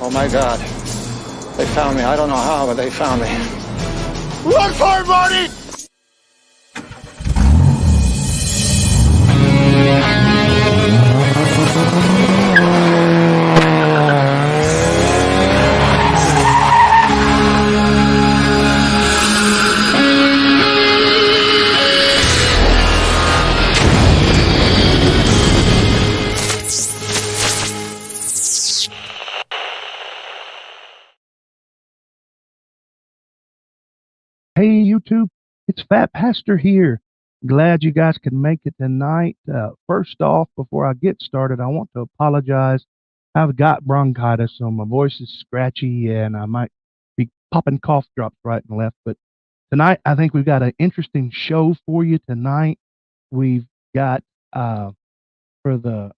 Oh my God. They found me. I don't know how, but they found me. Run for it, Marty! Hey YouTube, it's Fat Pastor here. Glad you guys could make it tonight. First off, before I get started, I want to apologize. I've got bronchitis, so my voice is scratchy and I might be popping cough drops right and left. But tonight, I think we've got an interesting show for you tonight. We've got, for the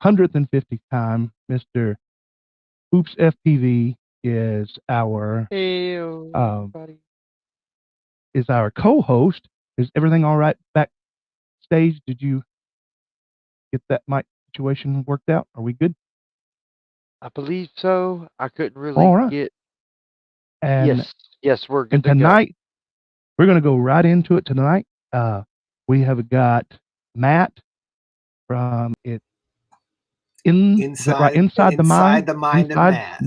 150th time, Mr. Oops FPV is our Hey, everybody. is our co-host. Is everything all right backstage? Did you get that mic situation worked out? Are we good? I believe so. I couldn't really All right. get. And Yes, we're good and to go. tonight we're going to go right into it tonight. We have got Matt from Inside the mind of Matt.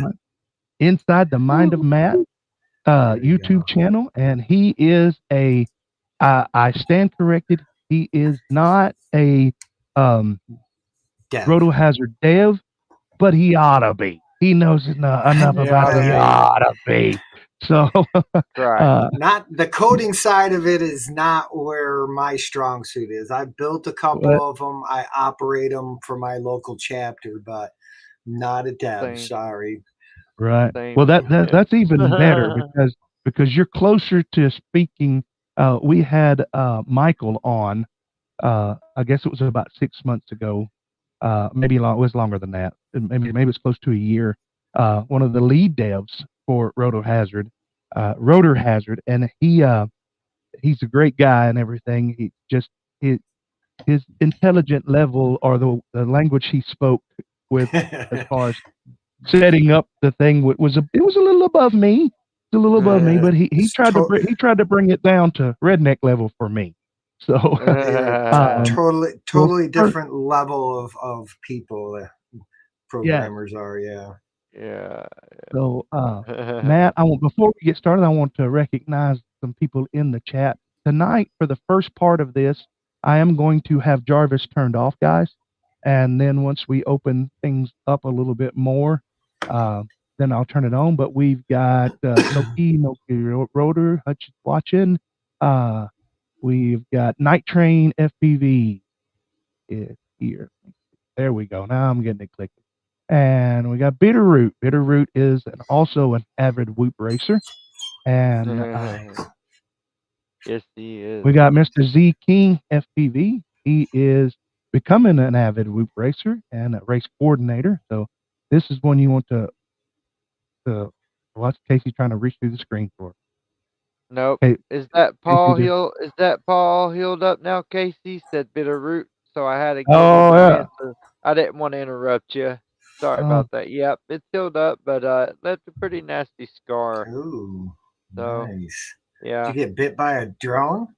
Inside the Mind of Matt YouTube channel, and he is a I stand corrected. He is not a Roto Hazard dev, but he ought to be. He knows enough about it. He ought to be. So, right. Not the coding side of it is not where my strong suit is. I built a couple of them. I operate them for my local chapter, but not a dev. Sorry. Right. Well, that's even better because you're closer to speaking. We had Michael on. I guess it was about 6 months ago. Maybe it was longer than that. Maybe it's close to a year. One of the lead devs for Rotor Hazard, and he's a great guy and everything. He just his intelligent level, or the language he spoke with, as far as setting up the thing, was a little above me. It's a little above me, but he tried to bring it down to redneck level for me. So totally different level of people. Programmers are, yeah. So Matt, before we get started, I want to recognize some people in the chat tonight. For the first part of this, I am going to have Jarvis turned off, guys, and then once we open things up a little bit more, then I'll turn it on. But we've got Noki Rotor Hutch watching. We've got Night Train FPV is here. There we go. Now I'm getting it clicked. And we got Bitterroot. Bitterroot is also an avid whoop racer. And yes, he is. We got Mr. Z King FPV. He is becoming an avid whoop racer and a race coordinator. So this is one you want to watch. Casey's trying to reach through the screen for. Nope. Okay. Is that Paul healed up now? Casey said Bitterroot, so I had to give him an answer. I didn't want to interrupt you. Sorry about that. Yep, it's healed up, but that's a pretty nasty scar. Ooh, so, nice. Yeah. Did you get bit by a drone?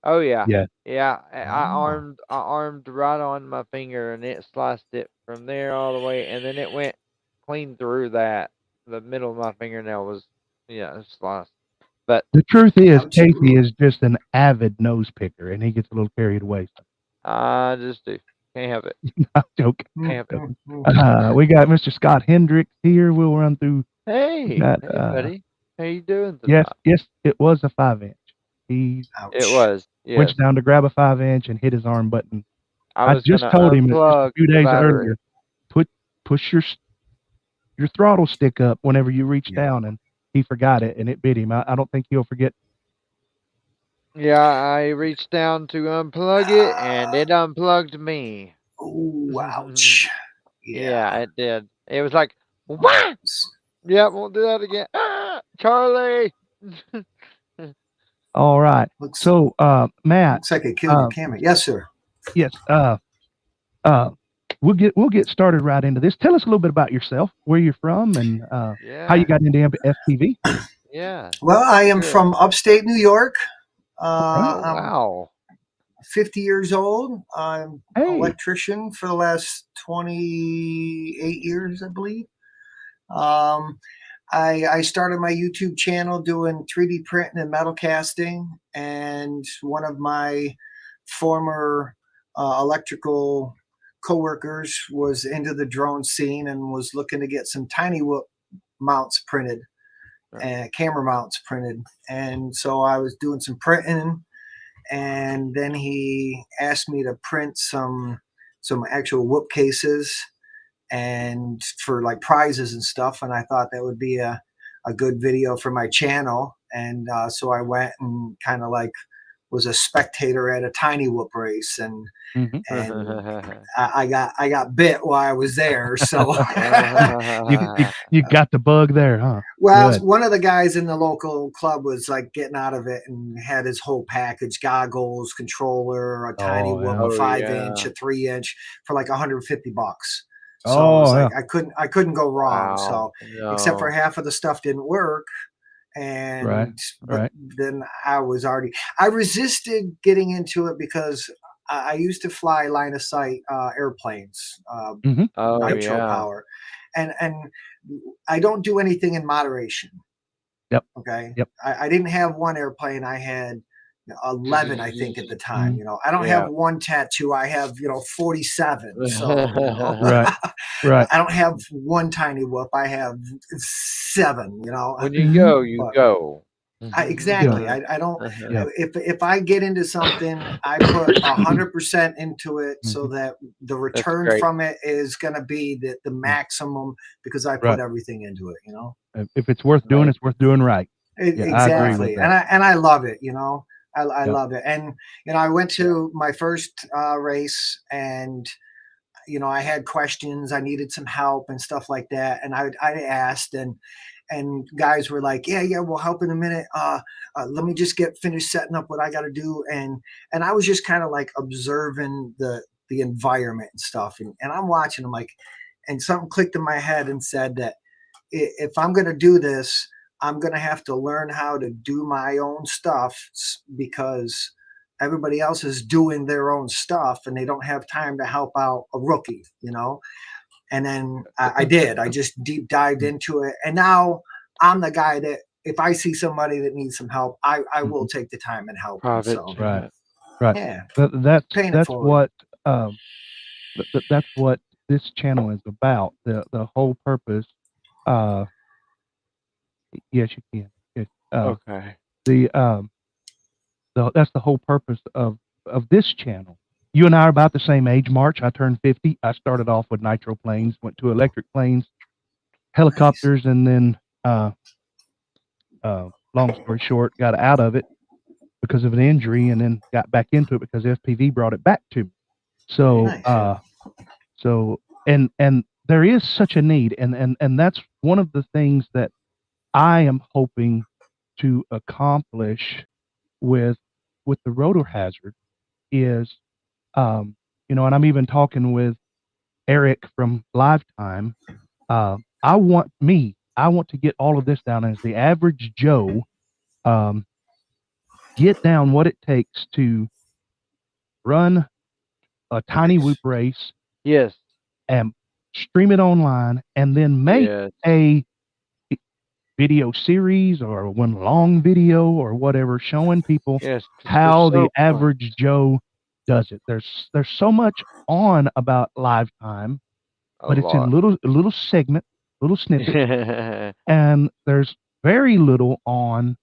Oh yeah. Yeah. I armed right on my finger, and it sliced it from there all the way, and then it went clean through that. The middle of my fingernail was sliced. But the truth is, Casey is just an avid nose picker, and he gets a little carried away. I just do. Can't have it. I'm joking. Can't have it. We got Mr. Scott Hendricks here. We'll run through. Hey, buddy. How you doing tonight? Yes, it was a 5-inch. It was. Yes. Went down to grab a 5-inch and hit his arm button. I just told him just a few days earlier, push your throttle stick up whenever you reach down, and he forgot it and it bit him. I don't think he'll forget. Yeah, I reached down to unplug it, and it unplugged me. Oh, ouch. Yeah, it did. It was like, what? Yeah, won't do that again. Ah, Charlie! All right. So, Matt. Looks like it killed your camera. Yes, sir. Yes. we'll get started right into this. Tell us a little bit about yourself, where you're from, and how you got into FPV. Yeah. Well, I am from upstate New York. Oh, I'm wow. 50 years old. I'm an Hey. electrician for the last 28 years, I believe. I started my YouTube channel doing 3D printing and metal casting, and one of my former electrical coworkers was into the drone scene and was looking to get some TinyWhoop mounts printed and camera mounts printed. And so I was doing some printing, and then he asked me to print some actual whoop cases and for like prizes and stuff. And I thought that would be a good video for my channel. And so I went and kind of like was a spectator at a TinyWhoop race, and I got bit while I was there. So you got the bug there, huh? Well, one of the guys in the local club was like getting out of it and had his whole package: goggles, controller, a TinyWhoop, a 5-inch, a 3-inch for like $150. So I was like, I couldn't go wrong. So except for half of the stuff didn't work. And but then I resisted getting into it because I used to fly line of sight airplanes, nitro power, and I don't do anything in moderation. Yep. Okay. Yep. I didn't have one airplane. I had 11, I think, at the time. You know, I don't have one tattoo. I have 47. So right. I don't have one TinyWhoop. I have 7. You know, when you go, you go. Exactly. I don't. If I get into something, I put 100% into it, so that the return from it is going to be the maximum, because I put everything into it. You know, if it's worth doing, it's worth doing right. Exactly. I agree with that. And I love it. You know, I love it. And I went to my first race, and I had questions. I needed some help and stuff like that, and I asked, and guys were like, yeah, we'll help in a minute. Let me just get finished setting up what I got to do. And I was just kind of like observing the environment and stuff. And I'm watching them, like, and something clicked in my head and said that if I'm going to do this, I'm going to have to learn how to do my own stuff, because everybody else is doing their own stuff and they don't have time to help out a rookie, And then I did. I just deep dived into it. And now I'm the guy that if I see somebody that needs some help, I will take the time and help them. So, right. Yeah. That's what that's what this channel is about. The whole purpose. Yes, you can. Yes. Okay. That's the whole purpose of this channel. You and I are about the same age, March. I turned 50. I started off with nitro planes, went to electric planes, helicopters, and then, long story short, got out of it because of an injury, and then got back into it because FPV brought it back to me. So, and there is such a need, and that's one of the things that I am hoping to accomplish with the rotor hazard is, and I'm even talking with Eric from Lifetime. I want to get all of this down as the average Joe, get down what it takes to run a TinyWhoop race. Yes. And stream it online, and then make a video series or one long video or whatever, showing people how the average Joe does it. There's so much on about Lifetime, but it's in little segment, little snippet, and there's very little on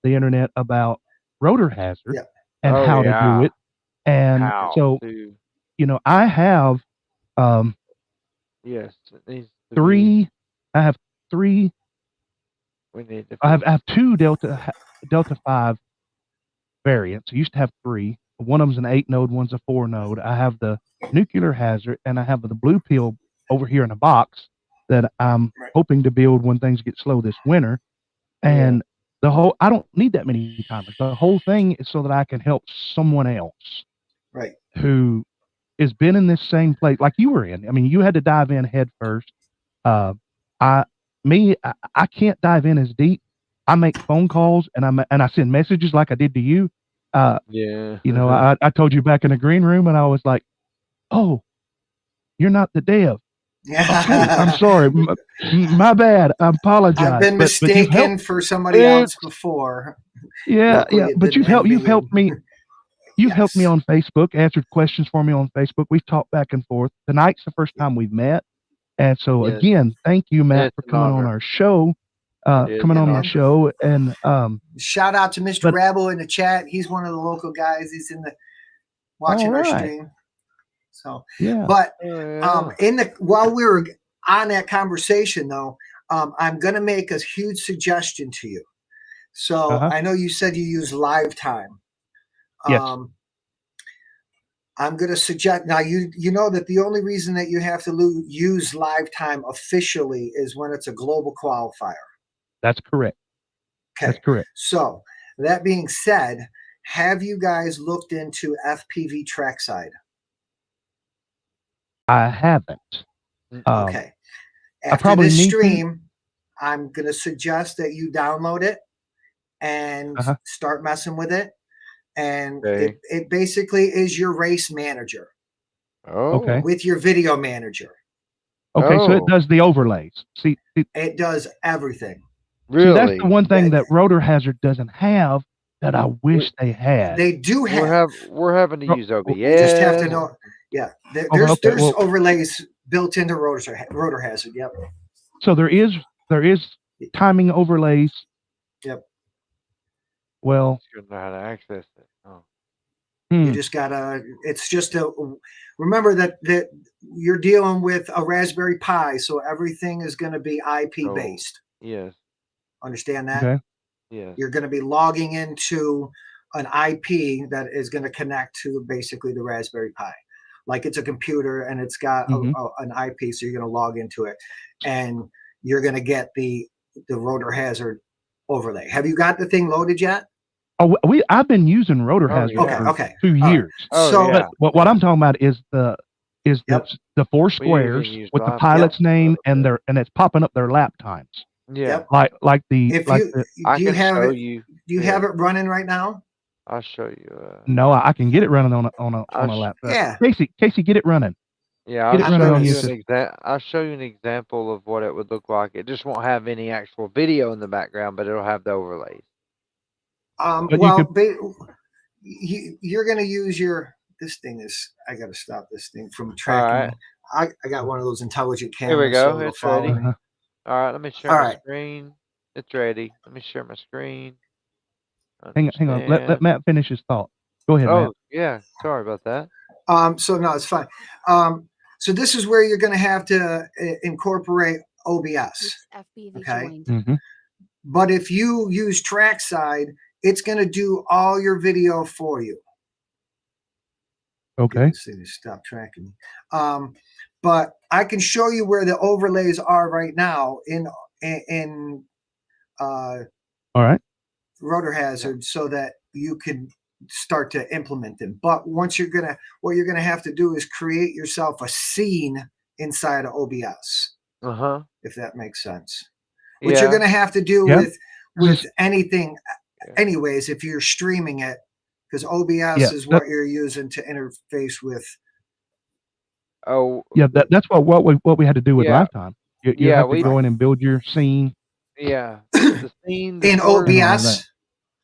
the internet about rotor hazard and how to do it. And so, I have three. I have three. I have 2 Delta 5 variants. I used to have 3. One of them's an 8 node, one's a 4 node. I have the nuclear hazard, and I have the blue pill over here in a box that I'm hoping to build when things get slow this winter. And I don't need that many timers. The whole thing is so that I can help someone else, who is been in this same place like you were in. I mean, you had to dive in head first. I can't dive in as deep. I make phone calls and I send messages like I did to you. Yeah. You know, I told you back in the green room, and I was like, "Oh, you're not the dev." Okay, I'm sorry. My bad. I apologize. I've been but you've mistaken helped. for somebody else before. Yeah, Luckily, yeah. it But didn't you've end helped me. You've helped me Yes. on Facebook, answered questions for me on Facebook. We've talked back and forth. Tonight's the first time we've met. And so Yes. again, thank you, Matt, It's for an coming on honor. our show. It is Coming an on my honor. show. And Shout out to Mr. but Rabble in the chat. He's one of the local guys. He's in the watching all our right. stream. So Yeah. but Oh, while we were on that conversation though, I'm gonna make a huge suggestion to you. So I know you said you use Lifetime. Yes. I'm going to suggest now. You know that the only reason that you have to use Lifetime officially is when it's a global qualifier. That's correct. Okay. That's correct. So that being said, have you guys looked into FPV Trackside? I haven't. Okay. After this stream, I'm going to suggest that you download it and start messing with it. And it basically is your race manager. Oh. With your video manager. Okay, so it does the overlays. See, it does everything. Really? See, that's the one thing that Rotor Hazard doesn't have that I wish they had. They do have. We're having to use OBS. You just have to know. Yeah, there's overlays built into Rotor Hazard. Yep. So there is timing overlays. Yep. Well, you know how to access it. Oh. You just gotta. It's just remember that you're dealing with a Raspberry Pi, so everything is going to be IP based. Yes. Understand that? Okay. Yes. You're going to be logging into an IP that is going to connect to basically the Raspberry Pi, like it's a computer and it's got an IP. So you're going to log into it, and you're going to get the Rotor Hazard overlay. Have you got the thing loaded yet? Oh, I've been using Rotor Hazard for 2 years. So what I'm talking about is the four squares with the pilot's name and it's popping up their lap times. Yeah. Like the do you have it running right now? I'll show you. No, I can get it running on a laptop. Yeah. Casey, get it running. Yeah, I'll show you an example of what it would look like. It just won't have any actual video in the background, but it'll have the overlays. You're going to use this thing is. I got to stop this thing from tracking. I got one of those intelligent cameras. Here we go. So it's ready. All right, let me share my screen. It's ready. Let me share my screen. Hang on. Let Matt finish his thought. Go ahead, Matt. Yeah. Sorry about that. So no, it's fine. So this is where you're going to have to incorporate OBS. Okay. But if you use Trackside, it's going to do all your video for you. Okay. This thing to stop tracking. But I can show you where the overlays are right now in all right. Rotor Hazard, so that you can start to implement them. But what you're gonna have to do is create yourself a scene inside of OBS. If that makes sense. Which you're gonna have to do with anything, anyways, if you're streaming it, because OBS is what you're using to interface with. Oh, yeah, that's what we had to do with Lifetime. You have to go in and build your scene. Yeah, the scene in OBS.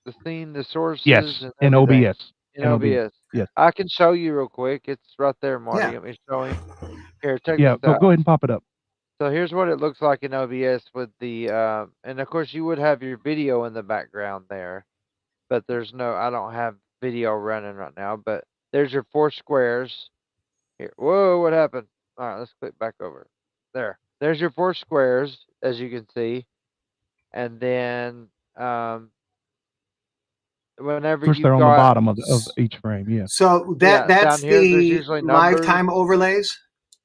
The scene, the sources. Yes, in OBS. In OBS. Yes, I can show you real quick. It's right there, Marty. Let me show him. Here, check this out. Go ahead and pop it up. So here's what it looks like in OBS with the and of course you would have your video in the background there, but I don't have video running right now, but there's your 4 squares. Here. Whoa, what happened? All right, let's click back over. There's your 4 squares, as you can see. And then whenever of course, they're on the bottom of each frame, So that's the Lifetime overlays?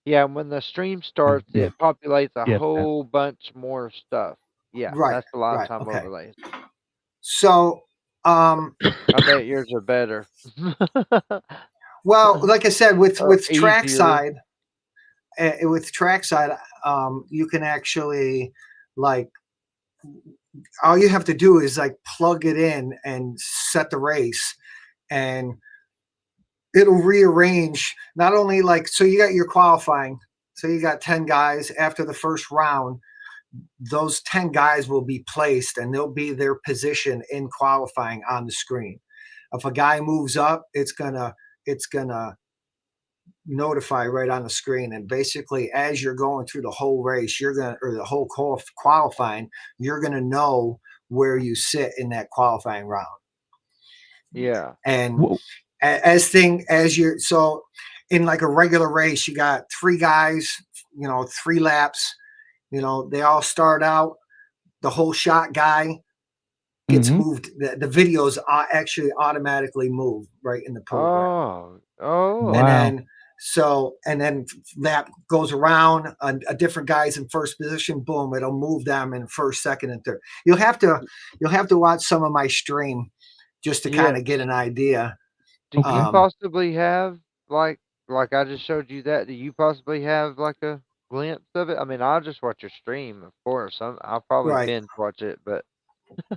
Yeah, and when the stream starts, it populates a whole bunch more stuff. Yeah, that's the Lifetime overlays. So I bet yours are better. Well, like I said, with easier. Trackside, you can actually like all you have to do is like plug it in and set the race, and it'll rearrange not only like so you got your qualifying, so you got 10 guys after the first round. Those 10 guys will be placed and they'll be their position in qualifying on the screen. If a guy moves up, it's gonna notify right on the screen. And basically, as you're going through the whole race, or the whole qualifying, you're gonna know where you sit in that qualifying round. Yeah. And so in like a regular race, you got 3 guys, 3 laps. They all start out. The whole shot guy gets moved. The videos are actually automatically moved right in the program. Oh, and then lap goes around. A different guy's in first position. Boom! It'll move them in first, second, and third. You'll have to watch some of my stream just to kind of get an idea. Do you possibly have like I just showed you that? Do you possibly have like a glimpse of it? I mean, I'll just watch your stream, of course. I'll probably binge watch it, but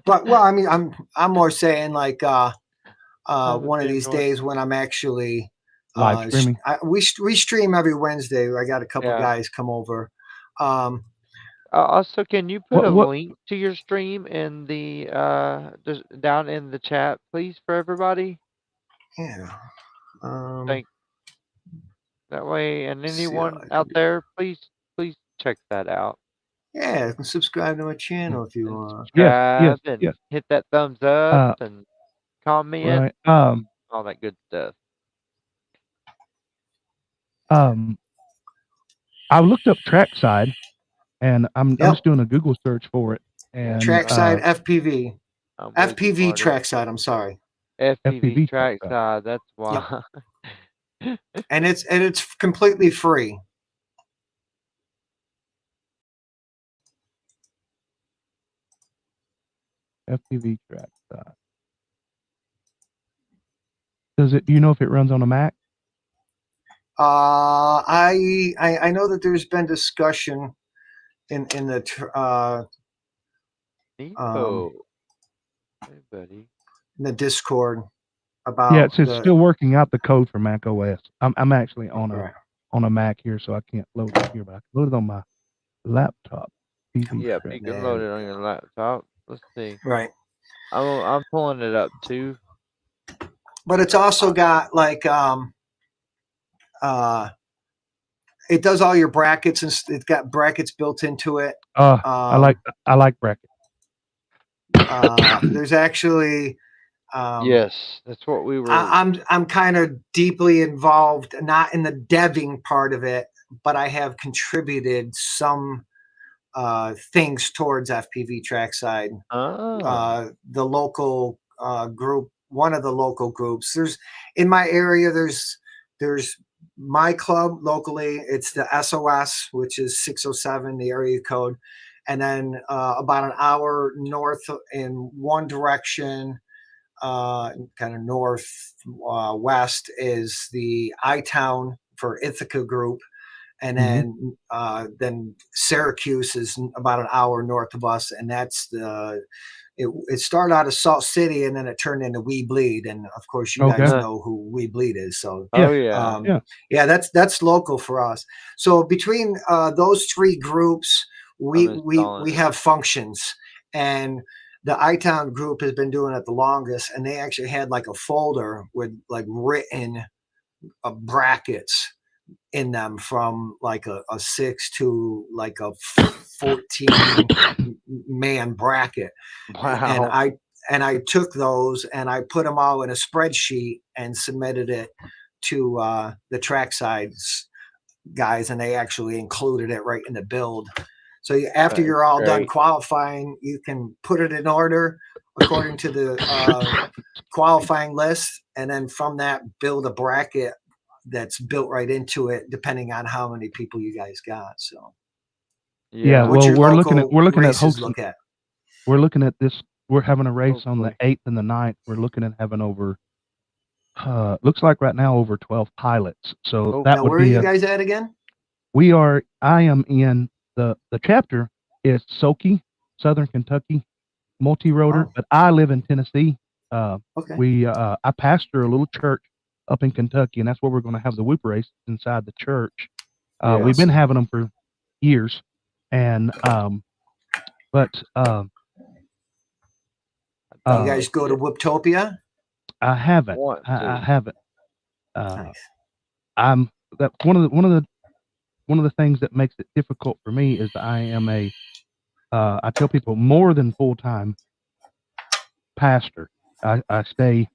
well, I mean, I'm more saying like one of these days when I'm actually live streaming. We stream every Wednesday. I got a couple guys come over. Also, can you put a link to your stream in the just down in the chat, please, for everybody? Yeah. That way, and anyone out there, please check that out. Yeah, subscribe to my channel if you want. Yes. Hit that thumbs up and comment. Right. All that good stuff. I looked up Trackside, and I'm just doing a Google search for it. And Trackside FPV. FPV Trackside. I'm sorry. FPV Trackside. That's why. Yep. and it's completely free. FPV Trackside. Do you know if it runs on a Mac? I know that there's been discussion in the hey, buddy. In the Discord about it's still working out the code for Mac OS. I'm actually on a Mac here, so I can't load it here, but I can load it on my laptop. You can load it on your laptop. Let's see. Right. I'm pulling it up too. But it's also got like it does all your brackets, and it's got brackets built into it. I like brackets. There's actually yes, that's what we were. I'm kind of deeply involved, not in the deving part of it, but I have contributed some things towards FPV Trackside. The local group, one of the local groups. There's in my area. There's my club locally. It's the SOS, which is 607, the area code, and then about an hour north in one direction, kind of north west, is the I-Town for Ithaca group. And then Syracuse is about an hour north of us, and that's it started out as Salt City, and then it turned into We Bleed, and of course you guys know who We Bleed is. So that's local for us. So between those 3 groups, we have functions, and the I-Town group has been doing it the longest, and they actually had like a folder with like written brackets in them from like a 6 to like a 14 man bracket. Wow. And I took those and I put them all in a spreadsheet and submitted it to the Trackside guys, and they actually included it right in the build. So after you're all done qualifying, you can put it in order according to the qualifying list, and then from that build a bracket that's built right into it, depending on how many people you guys got. So well, we're looking at hosting. Look at. We're looking at this. We're having a race on the 8th and the 9th. We're looking at having over looks like right now over 12 pilots. So that now, would where be are you guys at again? I am in the chapter is Soki, Southern Kentucky, multi-rotor, but I live in Tennessee. Okay. I pastor a little church up in Kentucky, and that's where we're going to have the whoop race inside the church. We've been having them for years, and but you guys go to Whooptopia? I haven't. I haven't. Nice. I'm that one of the things that makes it difficult for me is that I am I tell people more than full-time pastor. I stay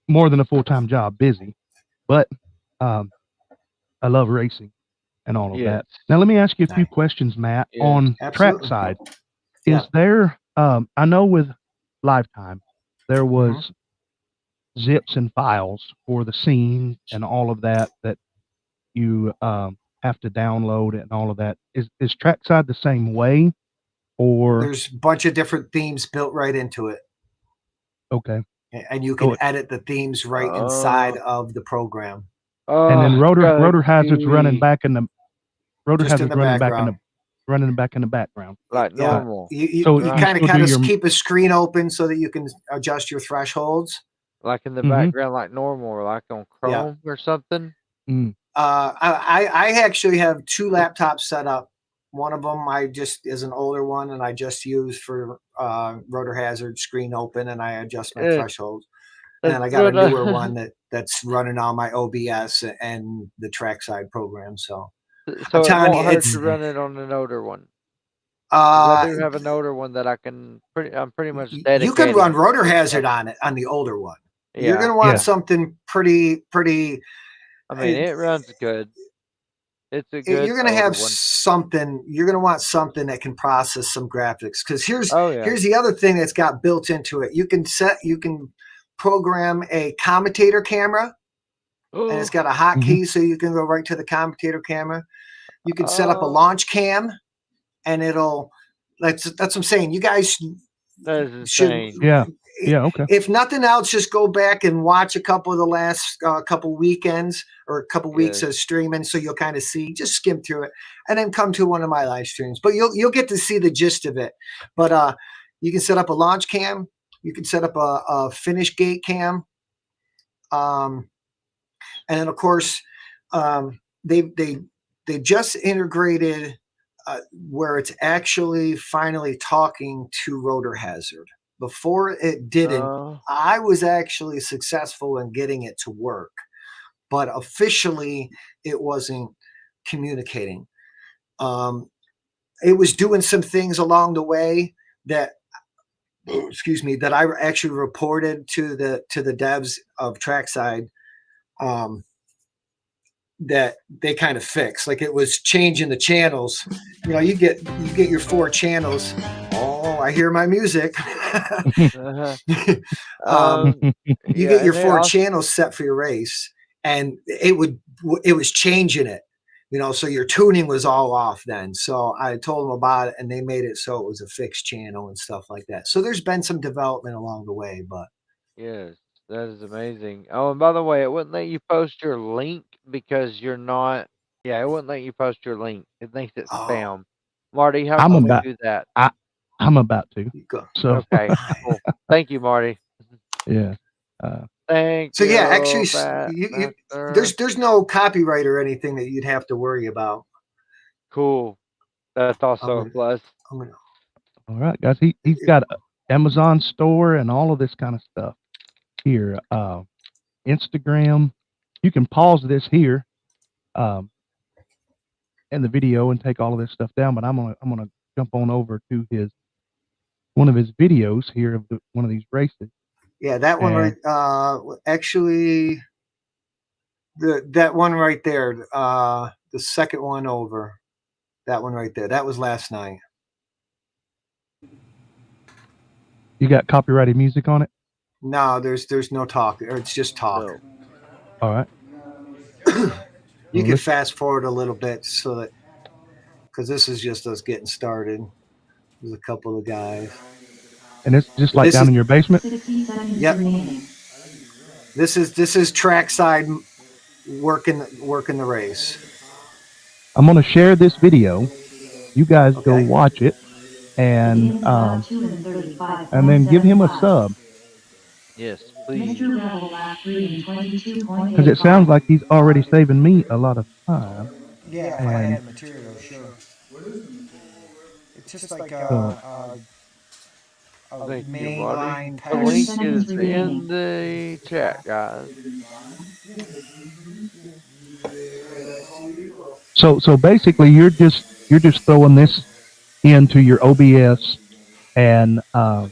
more than a full-time job busy, but I love racing and all of that. Now, let me ask you a few questions, Matt, on Trackside. Is there, I know with Lifetime, there was zips and files for the scene and all of that you have to download and all of that. Is Trackside the same way? Or there's a bunch of different themes built right into it. Okay. And you can edit the themes right inside of the program. And then Rotor Hazard's running back in the running back in the background. Like normal. You kind of keep a screen open so that you can adjust your thresholds. Like in the background, like normal, or like on Chrome or something. I actually have 2 laptops set up. One of them is an older one, and I just use for Rotor Hazard screen open, and I adjust my thresholds. And then I got a newer one that's running on my OBS and the Trackside program. So it won't hurt to run it on an older one. I do have an older one that I'm pretty much dedicated. You can run Rotor Hazard on it on the older one. You're going to want something pretty. I mean, it runs good. It's a good. You're going to have something. You're going to want something that can process some graphics. Because here's the other thing that's got built into it. You can program a commentator camera, and it's got a hotkey, so you can go right to the commentator camera. You can set up a launch cam, and it'll. That's what I'm saying. You guys should. Yeah, okay. If nothing else, just go back and watch a couple of the last couple weekends or a couple weeks of streaming, so you'll kind of see. Just skim through it, and then come to one of my live streams. But you'll get to see the gist of it. But you can set up a launch cam. You can set up a finish gate cam, and then of course they just integrated where it's actually finally talking to Rotor Hazard. Before it didn't, I was actually successful in getting it to work, but officially it wasn't communicating. It was doing some things along the way that I actually reported to the devs of Trackside that they kind of fixed. Like it was changing the channels. You know, you get your 4 channels. Oh, I hear my music. You get your 4 channels set for your race, and it was changing it. You know, so your tuning was all off then. So I told them about it, and they made it so it was a fixed channel and stuff like that. So there's been some development along the way, but yes, that is amazing. Oh, and by the way, it wouldn't let you post your link because you're not. Yeah, it wouldn't let you post your link. It thinks it's spam. Marty, how can we do that? I'm about to. So okay, cool. Thank you, Marty. Yeah. Thank you. So yeah, actually, there's no copyright or anything that you'd have to worry about. Cool. That's also a plus. All right, guys. He's got an Amazon store and all of this kind of stuff here. Instagram. You can pause this here, in the video and take all of this stuff down. But I'm gonna jump on over to one of his videos here of one of these races. Yeah, that one right. Actually, that one right there. The second one over. That one right there. That was last night. You got copyrighted music on it? No, there's no talk. Or it's just talk. No. All right. You can fast forward a little bit so that because this is just us getting started. There's a couple of guys. And it's just like down in your basement? Yep. This is Trackside working the race. I'm going to share this video. You guys go watch it, and then give him a sub. Yes, please. Because it sounds like he's already saving me a lot of time. Yeah, if I had material, sure. It's just like a mainline The link is in the chat, guys. So basically, you're just throwing this into your OBS, and are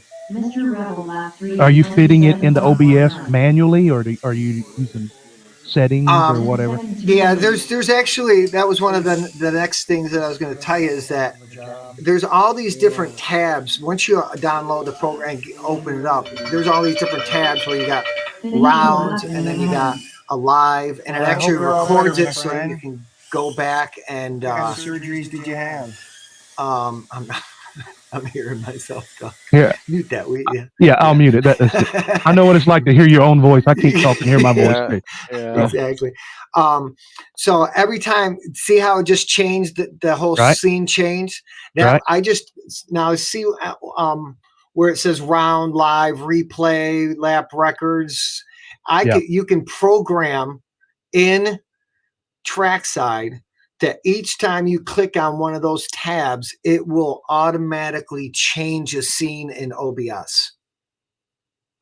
you fitting it into OBS manually, or are you using settings or whatever? Yeah, there's actually, that was one of the next things that I was going to tell you, is that there's all these different tabs. Once you download the program and open it up, there's all these different tabs where you got rounds, and then you got a live, and it actually records it so you can go back and what kind of surgeries did you have? I'm hearing myself talk. Yeah. Mute that, will you? Yeah, I'll mute it. I know what it's like to hear your own voice. I can't talk and hear my voice. Yeah. Exactly. So every time, see how it just changed, the whole scene changed? Now I just now see where it says round, live, replay, lap records. You can program in Trackside that each time you click on one of those tabs, it will automatically change a scene in OBS.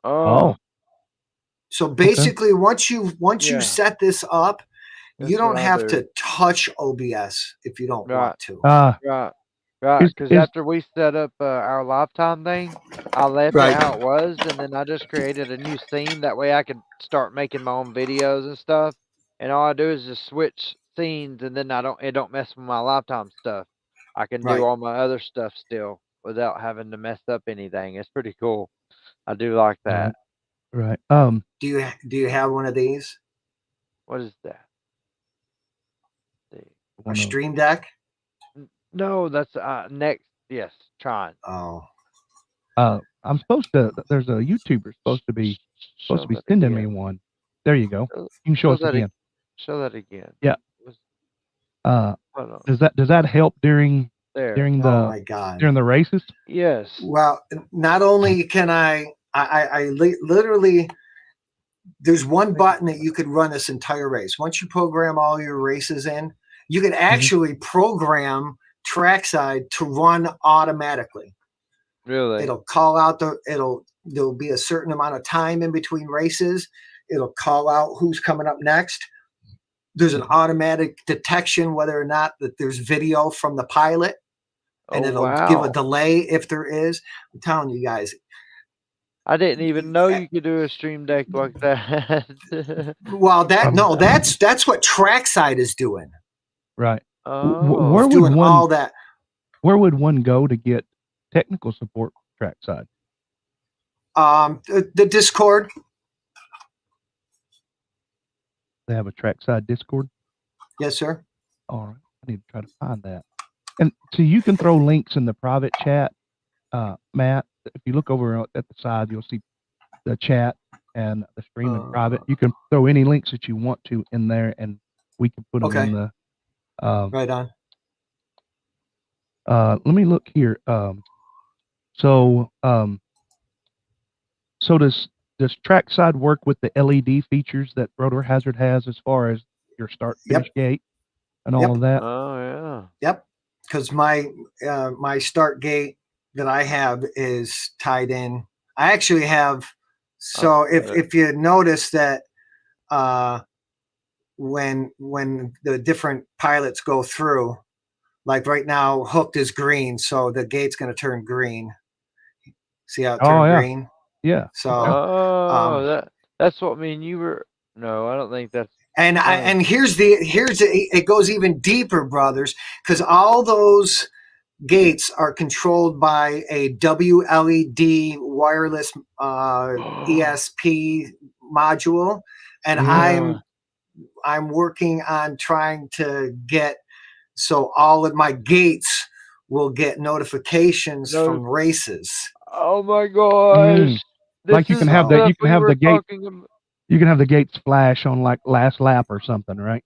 Oh. So basically, once you set this up, you don't have to touch OBS if you don't want to. Right. Because after we set up our lifetime thing, I left it how it was, and then I just created a new scene. That way I could start making my own videos and stuff. And all I do is just switch scenes, and then it don't mess with my lifetime stuff. I can do all my other stuff still without having to mess up anything. It's pretty cool. I do like that. Right. Do you have one of these? What is that? A Stream Deck? No, that's next. Yes, trying. Oh. I'm supposed to. There's a YouTuber supposed to be sending me one. There you go. You can show us again. Show that again. Yeah. Does that help during the races? Yes. Well, not only can I literally, there's one button that you could run this entire race. Once you program all your races in, you can actually program Trackside to run automatically. Really? It'll call out there'll be a certain amount of time in between races. It'll call out who's coming up next. There's an automatic detection whether or not that there's video from the pilot, and it'll give a delay if there is. I'm telling you guys. I didn't even know you could do a Stream Deck like that. Well, that's what Trackside is doing. Right. Where would all that? Where would one go to get technical support for Trackside? The Discord. They have a Trackside Discord? Yes, sir. All right. I need to try to find that. And so you can throw links in the private chat, Matt. If you look over at the side, you'll see the chat and the stream in private. You can throw any links that you want to in there, and we can put them in the. Right on. Let me look here. So does Trackside work with the LED features that Rotor Hazard has as far as your start finish gate and all of that? Oh yeah. Yep. Because my start gate that I have is tied in. I actually have. So if you notice that when the different pilots go through, like right now, hooked is green, so the gate's going to turn green. See how it turned green? Yeah. So that's what me and you were. No, I don't think that's. And it goes even deeper, brothers, because all those gates are controlled by a WLED wireless ESP module, and I'm working on trying to get so all of my gates will get notifications from races. Oh my gosh! Like you can have the gate. You can have the gates flash on like last lap or something, right?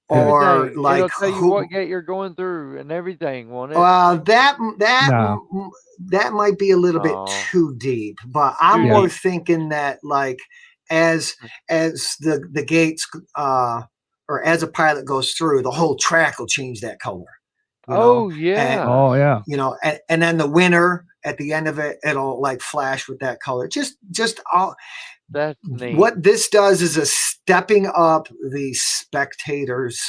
Or Everything. like It'll tell you what gate you're going through and everything, won't it? That might be a little bit too deep, but I'm more thinking that like as the gates or as a pilot goes through, the whole track will change that color. Oh yeah. And, you know, and then the winner at the end of it, it'll like flash with that color. Just all. That's neat. What this does is a stepping up the spectator's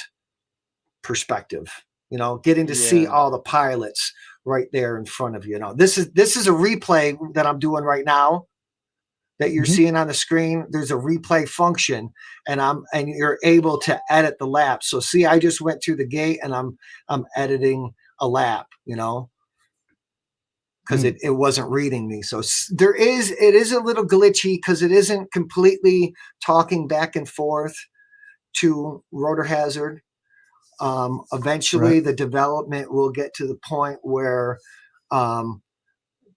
perspective. You know, getting to see all the pilots right there in front of you. You know, this is a replay that I'm doing right now that you're seeing on the screen. There's a replay function, and you're able to edit the lap. So see, I just went through the gate and I'm editing a lap, you know, because it wasn't reading me. So it is a little glitchy because it isn't completely talking back and forth to rotor hazard. Eventually the development will get to the point where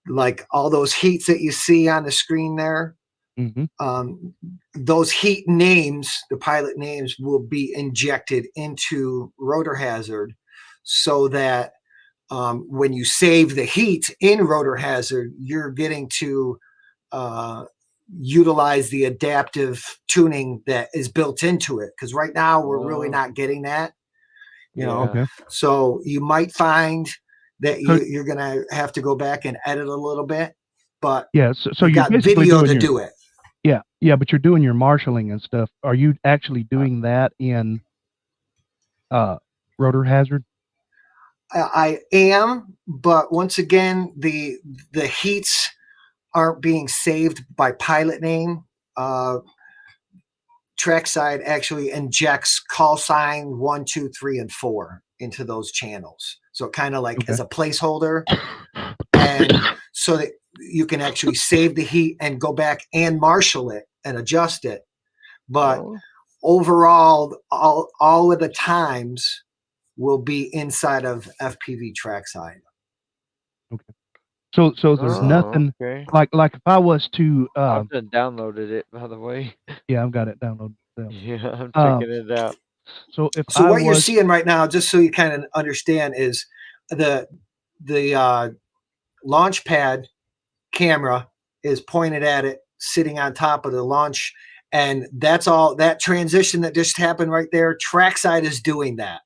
like all those heats that you see on the screen there, those heat names, the pilot names, will be injected into rotor hazard so that when you save the heat in rotor hazard, you're getting to utilize the adaptive tuning that is built into it. Because right now we're really not getting that. You know, so you might find that you're going to have to go back and edit a little bit, but so you got video to do it. Yeah, but you're doing your marshalling and stuff. Are you actually doing that in rotor hazard? I am, but once again, the heats aren't being saved by pilot name. Trackside actually injects call sign 1, 2, 3, and 4 into those channels. So kind of like as a placeholder, and so that you can actually save the heat and go back and marshal it and adjust it. But overall, all of the times will be inside of FPV Trackside. Okay. So there's nothing like if I was to I've just downloaded it, by the way. Yeah, I've got it downloaded. Yeah, I'm checking it out. So what you're seeing right now, just so you kind of understand, is the launch pad camera is pointed at it, sitting on top of the launch, and that's all. That transition that just happened right there, Trackside is doing that.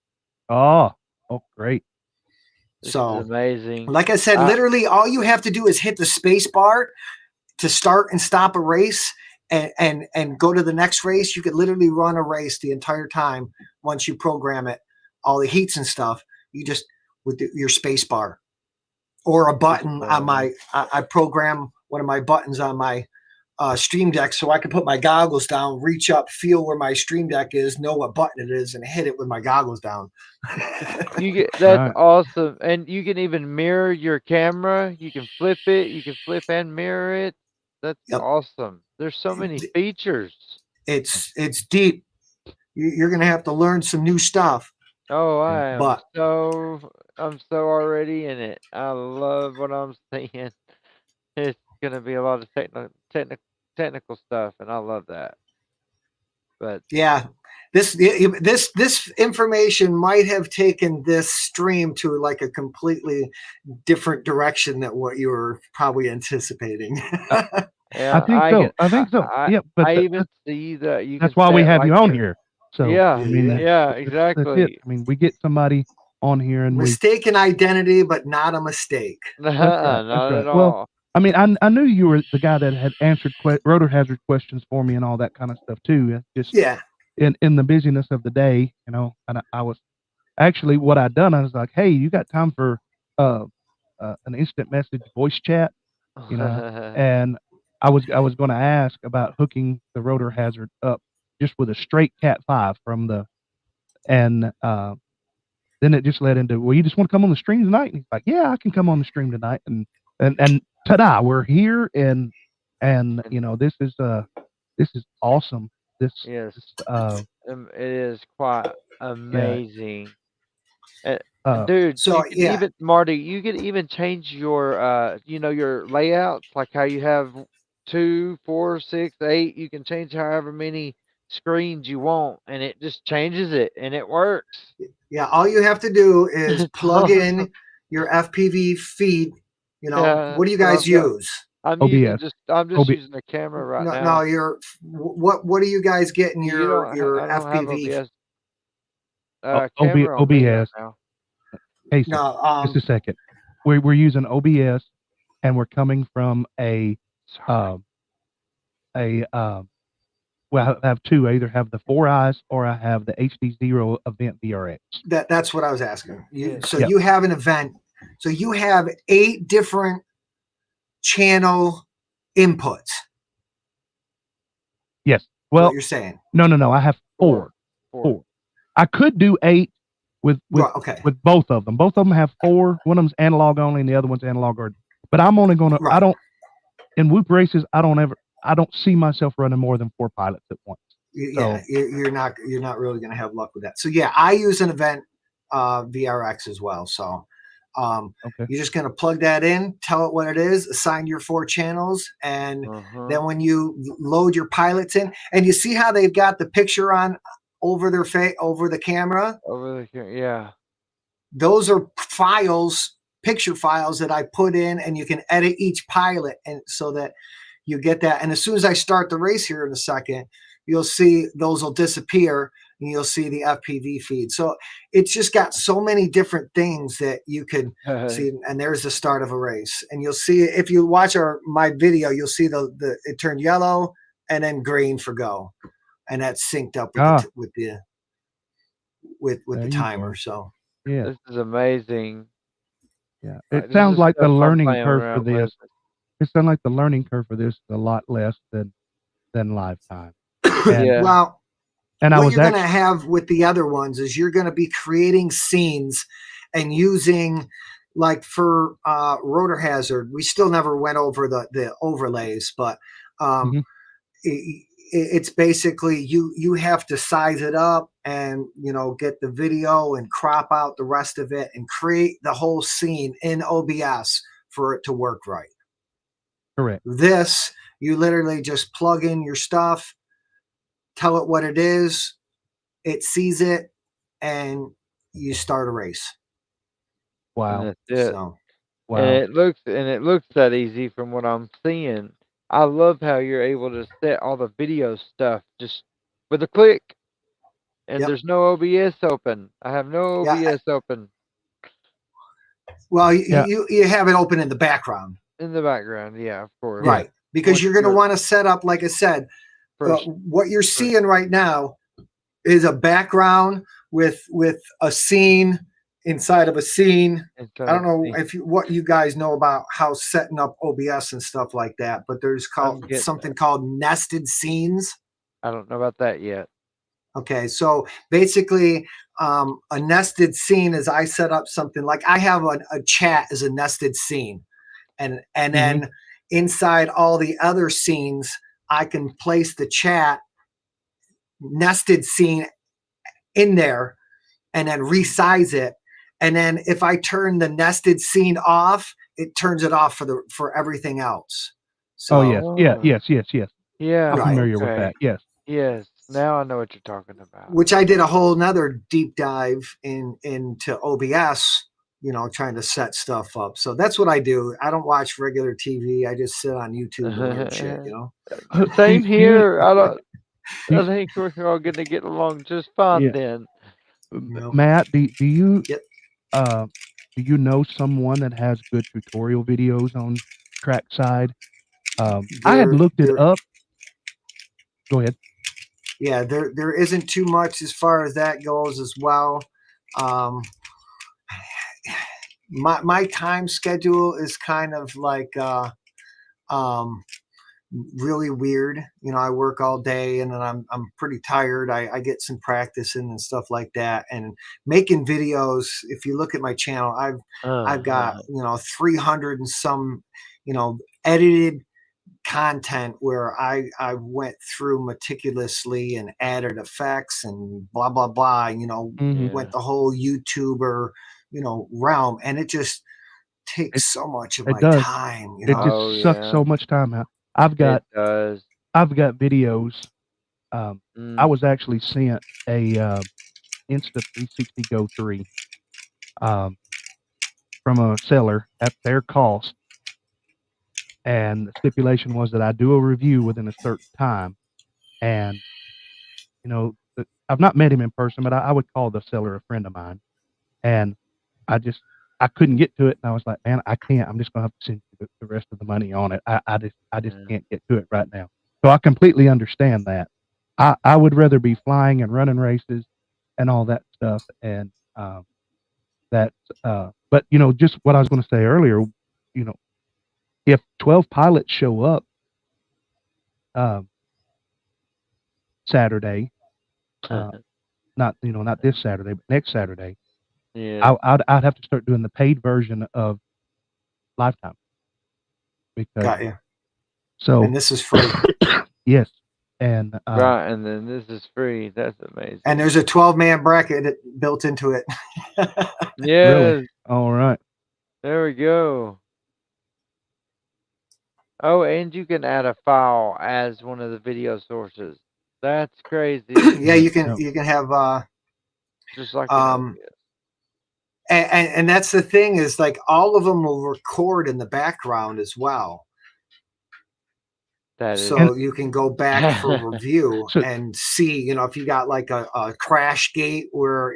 Oh, great. This is amazing. Like I said, literally all you have to do is hit the space bar to start and stop a race and go to the next race. You could literally run a race the entire time once you program it, all the heats and stuff. You just with your space bar or a button on my. I program one of my buttons on my Stream Deck so I can put my goggles down, reach up, feel where my Stream Deck is, know what button it is, and hit it with my goggles down. That's awesome. And you can even mirror your camera. You can flip it. You can flip and mirror it. That's awesome. There's so many features. It's deep. You're gonna have to learn some new stuff. Oh, I'm so already in it. I love what I'm seeing. It's gonna be a lot of technical stuff, and I love that. But yeah, this information might have taken this stream to like a completely different direction than what you were probably anticipating. I think so. Yeah, but I even see that you. That's why we have you on here. So exactly. That's it. I mean, we get somebody on here and mistaken identity, but not a mistake. Not at all. Well, I mean, I knew you were the guy that had answered rotor hazard questions for me and all that kind of stuff too. Just in the busyness of the day, you know. And I was actually what I'd done. I was like, hey, you got time for an instant message voice chat, you know? And I was going to ask about hooking the rotor hazard up just with a straight Cat 5 from the, and then it just led into, well, you just want to come on the stream tonight? And he's like, yeah, I can come on the stream tonight. And ta-da, we're here. And you know, this is awesome. This it is quite amazing. Dude, so even Marty, you can even change your you know, your layouts, like how you have 2, 4, 6, 8. You can change however many screens you want, and it just changes it, and it works. Yeah, all you have to do is It's plug awesome. in your FPV feed. You know, Yeah, what do you that's what guys I've got. use? I'm OBS. just using a camera right No, now. your what do you guys get in You don't. your I don't have FPV? OBS. Camera on me right OBS. now. Hey, sir, No, just a second. We're using OBS, and we're coming from a well, I have two. I either have the 4 eyes or I have the HDzero Event VRX. that's what I was asking. So Yep. you have an event. So you have 8 different channel inputs. Yes. Well, what you're saying? No. I have 4. 4. I could do 8 with both of them. Both of them have 4. One of them's analog only, and the other one's analog only. But I'm only gonna. I don't. In Whoop races, I don't see myself running more than 4 pilots at once. Yeah, so, you're not really going to have luck with that. So yeah, I use an event VRX as well. So you're just going to plug that in, tell it what it is, assign your 4 channels, and then when you load your pilots in, and you see how they've got the picture on over their face, over the camera. Yeah. Those are files, picture files that I put in, and you can edit each pilot, and so that you get that. And as soon as I start the race here in a second, you'll see those will disappear, and you'll see the FPV feed. So it's just got so many different things that you could see. And there's the start of a race, and you'll see if you watch my video, you'll see it turned yellow and then green for go, and that's synced up with the timer. So yeah, this is amazing. Yeah, it sounds like the learning curve for this. It sounds like the learning curve for this is a lot less than lifetime. Yeah. Well, and what you're going to have with the other ones is you're going to be creating scenes and using, like for Rotor Hazard, we still never went over the overlays, but it's basically you have to size it up and get the video and crop out the rest of it and create the whole scene in OBS for it to work right. Correct. This, you literally just plug in your stuff, tell it what it is, it sees it, and you start a race. Wow. And that's it. So, wow. And it looks that easy from what I'm seeing. I love how you're able to set all the video stuff just with a click. And there's no OBS open. I have no OBS open. Well, you have it open in the background. In the background, yeah, of course. Right. Because you're going to want to set up, like I said, what you're seeing right now is a background with a scene inside of a scene. I don't know what you guys know about how setting up OBS and stuff like that, but there's something called nested scenes. I don't know about that yet. Okay, so basically, a nested scene is I set up something like I have a chat as a nested scene, and then inside all the other scenes, I can place the chat nested scene in there, and then resize it. And then if I turn the nested scene off, it turns it off for everything else. So, yes. Yeah, I'm familiar with that. Yes. Now I know what you're talking about. Which I did a whole nother deep dive into OBS, trying to set stuff up. So that's what I do. I don't watch regular TV. I just sit on YouTube and weird shit, Same here. I think we're all going to get along just fine then. Matt, do you know someone that has good tutorial videos on Trackside? I had looked it up. Go ahead. Yeah, there isn't too much as far as that goes as well. My time schedule is kind of like really weird. I work all day and then I'm pretty tired. I get some practice in and stuff like that. And making videos, if you look at my channel, I've got 300 and some edited content where I went through meticulously and added effects and blah blah blah, went the whole YouTuber realm, and it just takes so much of my time. It just sucks so much time out. I've got It does. I've got videos. I was actually sent a Insta360 Go 3 from a seller at their cost, and the stipulation was that I do a review within a certain time. And you know, I've not met him in person, but I would call the seller a friend of mine. And I couldn't get to it, and I was like, man, I can't. I'm just gonna have to send you the rest of the money on it. I just can't get to it right now. So I completely understand that. I would rather be flying and running races and all that stuff. And but you know, just what I was going to say earlier, you know, if 12 pilots show up Saturday, not this Saturday, but next Saturday, yeah, I'd have to start doing the paid version of Lifetime because Got you. so And this is free. yes, and right, and then this is free. That's amazing. And there's a 12-man bracket built into it. Yes, really, all right. there we go. Oh, and you can add a file as one of the video sources. That's crazy. Yeah, you can have Just like and that's the thing is like all of them will record in the background as well. that is. So you can go back for review and see, you know, if you got like a crash gate where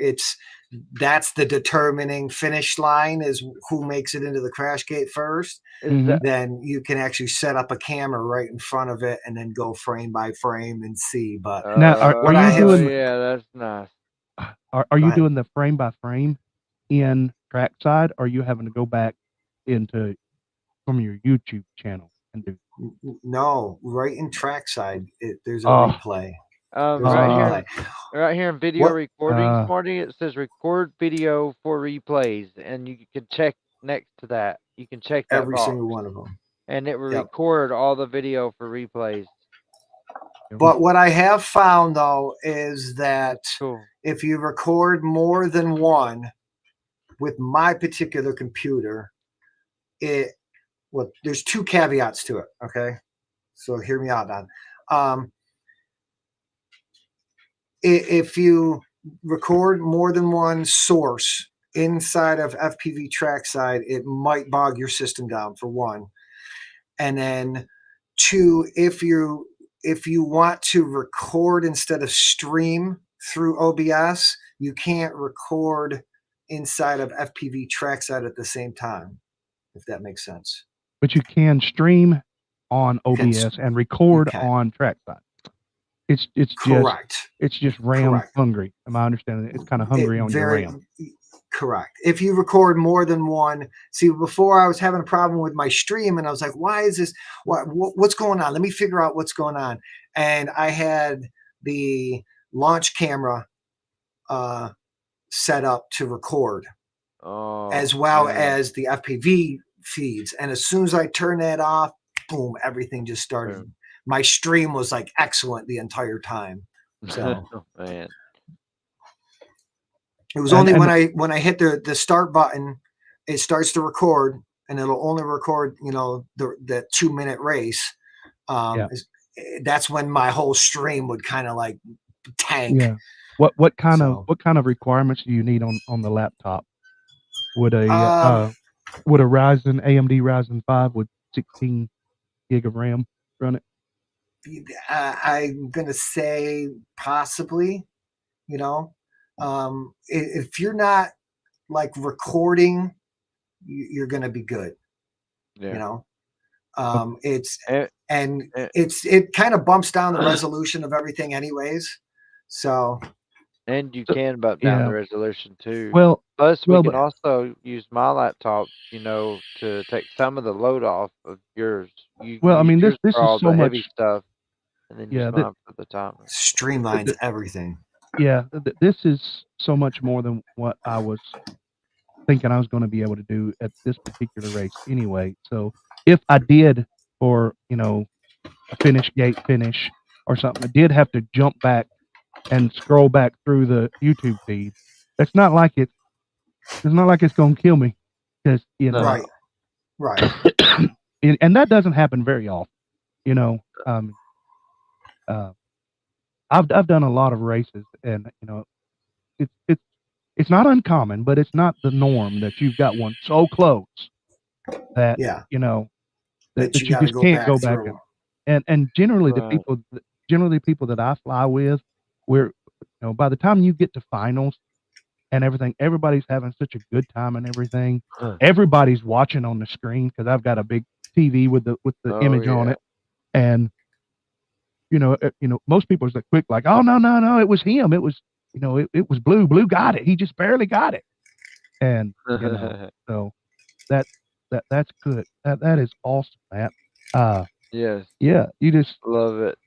that's the determining finish line is who makes it into the crash gate first, then you can actually set up a camera right in front of it and then go frame by frame and see. But now, are you doing? Yeah, that's nice. Are you doing the frame by frame in Trackside, or are you having to go back into from your YouTube channel and do? No, right in Trackside, there's a replay. Right here in video recording, Smarty, it says record video for replays, and you can check next to that. You can check that every single one of them, and it will record all the video for replays. But what I have found though is that if you record more than one with my particular computer, there's two caveats to it. Okay, so hear me out, Don. If you record more than one source inside of FPV Trackside, it might bog your system down for one. And then two, if you want to record instead of stream through OBS, you can't record inside of FPV Trackside at the same time, if that makes sense. But you can stream on OBS and record on Trackside. It's correct. It's just RAM hungry. Am I understanding it? It's kind of hungry on your RAM. Correct. If you record more than one, see, before I was having a problem with my stream, and I was like, "Why is this? What's going on? Let me figure out what's going on." And I had the launch camera set up to record, as well as the FPV feeds. And as soon as I turned that off, boom, everything just started. My stream was like excellent the entire time. So man. It was only when I hit the start button, it starts to record, and it'll only record, you know, the 2-minute race. That's when my whole stream would kind of like tank. Yeah. What kind of requirements do you need on the laptop? Would a AMD Ryzen 5 with 16 gig of RAM run it? I'm gonna say possibly, you know, if you're not like recording, you're gonna be good. You know, it kind of bumps down the resolution of everything anyways. So. And you can bump down the resolution too. Well, plus we can also use my laptop, you know, to take some of the load off of yours. I mean, this is so much heavy stuff, and then use mine for the timer. Streamlines everything. Yeah, this is so much more than what I was thinking I was going to be able to do at this particular race anyway. So if I did, for you know, a finish or something, I did have to jump back and scroll back through the YouTube feed. It's not like it's going to kill me, because you know, right, and that doesn't happen very often. you know, I've done a lot of races, and you know, it's not uncommon, but it's not the norm that you've got one so close that Yeah, you know that you that you got to just go can't go back back through. and generally Right. the people that I fly with, we're by the time you get to finals and everything, everybody's having such a good time and everything. Everybody's watching on the screen because I've got a big TV with the Oh image on yeah. it, and most people are like quick, like, oh no, it was him, it was it was Blue got it, he just barely got it, and so that that's good, that is awesome, Matt. Yes. Yeah, you just Love it.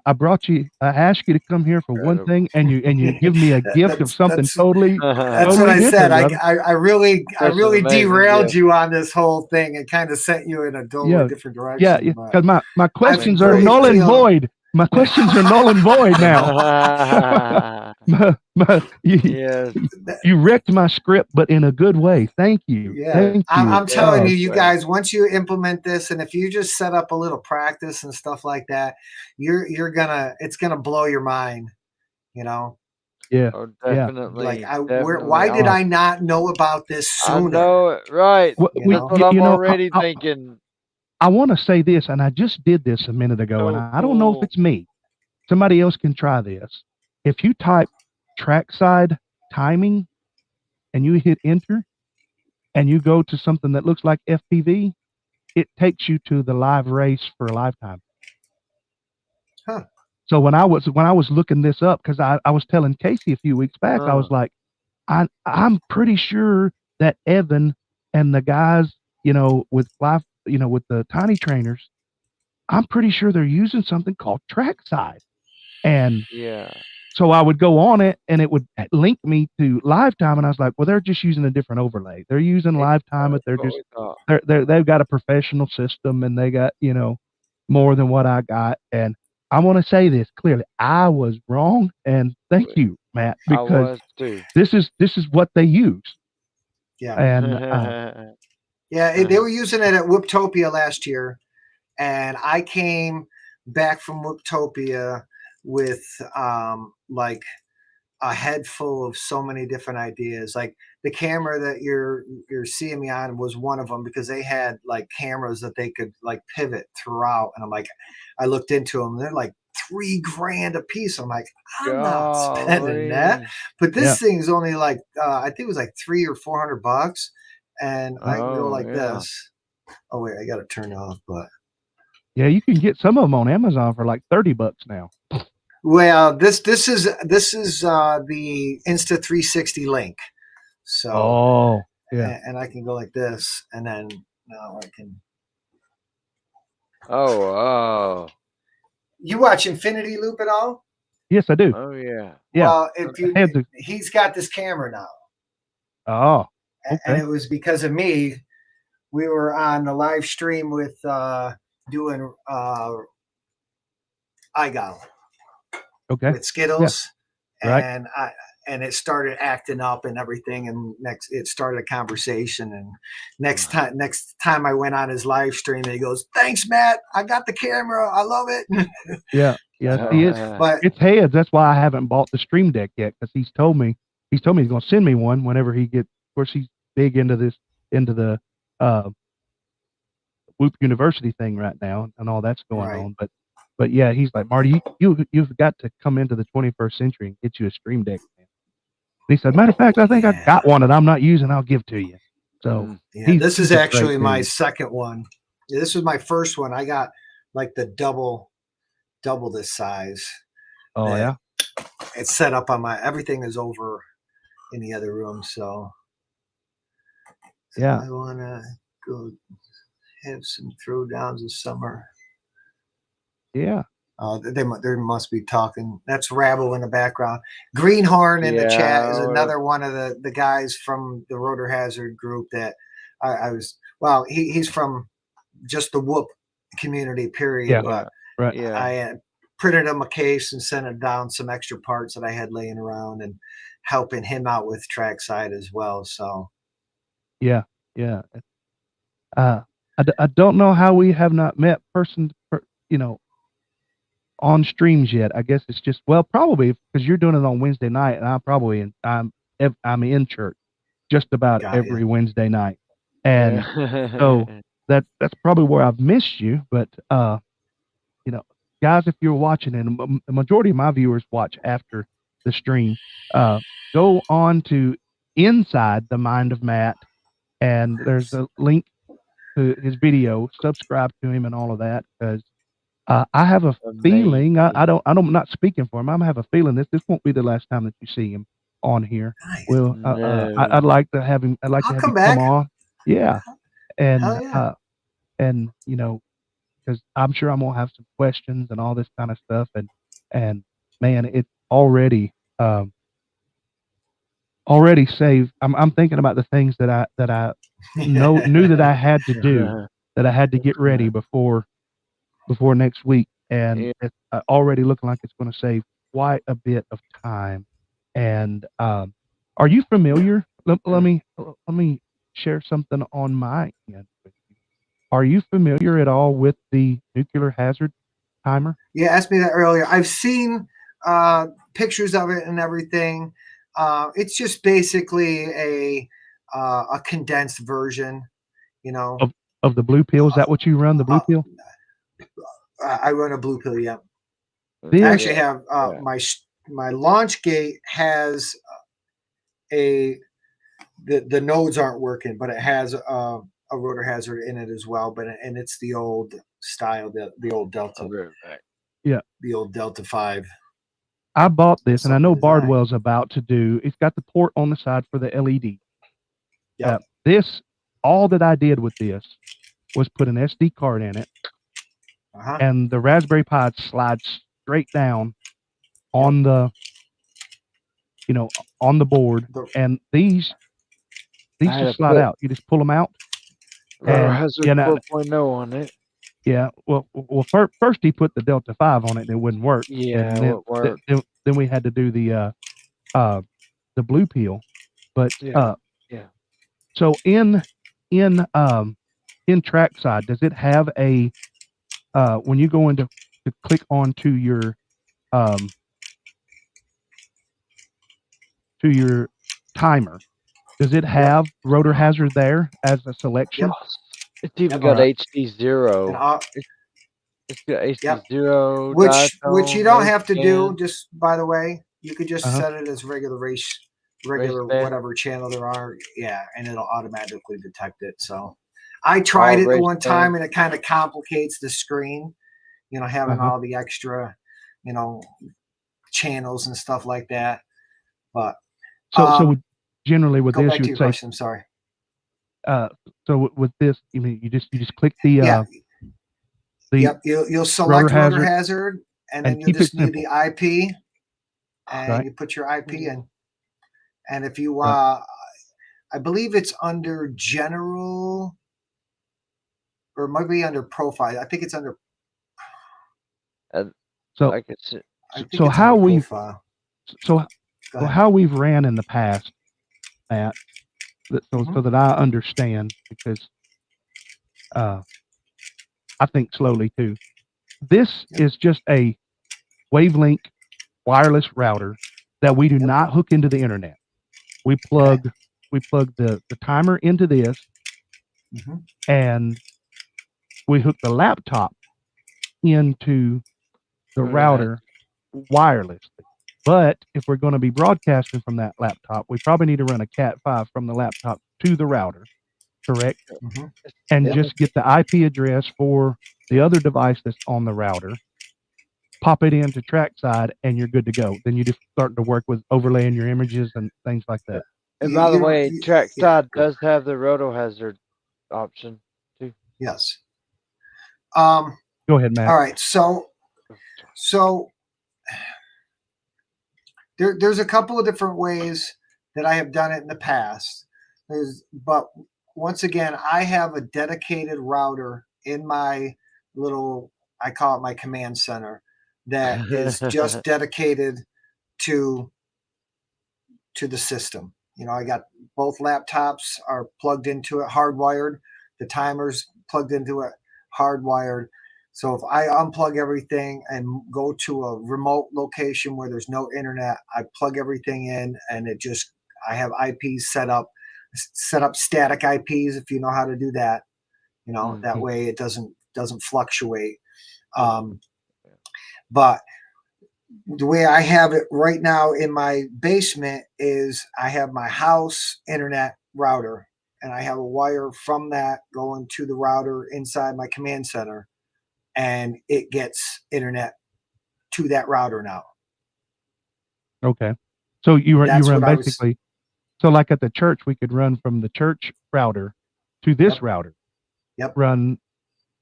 I brought you. I asked you to come here for one Incredible. thing, and you give me a gift of something totally That's what I said. different, brother. I really Such an amazing derailed gift. you on this whole thing and kind of sent you in a totally Yeah, different yeah, direction. But because my questions are really null and feel void. My questions are null and void now. Yes. You wrecked my script, but in a good way. Thank you. yeah, Thank I'm, you. I'm telling you, you Yes. guys, once you implement this, and if you just set up a little practice and stuff like that, it's gonna blow your mind. You know, Yeah, Oh, yeah. definitely. why did Oh, I not know about this I sooner? know it. Right. well, You That's know, what I'm I, already thinking. I want to say this, and I just did this a minute ago, and So I don't know if cool. it's me. Somebody else can try this. If you type trackside timing and you hit enter and you go to something that looks like FPV, it takes you to the live race for a lifetime. huh? So when I was looking this up, because I was telling Casey a few weeks back, I was like, I'm pretty sure that Evan and the guys, with live, with the tiny trainers, I'm pretty sure they're using something called trackside. And Yeah. so I would go on it and it would link me to Lifetime. And I was like, well, they're just using a different overlay. They're using Lifetime, but That's what we thought. they've got a professional system and they got, more than what I got. And I want to say this clearly. I was wrong. And thank you, Matt, I because was too. this is what they use. Yeah, And yeah. They were using it at Whooptopia last year, and I came back from Whooptopia with like a head full of so many different ideas. Like the camera that you're seeing me on was one of them, because they had like cameras that they could like pivot throughout, and I'm like, I looked into them, they're like $3,000 a piece. I'm like, I'm not spending that. Golly. But Yeah. this thing's only like I think it was like $300 or $400, and I can go Oh, like yeah. this. Oh wait, I got to turn it off, but yeah, you can get some of them on Amazon for like $30 now. well, this is the Insta360 link. So Oh, yeah. and I can go like this, and then now I can. Oh. You watch Infinity Loop at all? Yes, I do. Oh yeah. Yeah. Well, he's got this camera now. Oh, And okay. it was because of me. We were on the live stream with doing iGoggle Okay. with Skittles, Right. and it started acting up and everything, and it started a conversation, and next time I went on his live stream, he goes, "Thanks, Matt, I got the camera, I love it." Yeah. But It's heads. That's why I haven't bought the Stream Deck yet, because he's told me he's going to send me one whenever he gets. Of course, he's big into the Whoop University thing right now, and all that's going on. But yeah, he's like, Marty, you've got to come into the 21st century and get you a Stream Deck, man. And he said, matter of fact, I think I got one that I'm not using. I'll give to you. So this is actually my second one. This was my first one. I got like the double this size. Oh yeah. It's set up on everything is over in the other room. So yeah, I want to go have some throwdowns this summer. Yeah. They must be talking. That's Rabble in the background. Greenhorn in the chat is another one of the guys from the Rotor Hazard group that I was. Well, he's from just the Whoop community, period. Yeah. But right. I printed him a case and sent him down some extra parts that I had laying around, and helping him out with Trackside as well. So yeah. I don't know how we have not met you know, on streams yet. I guess it's just, well, probably because you're doing it on Wednesday night, and I'm in church just about every Wednesday night, and so that's probably where I've missed you. But you know, guys, if you're watching, and the majority of my viewers watch after the stream, go on to Inside the Mind of Matt, and there's a link to his video. Subscribe to him and all of that, because I have a feeling, I'm not speaking for him. I have a feeling this won't be the last time that you see him on here. Nice. Well, I'd like to have him. I'd like to have him come on. Yeah, and and you know, because I'm sure I'm gonna have some questions and all this kind of stuff, and man, it's already saved. I'm thinking about the things that I knew that I had to do, that I had to get ready before next week, and it's already looking like it's going to save quite a bit of time. And are you familiar? Let me share something on my end with you. Are you familiar at all with the nuclear hazard timer? Yeah, asked me that earlier. I've seen pictures of it and everything. It's just basically a condensed version, you know. Of the blue pill. Is that what you run? The blue pill? I run a blue pill. Yeah. I actually have my launch gate has the nodes aren't working, but it has a rotor hazard in it as well. And it's the old style, the old Delta. Yeah. The old Delta 5. I bought this, and I know Bardwell's about to do. It's got the port on the side for the LED. Yeah. All that I did with this was put an SD card in it, and the Raspberry Pi slides straight down on the, on the board, and these just slide out. You just pull them out. Hazard 4.0 on it. Yeah. Well, first he put the Delta 5 on it, and it wouldn't work. Yeah, and it worked. Then we had to do the blue peel, but So in Trackside, does it have a when you go into to click onto your timer, does it have rotor hazard there as a selection? It's even got HDzero. It's got HDzero. Which you don't have to do. Just by the way, you could just set it as regular whatever channel there are. Yeah, and it'll automatically detect it. So I tried it one time, and it kind of complicates the screen. Having all the extra, channels and stuff like that. But so generally with this, you would say. I'm sorry. So with this, you just click the you'll select rotor hazard, and then you just need the IP, and you put your IP in. And if you I believe it's under general, or it might be under profile. I think it's under. How we've ran in the past, Matt, so that I understand, because I think slowly too. This is just a wavelength wireless router that we do not hook into the internet. We plug the timer into this, and we hook the laptop into the router wirelessly. But if we're going to be broadcasting from that laptop, we probably need to run a Cat5 from the laptop to the router, correct? And just get the IP address for the other device that's on the router, pop it into Trackside, and you're good to go. Then you just start to work with overlaying your images and things like that. And by the way, Trackside does have the rotor hazard option too. Yes. Go ahead, Matt. All right. So there's a couple of different ways that I have done it in the past. But once again, I have a dedicated router in my little, I call it my command center, that is just dedicated to the system. I got both laptops are plugged into it, hardwired. The timer's plugged into it, hardwired. So if I unplug everything and go to a remote location where there's no internet, I plug everything in, and I have IPs set up static IPs if you know how to do that. That way it doesn't fluctuate. But the way I have it right now in my basement is I have my house internet router, and I have a wire from that going to the router inside my command center, and it gets internet to that router now. Okay. So you run basically, so like at the church, we could run from the church router to this router. Yep. Run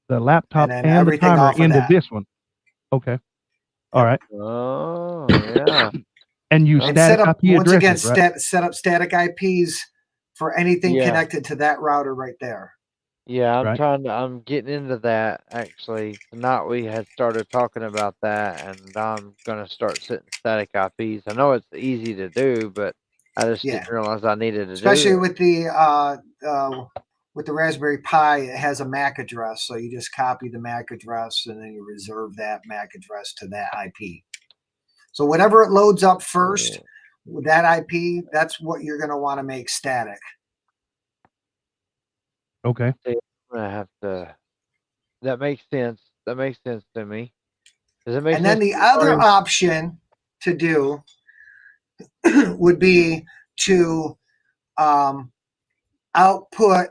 the laptop and and the timer into that. this one. Okay. All right. Oh, yeah. And you static set up, IP once addresses, again, right? set up static IPs for anything connected to that router right there. Yeah, I'm getting into that actually. Tonight we had started talking about that, and I'm gonna start setting static IPs. I know it's easy to do, but I just didn't realize I needed to especially do it. with the Raspberry Pi, it has a MAC address, so you just copy the MAC address and then you reserve that MAC address to that IP. So whatever it loads up first with that IP, that's what you're going to want to make static. Okay. I'm gonna have to. That makes sense. That makes sense to me. Does it make sense? And then the other option to do would be to output.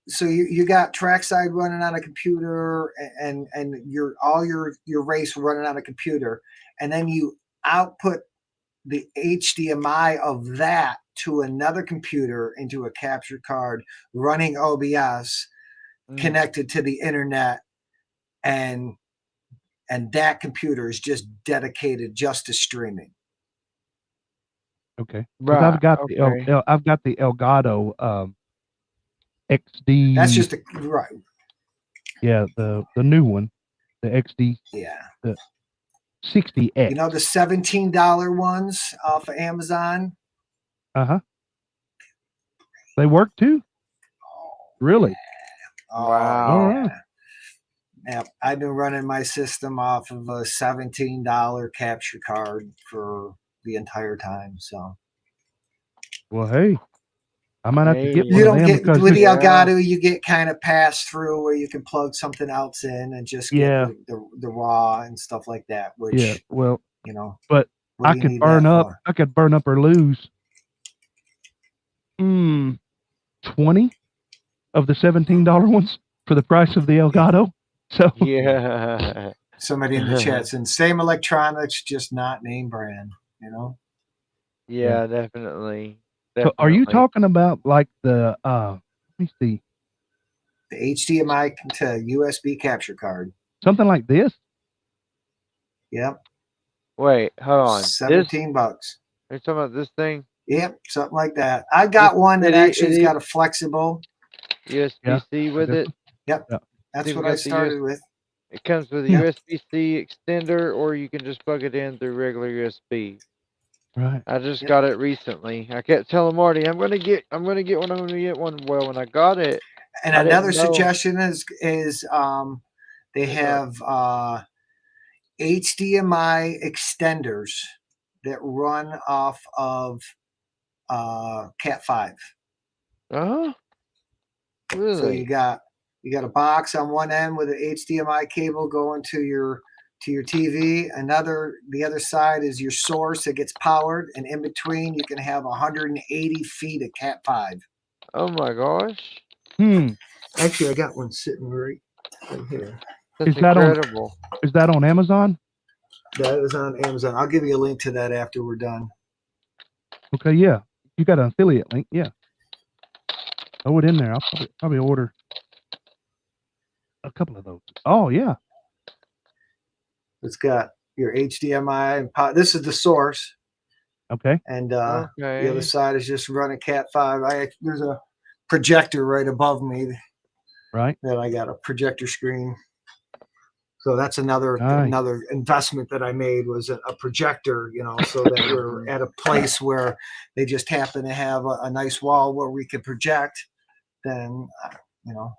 So you got Trackside running on a computer, and all your race running on a computer, and then you output the HDMI of that to another computer into a capture card running OBS connected to the internet, and that computer is just dedicated just to streaming. Okay. Right. I've got the Elgato XD. That's just right. Yeah, the new one, the XD. Yeah. The 60X. You know the $17 ones off of Amazon? Uh-huh. They work too? Really? Wow. Yeah. Yeah, I've been running my system off of a $17 capture card for the entire time. So, well, hey, I might have to get one you don't of them get because with the Elgato, you get kind of pass through where you can plug something else in and just get the raw and stuff like that. Which well, but I could burn up. I could burn up or lose 20 of the $17 ones for the price of the Elgato. So somebody in the chat saying same electronics, just not name brand. Yeah, definitely. So are you talking about like the let me see, the HDMI to USB capture card, something like this? Yep. Wait, hold on. $17. Are you talking about this thing? Yep, something like that. I got one that actually's got a flexible USB-C with it. Yep. That's what I started with. It comes with a USB-C extender, or you can just plug it in through regular USB. Right. I just got it recently. I kept telling Marty, I'm gonna get one. Well, when I got it, and another suggestion is they have HDMI extenders that run off of Cat 5. Oh, really? So you got a box on one end with an HDMI cable going to your TV. The other side is your source that gets powered, and in between you can have 180 feet of Cat 5. Oh my gosh! Actually, I got one sitting right here. That's incredible. Is that on Amazon? That is on Amazon. I'll give you a link to that after we're done. Okay, yeah. You got an affiliate link, yeah. Throw it in there. I'll probably order a couple of those. Oh, yeah. It's got your HDMI and this is the source. Okay. And the other side is just running Cat 5. There's a projector right above me. Right. That I got a projector screen. So that's another investment that I made was a projector, so that we're at a place where they just happen to have a nice wall where we can project. then you know,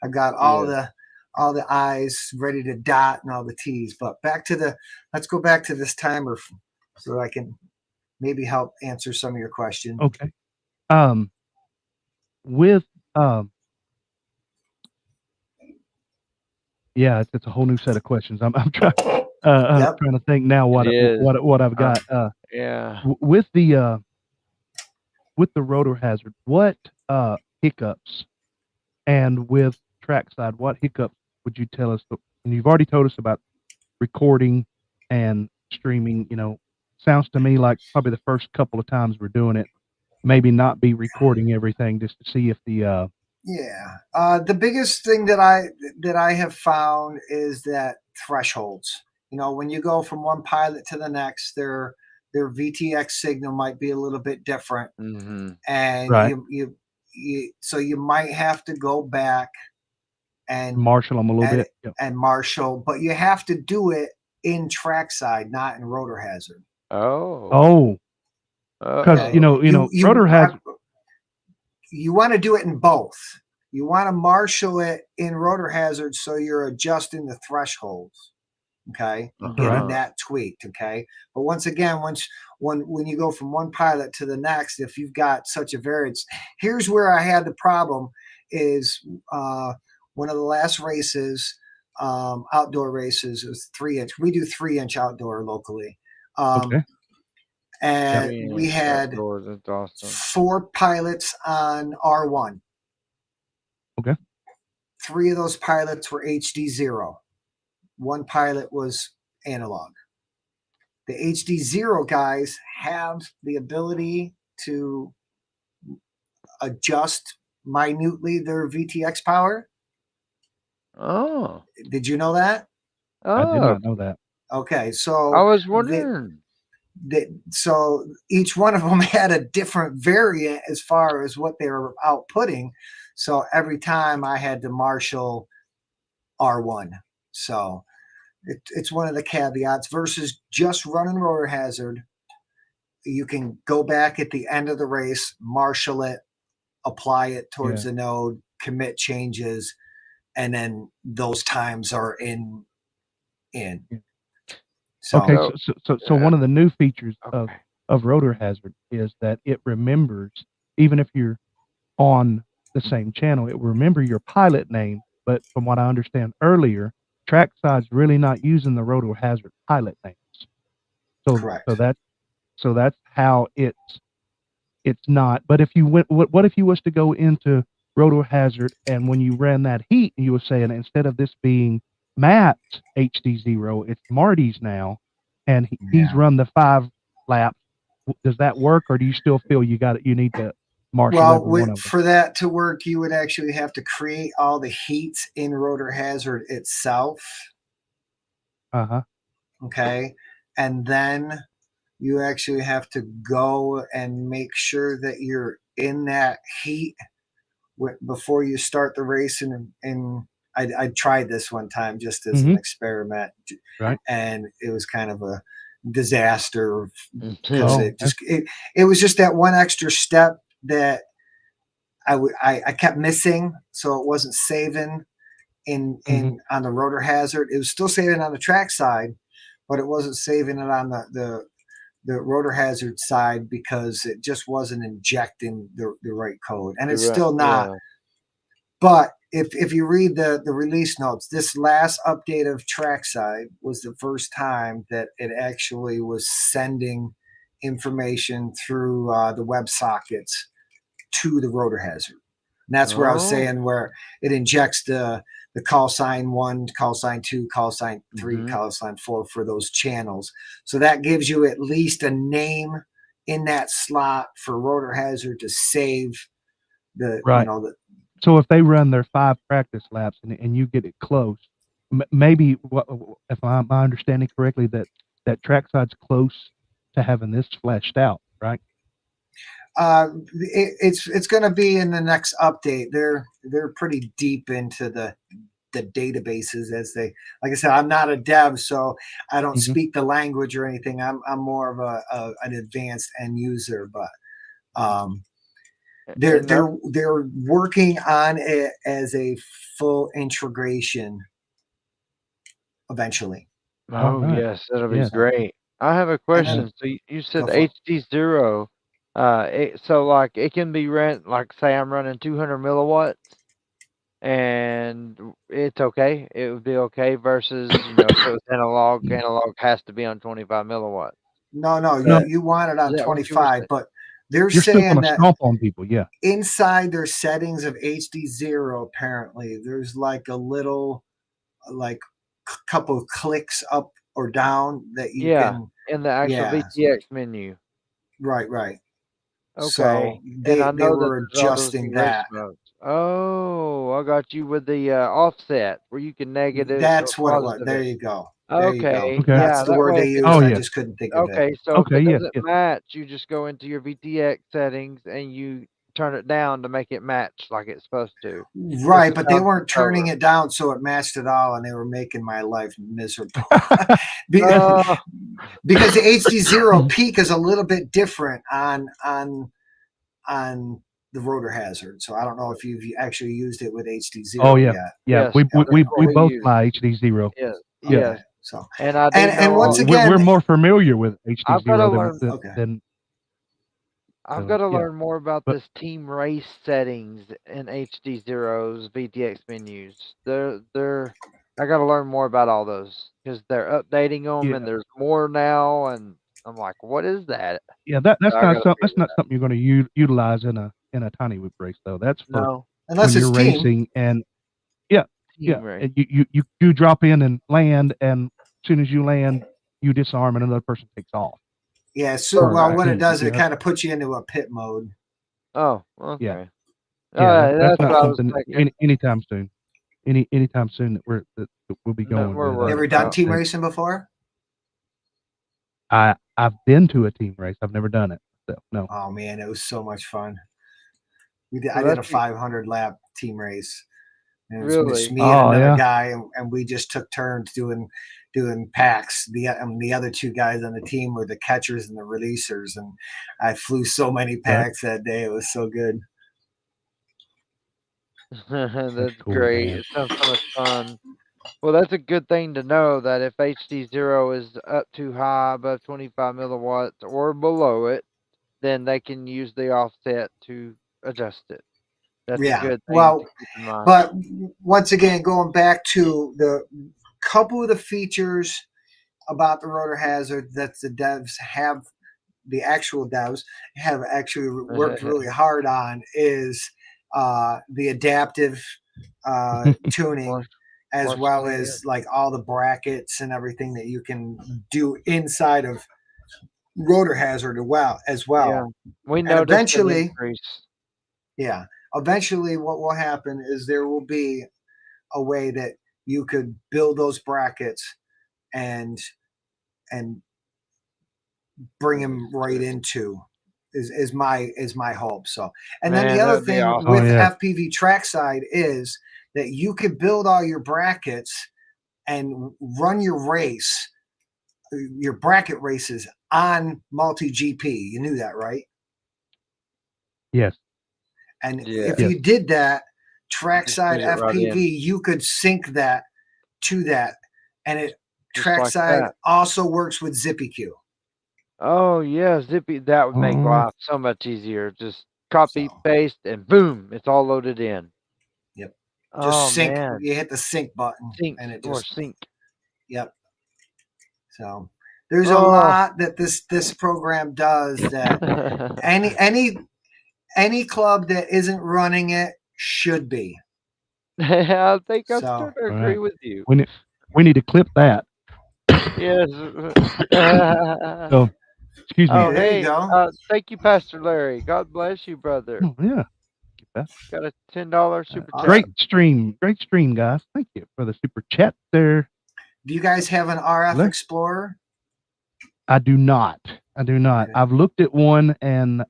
I got all the I's ready to dot and all the T's. But let's go back to this timer so I can maybe help answer some of your questions. Okay. With yeah, it's a whole new set of questions. I'm trying trying to think now what I've got. Yeah. With the rotor hazard, what hiccups, and with Trackside, what hiccups would you tell us? And you've already told us about recording and streaming. You know, sounds to me like probably the first couple of times we're doing it, maybe not be recording everything just to see if the the biggest thing that I have found is that thresholds. You know, when you go from one pilot to the next, their VTX signal might be a little bit different, and so you might have to go back and marshal them a little bit, and marshal, but you have to do it in Trackside, not in Rotor Hazard. Because you know, Rotor Hazard. You want to do it in both. You want to marshal it in Rotor Hazard so you're adjusting the thresholds, okay, getting that tweaked, okay. But once again, when you go from one pilot to the next, if you've got such a variance, here's where I had the problem is one of the last races, outdoor races, was 3-inch. We do 3-inch outdoor locally. And we had 4 pilots on R1. Okay. 3 of those pilots were HDzero. 1 pilot was analog. The HDzero guys have the ability to adjust minutely their VTX power. Did you know that? I did not know that. Okay, so I was wondering. So each one of them had a different variant as far as what they were outputting. So every time I had to marshal R1. So it's one of the caveats versus just running Rotor Hazard. You can go back at the end of the race, marshal it, apply it towards the node, commit changes, and then those times are in. So one of the new features of Rotor Hazard is that it remembers, even if you're on the same channel, it will remember your pilot name. But from what I understand earlier, Trackside's really not using the Rotor Hazard pilot names. So that's how it's not. But if you what if you was to go into Rotor Hazard and when you ran that heat, you were saying instead of this being Matt's HDzero, it's Marty's now, and he's run the 5 laps. Does that work, or do you still feel you need to marshal every one of them? For that to work, you would actually have to create all the heats in Rotor Hazard itself. Okay, and then you actually have to go and make sure that you're in that heat before you start the race. And I tried this one time just as an experiment, and it was kind of a disaster because it was just that one extra step that I kept missing, so it wasn't saving in on the Rotor Hazard. It was still saving on the Trackside, but it wasn't saving it on the Rotor Hazard side because it just wasn't injecting the right code, and it's still not. But if you read the release notes, this last update of Trackside was the first time that it actually was sending information through the web sockets to the Rotor Hazard. And that's where I was saying where it injects the call sign 1, call sign 2, call sign 3, call sign 4 for those channels. So that gives you at least a name in that slot for Rotor Hazard to save the So if they run their 5 practice laps and you get it close, maybe if my understanding correctly, that Trackside's close to having this fleshed out, right? It's going to be in the next update. They're pretty deep into the databases, as they, like I said, I'm not a dev, so I don't speak the language or anything. I'm more of an advanced end user, but They're working on it as a full integration eventually. Oh right. yes, that'll be Yes. great. I have a And then question. So you said go for it. HDzero. So like it can be run like say I'm running 200 milliwatts and it's okay. It would be okay versus if it was analog has to be on 25 milliwatts. No, No. you want it on Is that what you were 25, saying? but they're You're still saying gonna that stomp on people, yeah. inside their settings of HDzero, apparently, there's like a little like couple of clicks up or down that you Yeah, can. in the actual Yeah, VTX menu. right. Okay, So and I they know that were there's all those adjusting erase that. modes. Oh, I got you with the offset where you can negative or That's what it was. positive There it. you go. There you go. Okay, Okay. yeah, That's the that word way they if it used. Oh, I yeah. just couldn't think of it. okay, so if Okay, it yes, doesn't yes. match, you just go into your VTX settings and you turn it down to make it match like it's supposed to. Right, but they sound weren't turning controller. it down so it matched it all, and they were making my life miserable. Be- Oh, because the HDzero peak is a little bit different on the rotor hazard. So I don't know if you've actually used it with HDzero Oh, yeah. yet. Yeah. yes, We that's what we we both use. fly HD0. Yes, Yeah. Okay, yes, so and I do and know once We're again, more familiar with I've got to HD0 learn. okay. than I've so, got to yeah. learn more about But this team race settings in HDzero's VTX menus. I got to learn more about all those because they're updating them yeah, and there's more now, and I'm like, what is that? yeah, that's So I got to that's figure not it something you're gonna utilize in a TinyWhoop race though. That's out. for No, Unless when it's you're team. racing and yeah, team race. and you drop in and land, and as soon as you land, you disarm and another person takes off. Yeah, so For Right. what it team, does, you it know, kind of puts you into a pit mode. Oh, yeah, okay. yeah. That's That's not what I was something thinking. anytime soon. Anytime soon that we'll be Nothing going we're with. You worried ever done about. team racing before? I've been to a team race. I've never done it. So no. Oh man, it was so much fun. So I did a that's 500 lap team race. And it was just really. me and Oh another yeah. guy, and we just took turns doing packs. The other two guys on the team were the catchers and the releasers, and I flew so many packs that day. It was so good. That's Cool, great. man. It sounds so much fun. Well, that's a good thing to know that if HDzero is up too high, above 25 milliwatts or below it, then they can use the offset to adjust it. That's a Yeah. good thing to Well, keep in mind. but once again, going back to the couple of the features about the rotor hazard that the actual devs have actually worked really hard on is the adaptive tuning, as well as like all the brackets and everything that you can do inside of rotor hazard as well. Yeah, we And noticed an increase. yeah, eventually what will happen is there will be a way that you could build those brackets and bring them right into is my hope. So, and then Man, the that other would be thing awesome. Oh with yeah. FPV Trackside is that you could build all your brackets and run your bracket races on multi GP. You knew that, right? Yes. And Yeah. if Yes. you did that, Just Trackside feed it right FPV, in. you could sync that to that, and Just like Trackside that. also works with ZippyQ. Oh yeah, Zippy. That would make Oh. life so much easier. Just copy, So, paste, and boom, it's all loaded in. yep. Oh Just sync. man, You hit the sync button, sync and it or just sync. yep. So there's a Oh, lot that this program does that any club that isn't running it should be. I think I'm So starting to All agree right. with you. We need to clip that. Yes. So excuse me. Oh there you hey, go. thank you, Pastor Larry. God bless you, brother. Oh, yeah. Get that. Got a $10 super chat. Great stream, guys. Thank you for the super chat there. Do you guys have an RF Hello? Explorer? I do not. Okay. I've looked at one, and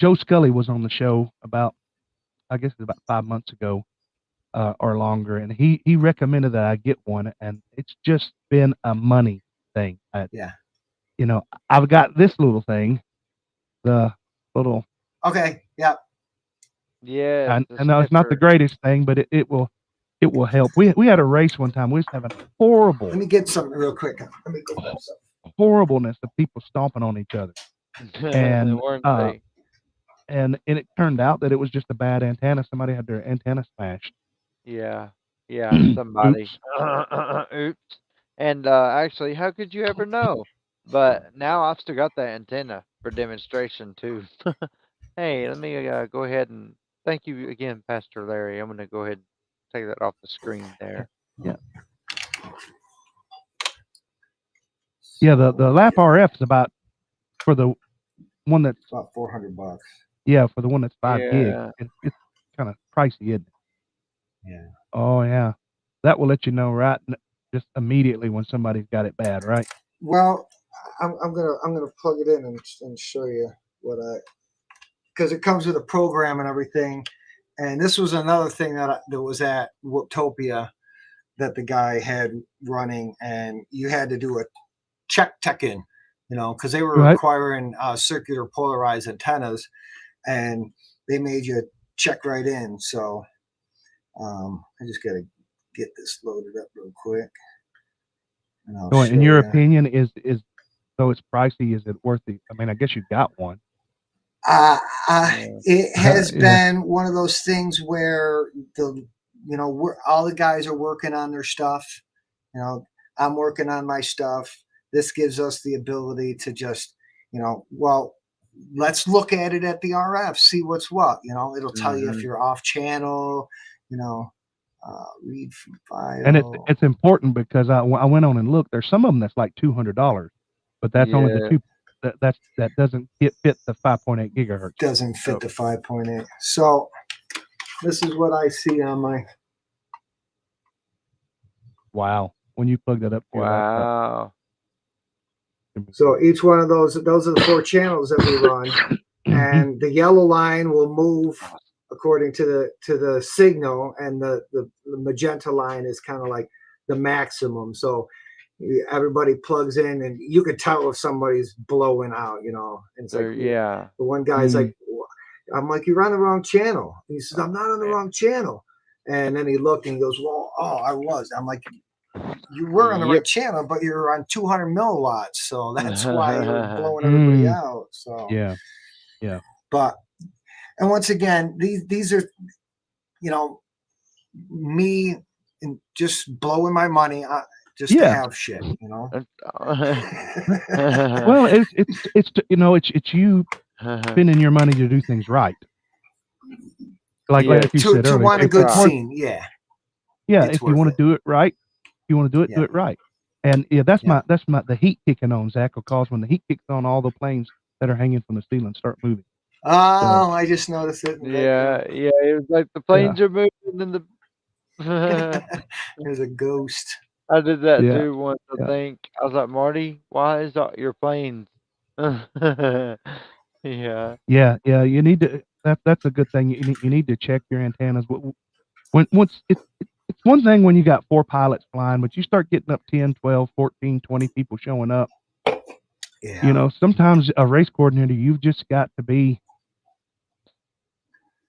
Joe Scully was on the show I guess it was about 5 months ago or longer, and he recommended that I get one, and it's just been a money thing. Yeah. I've got this little thing, the little Okay. Yeah. Yes. I know it's not the greatest thing, but it will help. We had a race one time. We was having horrible. Let me get something real quick. Let me go grab something. Horribleness of people stomping on each other, and Weren't they? and it turned out that it was just a bad antenna. Somebody had their antenna smashed. Yeah. Yeah. Somebody. Oops. Oops. And actually, how could you ever know? But now I've still got that antenna for demonstration too. Hey, let me go ahead and thank you again, Pastor Larry. I'm going to go ahead and take that off the screen there. Yeah. Yeah, the lap RF is about, for the one that's about $400. Yeah, for the one that's 5 gig, Yeah. it's kind of pricey, isn't it? Yeah. Oh yeah, that will let you know just immediately when somebody's got it bad, right? Well, I'm gonna plug it in and show you what because it comes with a program and everything. And this was another thing that was at Whooptopia that the guy had running, and you had to do a check-in, because they were requiring circular polarized antennas, and they made you check right in. So I just got to get this loaded up real quick. So in your opinion, is though it's pricey, is it worth it? I mean, I guess you got one. It has been one of those things where all the guys are working on their stuff. I'm working on my stuff. This gives us the ability to just, let's look at it at the RF, see what's what. It'll tell you if you're off channel. Read from file. And it's important because I went on and looked. There's some of them that's like $200, but that's only the two. That doesn't fit the 5.8 gigahertz. Doesn't fit the 5.8. So this is what I see on my. Wow! When you plug that up to your laptop. So each one of those are the 4 channels that we run, and the yellow line will move according to the signal, and the magenta line is kind of like the maximum. So everybody plugs in, and you can tell if somebody's blowing out. It's like the one guy's like, I'm like, you're on the wrong channel. He says, I'm not on the wrong channel, and then he looked and he goes, well, I was. I'm like, you were on the right channel, but you're on 200 milliwatts, so that's why you're blowing everybody out. So yeah. But and once again, these are, me and just blowing my money just to have shit, Well, it's you spending your money to do things right. Like you said earlier, to want a good scene, yeah. If you want to do it right, do it right. And that's the heat kicking on, Zach, because when the heat kicks on, all the planes that are hanging from the ceiling start moving. Oh, I just noticed it. It was like the planes are moving and there's a ghost. I did that too once. I think I was like, Marty, why is that your planes? Yeah. You need to. That's a good thing. You need to check your antennas. Once it's one thing when you got 4 pilots flying, but you start getting up 10, 12, 14, 20 people showing up. Yeah. Sometimes a race coordinator, you've just got to be,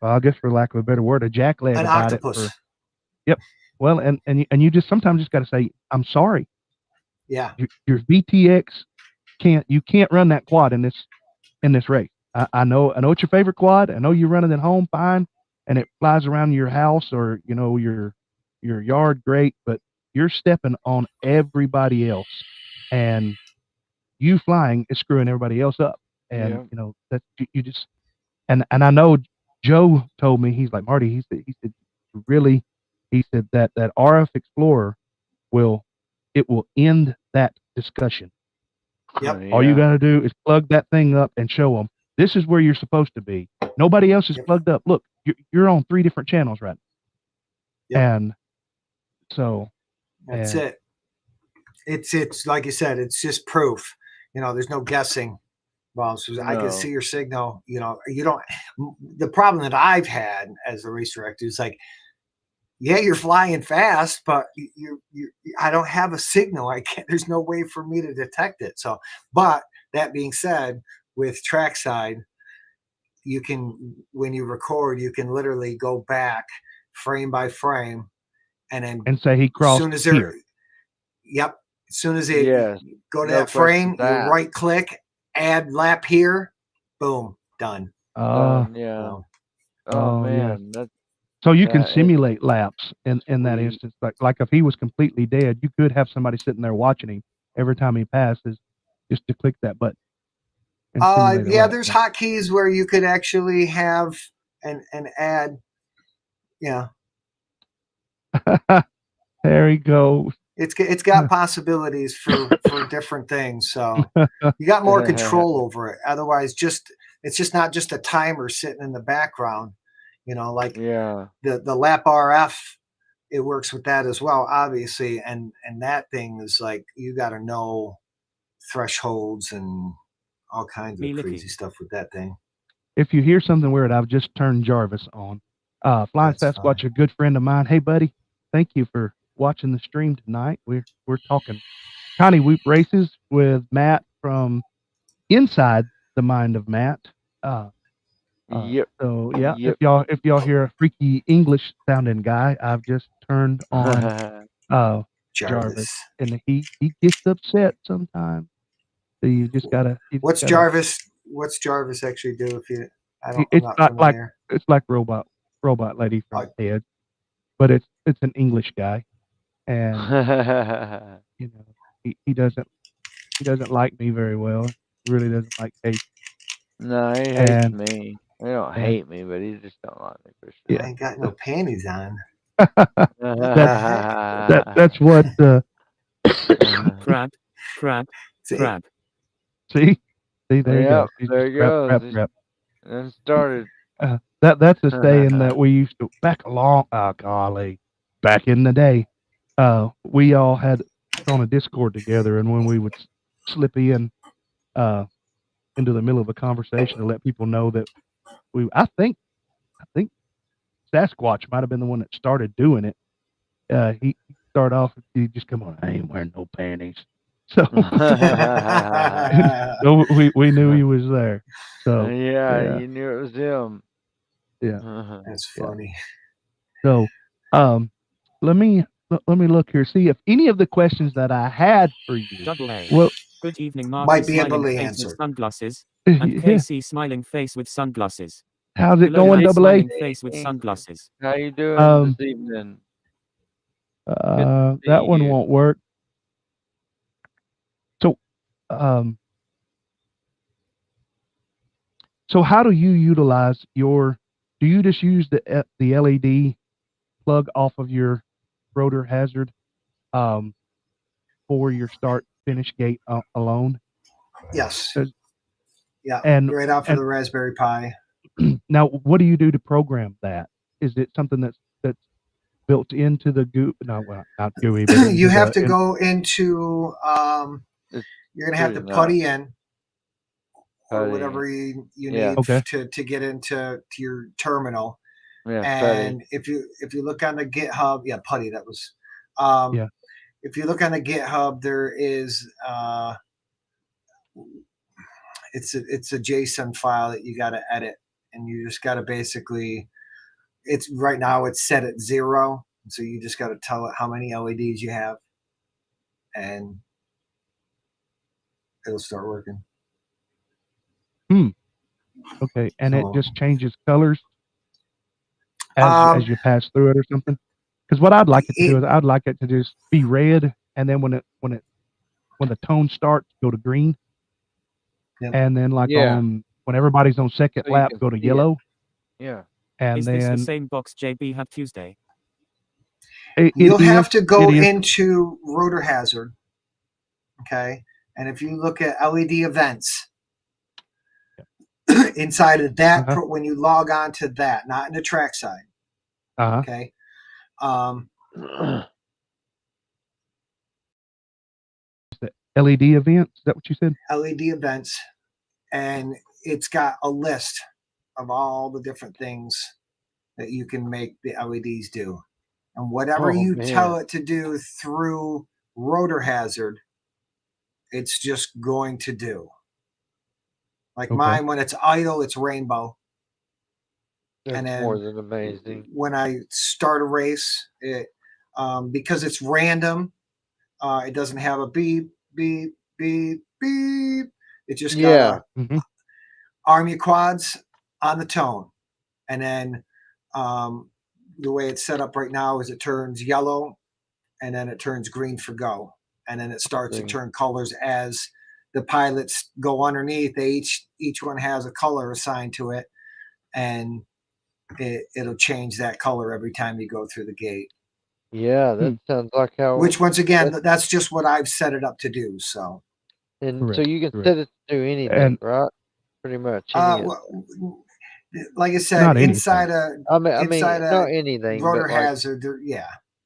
I guess for lack of a better word, a jackleg about octopus. it. Yep. Well, and you just sometimes just got to say, I'm sorry. Yeah. Your VTX can't run that quad in this race. I know it's your favorite quad. I know you run it at home fine, and it flies around your house or your yard great, but you're stepping on everybody else, and you flying is screwing everybody else up. And that you just and I know Joe told me, he's like, Marty, he said really, he said that RF Explorer will end that discussion. Yep. All you got to do is plug that thing up and show them this is where you're supposed to be. Nobody else is plugged up. Look, you're on 3 different channels right now. Yep. And so that's it. It's like you said, it's just proof. There's no guessing. Well, so I can see your signal. You don't. The problem that I've had as a race director is like, you're flying fast, but I don't have a signal. I can't. There's no way for me to detect it. So, but that being said, with Trackside, you can, when you record, you can literally go back frame by frame, and then say he crossed soon as here. Yep. As soon as they go to no that frame, question you that. right click, add lap here, boom, done. Done, yeah. So, Oh yeah. man, that's So you can that is simulate laps in that sweet. instance. Like if he was completely dead, you could have somebody sitting there watching him every time he passes, just to click that button. And simulate a yeah, lap. there's hotkeys where you could actually have and add. Yeah, there he goes. it's got possibilities for different things. So you got more control over it. Otherwise, it's just not just a timer sitting in the background. You know, like the lap RF, it works with that as well, obviously. And that thing is like, you got to know thresholds and all kinds of crazy stuff with that thing. If you hear something weird, I've just turned Jarvis on. Flying Sasquatch, a good friend of mine. Hey, buddy, thank you for watching the stream tonight. We're talking TinyWhoop races with Matt from Inside the Mind of Matt. Yep. So yeah, Yep. if y'all hear a freaky English sounding guy, I've just turned on Jarvis, and he gets upset sometimes. So you just gotta. What's Jarvis actually do? If you, I'm not not like familiar. it's like robot lady from Ted, but it's an English guy, and you know he doesn't like me very well. He really doesn't like Casey. No, he hates me. He don't hate me, but he just don't like me for sure. Yeah. I ain't got no panties on. That's what crap. See, there you go. There he goes. And started. That's a saying that we used to back in the day. We all had on a Discord together, and when we would slip in into the middle of a conversation to let people know that I think Sasquatch might have been the one that started doing it. He started off, he just come on, I ain't wearing no panties. So, so we knew he was there. So yeah, you knew it was him. Yeah, that's funny. So, let me look here, see if any of the questions that I had for you. Well, good evening, Mark. Might be able to answer. Sunglasses and Casey smiling face with sunglasses. How's it going, Double A? Face with sunglasses. How you doing this evening? That one won't work. So, so how do you utilize your? Do you just use the LED plug off of your rotor hazard for your start finish gate alone? Yes. Yeah, and right off of the Raspberry Pi. Now, what do you do to program that? Is it something that's built into the GUI? No, well, not GUI. But you have to go into. You're gonna have to putty in, or whatever you need to get into your terminal. Yeah, and if you look on the GitHub, putty. That was. If you look on the GitHub, there is. It's a JSON file that you got to edit, and you just got to basically. It's right now it's set at 0, so you just got to tell it how many LEDs you have, and it'll start working. Okay, and it just changes colors as you pass through it or something. Because what I'd like it to do is I'd like it to just be red, and then when the tone starts, go to green, and then when everybody's on second lap, go to yellow. Yeah. And is then this the same box JB had Tuesday? You'll have to go into Rotor Hazard, okay? And if you look at LED events inside of that, when you log on to that, not in the Trackside, okay? The LED events, is that what you said? LED events, and it's got a list of all the different things that you can make the LEDs do. And whatever you tell it to do through Rotor Hazard, it's just going to do. Like mine, when it's idle, it's rainbow. That's and more then than amazing. when I start a race, it because it's random, it doesn't have a beep, beep, beep, beep. It just got Yeah. a arm your quads on the tone, and then the way it's set up right now is it turns yellow, and then it turns green for go, and then it starts to turn colors as the pilots go underneath. They each one has a color assigned to it, and it'll change that color every time you go through the gate. Yeah, that sounds like how. Which once again, that's just what I've set it up to do. So, and so you can set it to do anything, right? Pretty much. Like I said, inside a not anything, Rotor but like, Hazard,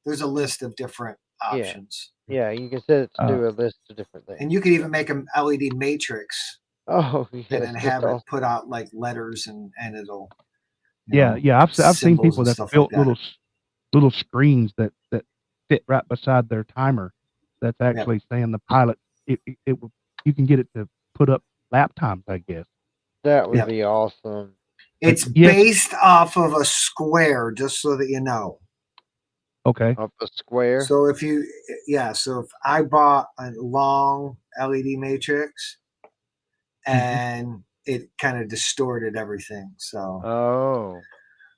there's a list of different options. Yeah, you can set it to do a list of different things. And you can even make an LED matrix. Oh, yes, and then have it put out like letters and it'll. I've seen people that built like little screens that fit right beside their timer. That's actually saying the pilot. It will. You can get it to put up lap times, I guess. That would be awesome. It's based off of a square, just so that you know. Okay. Off a square. So if I bought a long LED matrix, and it kind of distorted everything, so.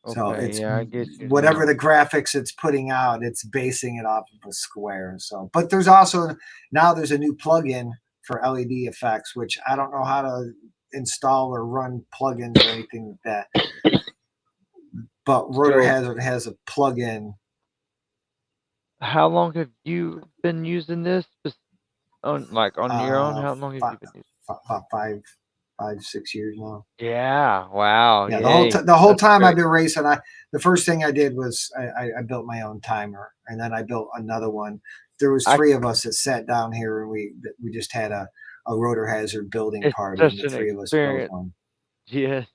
Okay, so it's I guess whatever the graphics it's putting out, it's basing it off of a square. So, but there's also now there's a new plugin for LED effects, which I don't know how to install or run plugins or anything like that. But Rotor Hazard has a plugin. How long have you been using this? On your own? How long have you been using? About 5-6 years now. Yeah. Wow. Yeah. The whole time I've been racing, the first thing I did was I built my own timer, and then I built another one. There was 3 of us that sat down here, and we just had a Rotor Hazard building party, and the 3 of us built one. Yes,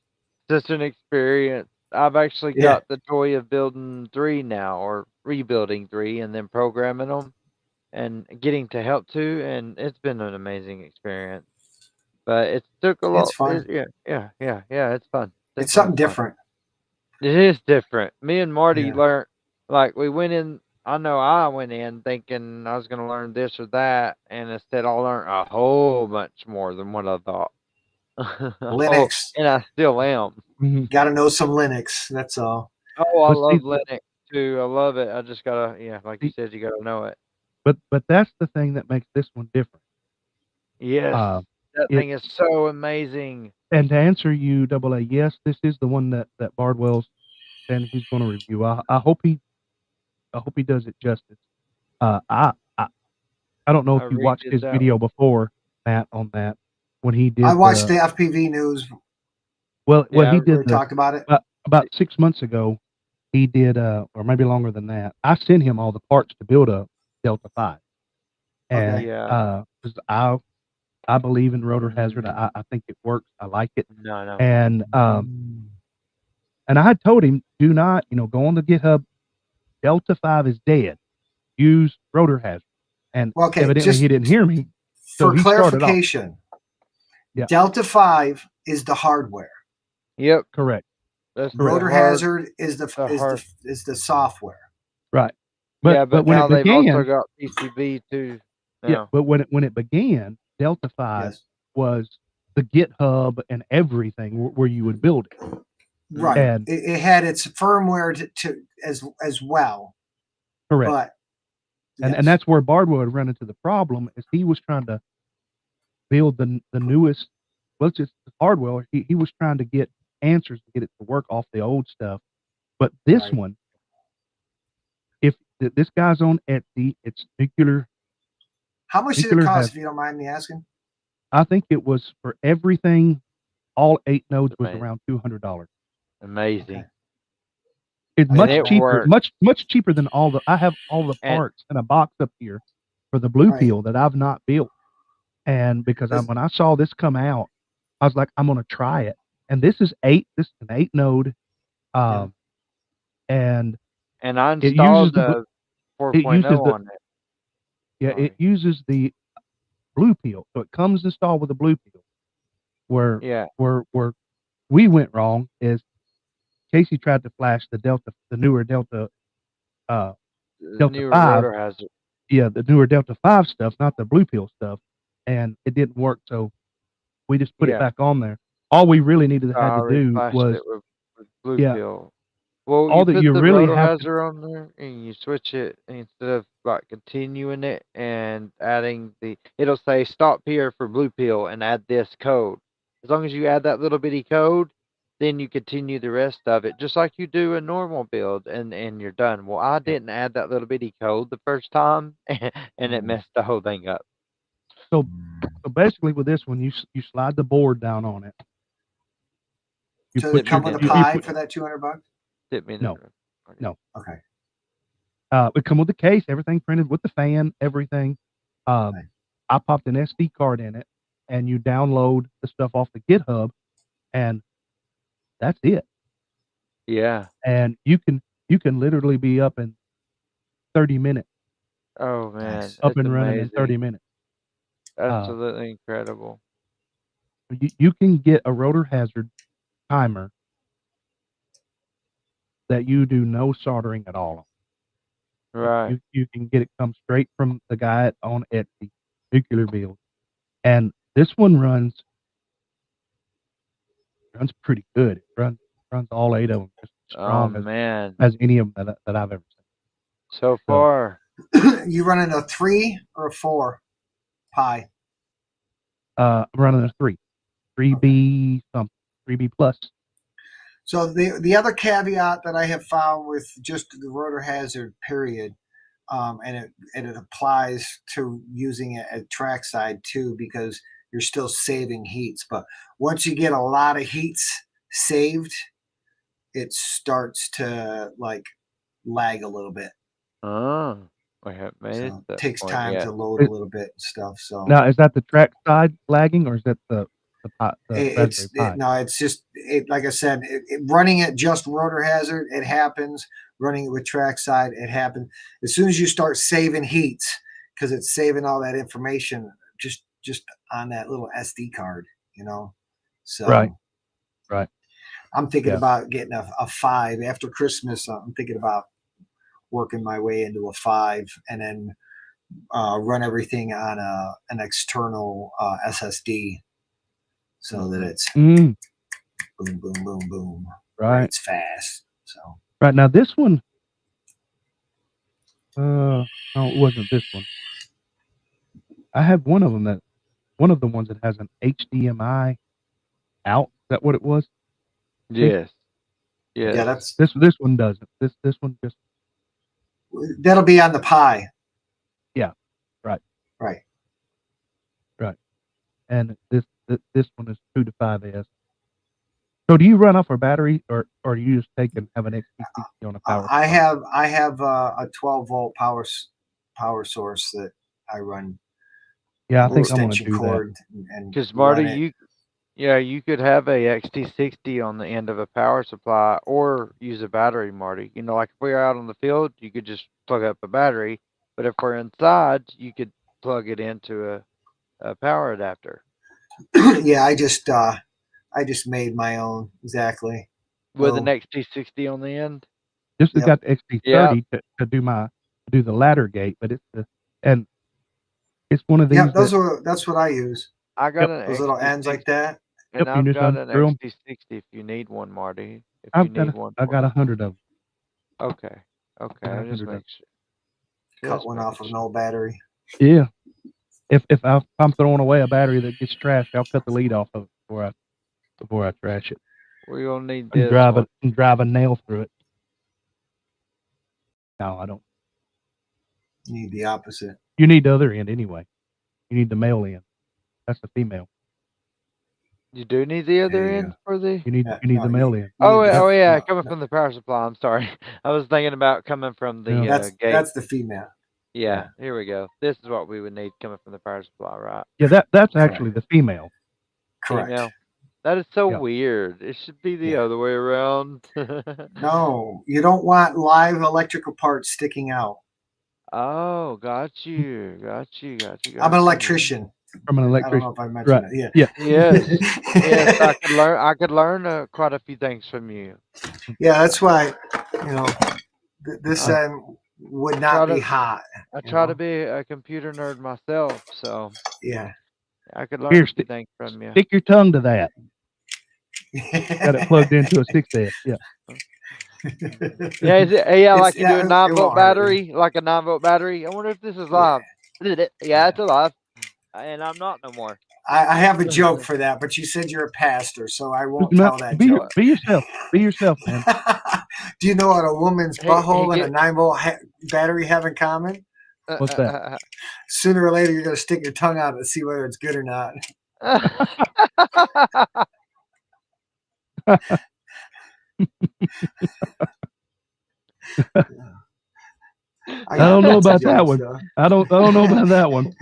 such an experience. I've actually got the joy of building 3 now, or rebuilding 3, and then programming them, and getting to help too, and it's been an amazing experience. But it took a lot. It's fun. Yeah. It's fun. It's something different. It is different. Me and Marty learned, we went in. I know I went in thinking I was going to learn this or that, and instead I learned a whole bunch more than what I thought. Linux. And I still am. Got to know some Linux. That's all. Oh, I love Linux too. I love it. I just gotta, like you said, you gotta know it. But that's the thing that makes this one different. Yes, that thing is so amazing. And to answer you, AA, yes, this is the one that Bardwell's saying he's going to review. I hope he does it justice. I don't know if you watched his video before, Matt, on that when he did. I watched the FPV news. Well, he did. Talked about it about 6 months ago. He did, or maybe longer than that. I sent him all the parts to build a Delta 5, and because I believe in Rotor Hazard. I think it works. I like it. No. And I had told him, do not, go on the GitHub. Delta 5 is dead. Use Rotor Hazard. And evidently he didn't hear me. So for clarification, Delta 5 is the hardware. Yep, correct. That's Rotor Hazard is the software. Right. But when now it began, they've also got PCB too. Now. Yeah, but when it began, Delta 5 was the GitHub and everything where you would build it. Right. And it had its firmware to as well. Correct. But and that's where Bardwell would run into the problem, is he was trying to build the newest, just the hardware. He was trying to get answers to get it to work off the old stuff. But this one, if this guy's on Etsy, it's nuclear. How much did it cost, if you don't mind me asking? I think it was for everything, all 8 nodes was around $200. Amazing. It's much cheaper, much cheaper than I have all the parts in a box up here for the blue peel that I've not built. And because when I saw this come out, I was like, I'm going to try it. And this is an 8 node. And I installed the 4.0 on it. Yeah, it uses the blue peel. So it comes installed with a blue peel. Where we went wrong is Casey tried to flash the newer Delta Delta Newer 5. rotor hazard. Yeah, the newer Delta 5 stuff, not the blue pill stuff, and it didn't work. So we just put it back on there. All we really had to do was it with blue yeah. pill. Well, All you that put you the really rotor have hazard on there, and you switch it instead of like continuing it and adding it'll say stop here for blue pill and add this code. As long as you add that little bitty code, then you continue the rest of it, just like you do a normal build, and you're done. Well, I didn't add that little bitty code the first time, and it messed the whole thing up. So basically, with this one, you slide the board down on it. So it come with a pie for that $200? No. Okay. It come with the case, everything printed with the fan, everything. I popped an SD card in it, and you download the stuff off the GitHub, and that's it. Yeah. And you can literally be up in 30 minutes. Oh man, up and running in 30 minutes. Absolutely incredible. You can get a rotor hazard timer that you do no soldering at all. Right. You can get it come straight from the guy on Etsy, Nuclear Build, and this one runs pretty good. It runs all 8 of them just as strong as any of them that I've ever seen. So far, you running a 3 or a 4 pie? I'm running a 3B something, 3B plus. So the other caveat that I have found with just the rotor hazard period, and it applies to using it at Trackside too, because you're still saving heats. But once you get a lot of heats saved, it starts to like lag a little bit. Oh, I haven't made it. It takes time to load a little bit and stuff. So now, is that the Trackside lagging, or is that the Raspberry Pi? No, it's just like I said, running it just rotor hazard, it happens. Running it with Trackside, it happens. As soon as you start saving heats, because it's saving all that information just on that little SD card, So right. I'm thinking about getting a 5 after Christmas. I'm thinking about working my way into a 5 and then run everything on an external SSD. So that it's boom, boom, boom, boom. Right. It's fast. So right now this one, no, it wasn't this one. I have one of the ones that has an HDMI out. Is that what it was? Yes. Yeah, that's this one doesn't. This one just that'll be on the Pi. Yeah. Right. And this one is 2 to 5S. So do you run off a battery, or you just take and have an XT60 on a power? I have a 12-volt power source that I run. Yeah, I think I'm going to do that. Because Marty, you could have a XT60 on the end of a power supply, or use a battery, Marty. Like if we're out on the field, you could just plug up a battery. But if we're inside, you could plug it into a power adapter. Yeah, I just made my own exactly with an XT60 on the end. This has got the XT30 to do the ladder gate, but it's one of these. Yeah, that's what I use. I got those little ends like that. And I've got an XT60 if you need one, Marty. I've got 100 of them. Okay. I just make sure. Cut one off with no battery. Yeah. If I'm throwing away a battery that gets trashed, I'll cut the lead off of it before I trash it. We're gonna need this. Drive a nail through it. No, I don't. You need the opposite. You need the other end anyway. You need the male end. That's the female. You do need the other end for the. You need the male end. Oh yeah, coming from the power supply. I'm sorry, I was thinking about coming from the gate. That's the female. Yeah, here we go. This is what we would need coming from the power supply, right? Yeah, that's actually the female. Correct. Female. That is so weird. It should be the other way around. No, you don't want live electrical parts sticking out. Oh, got you. I'm an electrician. From an I don't electrician. know if I mentioned Right. it. Yeah. Yes. Yes, I could learn quite a few things from you. Yeah, that's why, this Uh, would not be hot. I try to be a computer nerd myself, so Yeah. I could learn Here, a few things from you. stick your tongue to that. Got it plugged into a 6S. Yeah. Yeah, like you do a it 9-volt won't hurt you. battery, like a 9-volt battery. I wonder if this is live. Yeah, it's alive. And I'm not no more. I have a joke for that, but you said you're a pastor, so I won't No, tell that be joke. yourself. Be yourself, man. Do you know what a woman's butthole hey, and a 9-volt battery have in common? What's that? Sooner or later, you're going to stick your tongue out and see whether it's good or not. I don't know about that one. I don't know about that one.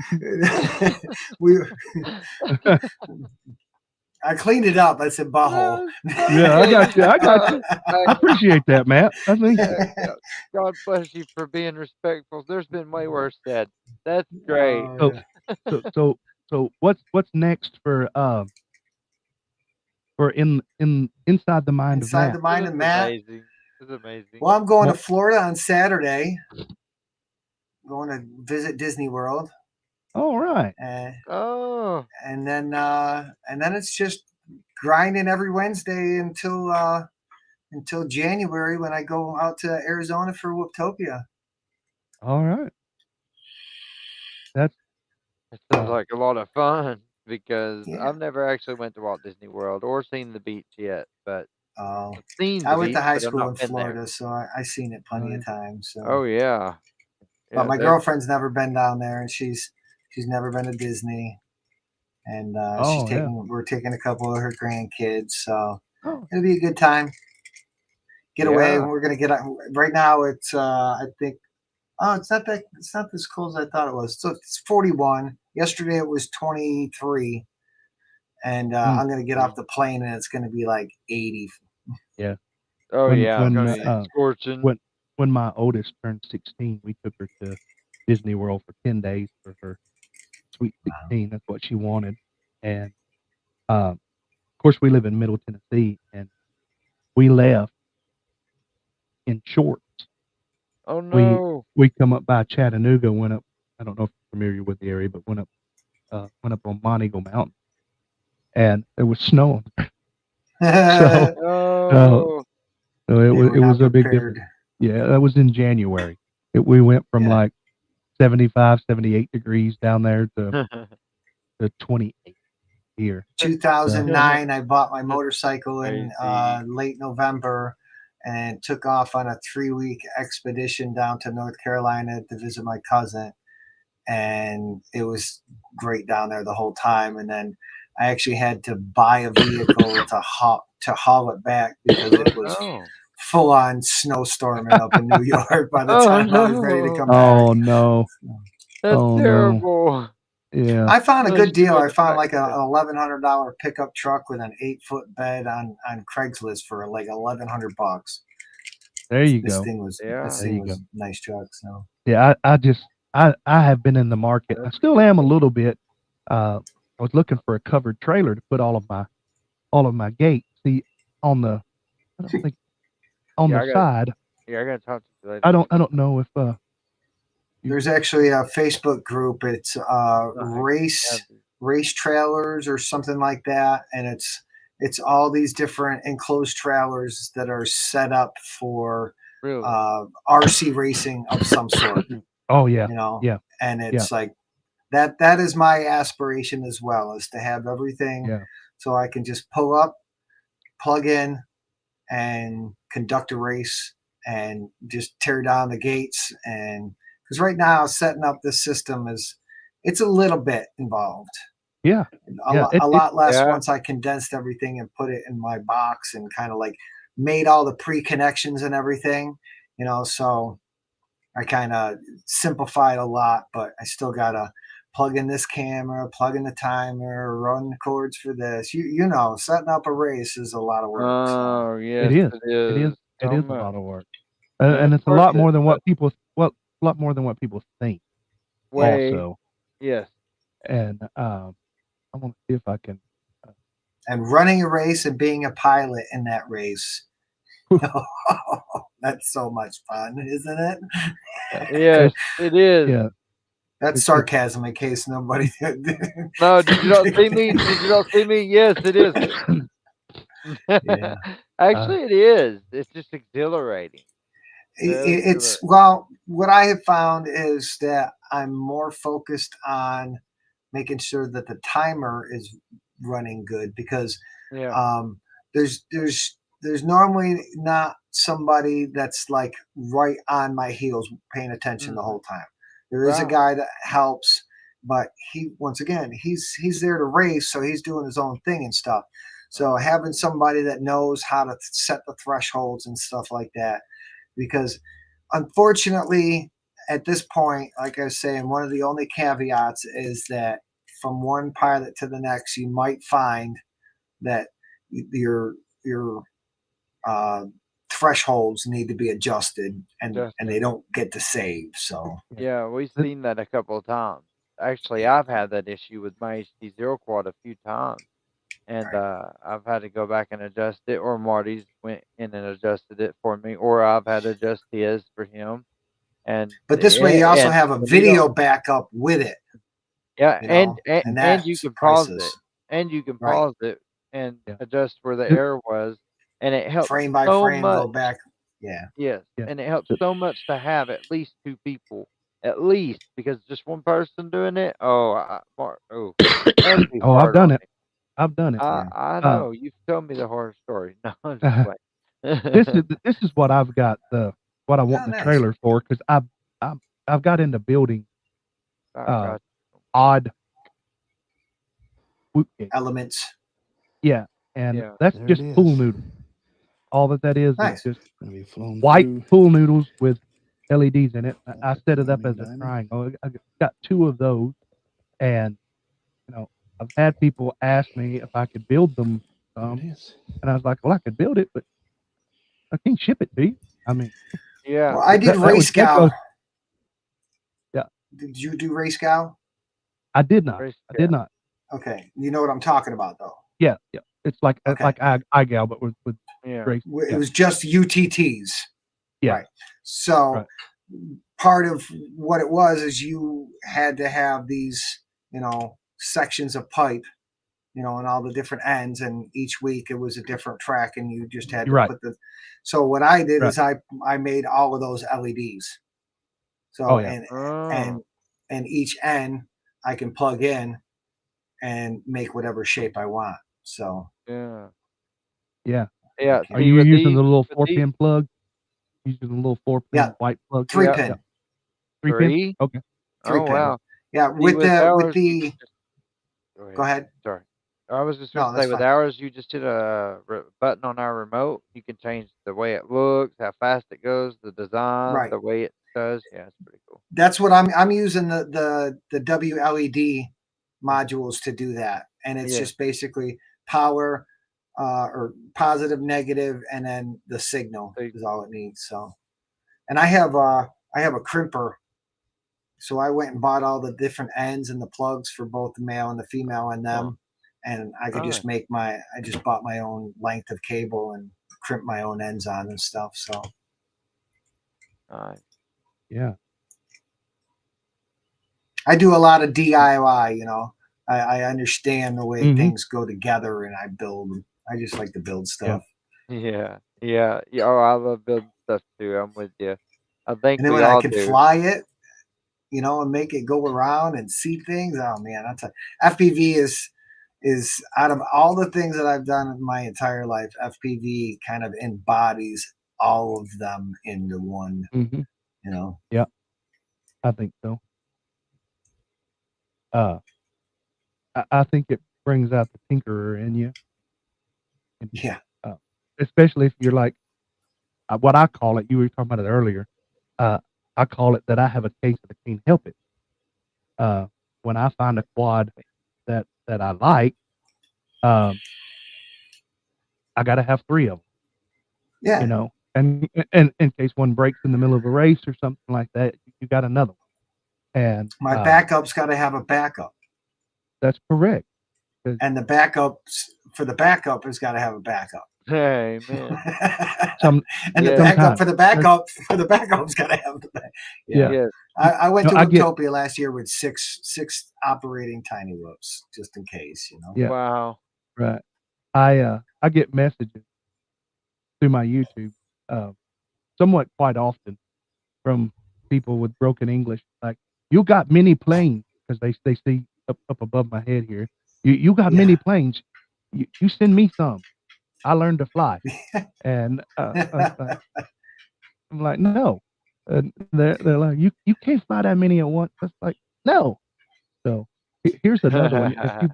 I cleaned it up. I said butthole. Yeah, I got you. I appreciate that, Matt. I think. God bless you for being respectful. There's been way worse said. That's great. So what's next for inside the mind of Matt? Inside the mind of Matt. Amazing. It's amazing. Well, I'm going to Florida on Saturday. Going to visit Disney World. All right. And then it's just grinding every Wednesday until January when I go out to Arizona for Whooptopia. All right. That sounds like a lot of fun because I've never actually went to Walt Disney World or seen the beach yet, but I've seen the I went beach, to high but I've school not in been there. Florida, so I've seen it plenty of times. So. Oh yeah. But my girlfriend's never been down there, and she's never been to Disney, and we're taking a couple of her grandkids, so it'll be a good time. Get away, and we're gonna get out. Right now, it's I think, it's not as cold as I thought it was. So it's 41. Yesterday it was 23, and I'm gonna get off the plane, and it's gonna be like 80. Yeah. Oh yeah. Scorching. When my oldest turned 16, we took her to Disney World for 10 days for her sweet 16. That's what she wanted. And, of course, we live in Middle Tennessee, and we left in shorts. Oh, no. We come up by Chattanooga, went up, I don't know if you're familiar with the area, but went up on Monteagle Mountain, and there was snow. So it was a big difference. Yeah, that was in January. We went from like 75, 78 degrees down there to 28 here. 2009, I bought my motorcycle in late November and took off on a 3-week expedition down to North Carolina to visit my cousin. And it was great down there the whole time. And then I actually had to buy a vehicle to haul it back because it was full on snowstorming up in New York by the time I was ready to come back. Oh no. That's terrible. No. Yeah. I found a good deal. I found like an $1,100 pickup truck with an 8-foot bed on Craigslist for like $1,100. There you this go. Thing was a nice truck. So yeah, I have been in the market. I still am a little bit. I was looking for a covered trailer to put all of my gates. See, on the side. Yeah, I gotta talk to you later. I don't know if there's actually a Facebook group. It's race trailers or something like that, and it's all these different enclosed trailers that are set up for RC racing of some sort. Oh yeah, yeah, and it's like that is my aspiration as well, is to have everything so I can just pull up, plug in, and conduct a race and just tear down the gates. And because right now setting up this system it's a little bit involved. Yeah. A lot less once I condensed everything and put it in my box and kind of like made all the pre-connections and everything, so I kind of simplified a lot, but I still got to plug in this camera, plug in the timer, run the cords for this. Setting up a race is a lot of work. Oh, yeah. It is. It is a lot of work. And it's a lot more than what people think. Way, also. Yes. and I want to see if I can. And running a race and being a pilot in that race. That's so much fun, isn't it? Yes, it is. Yeah. That's sarcasm in case nobody. No, did you not see me? Did you not see me? Yes, it is. Yeah. Actually, it is. It's just exhilarating. It's well, what I have found is that I'm more focused on making sure that the timer is running good because there's normally not somebody that's like right on my heels paying attention the whole time. There is a guy that helps, but once again he's there to race, so he's doing his own thing and stuff. So having somebody that knows how to set the thresholds and stuff like that, because unfortunately at this point, like I was saying, one of the only caveats is that from one pilot to the next, you might find that your thresholds need to be adjusted, and they don't get to save. So yeah, we've seen that a couple of times. Actually, I've had that issue with my HDzero quad a few times, and I've had to go back and adjust it, or Marty's went in and adjusted it for me, or I've had to adjust his for him. But this way, you also have a video backup with it. Yeah, and you can pause it, and you can pause it and adjust where the error was, and it helps frame by so frame much. go back. Yeah. Yes, and it helps so much to have at least two people, at least, because just one person doing it. Oh, that'd be I've hard done on it. me. I've done it. I know you've told me the horror story. No, I'm just playing. This is what I've got what I want in the trailer for, because I've got into building odd whoop gates. Elements. Yeah, and that's just pool noodles. All that is just white pool noodles with LEDs in it. I set it up as a triangle. I got two of those, and I've had people ask me if I could build them, and I was like, well, I could build it, but I can't ship it to you. I mean, yeah. Well, I did Race Gal. Yeah. Did you do Race Gal? I did not. I did not. Okay, you know what I'm talking about, though. Yeah. It's like iGal, but with race. It was just UTTs. Yeah. Right. So part of what it was is you had to have these, sections of pipe, and all the different ends, and each week it was a different track, and you just had to put the. So what I did is I made all of those LEDs. So and each end I can plug in and make whatever shape I want. So yeah. Are you using the little 4-pin plug? Using the little 4-pin white plug? 3-pin. Yeah. 3-pin? Okay. 3-pin. Wow. Yeah, with the. Go ahead. Sorry. I was just going to say, with ours, you just hit a button on our remote. You can change the way it looks, how fast it goes, the design, the way it does. Yeah, it's pretty cool. That's what I'm using the WLED modules to do that, and it's just basically power, or positive, negative, and then the signal is all it needs. So, and I have a crimper. So I went and bought all the different ends and the plugs for both the male and the female and them. And I could just I just bought my own length of cable and crimp my own ends on and stuff. So. Yeah. I do a lot of DIY, I understand the way things go together, and I just like to build stuff. Yeah. Oh, I love building stuff too. I'm with you. I think and then when I can fly it, and make it go around and see things. Oh man, FPV is out of all the things that I've done in my entire life, FPV kind of embodies all of them into one. Yeah, I think so. I think it brings out the tinkerer in you. Especially if you're like, what I call it, you were talking about it earlier. I call it that I have a case that I can't help it. When I find a quad that I like, I got to have 3 of them. Yeah. And in case one breaks in the middle of a race or something like that, you got another one. And my backup's got to have a backup. That's correct. And the backups for the backup has got to have a backup. Hey man. And the backup for the backup's got to have the back. Yeah. Yes. I went to Utopia last year with six operating TinyWhoops just in case, you know. Yeah. Wow. Right. I get messages through my YouTube somewhat quite often from people with broken English, like, you got mini planes, because they see up above my head here. You got mini planes. You send me some. I learned to fly. And I'm like, no. And they're like, you can't fly that many at once. It's like, no. So here's another one. If you've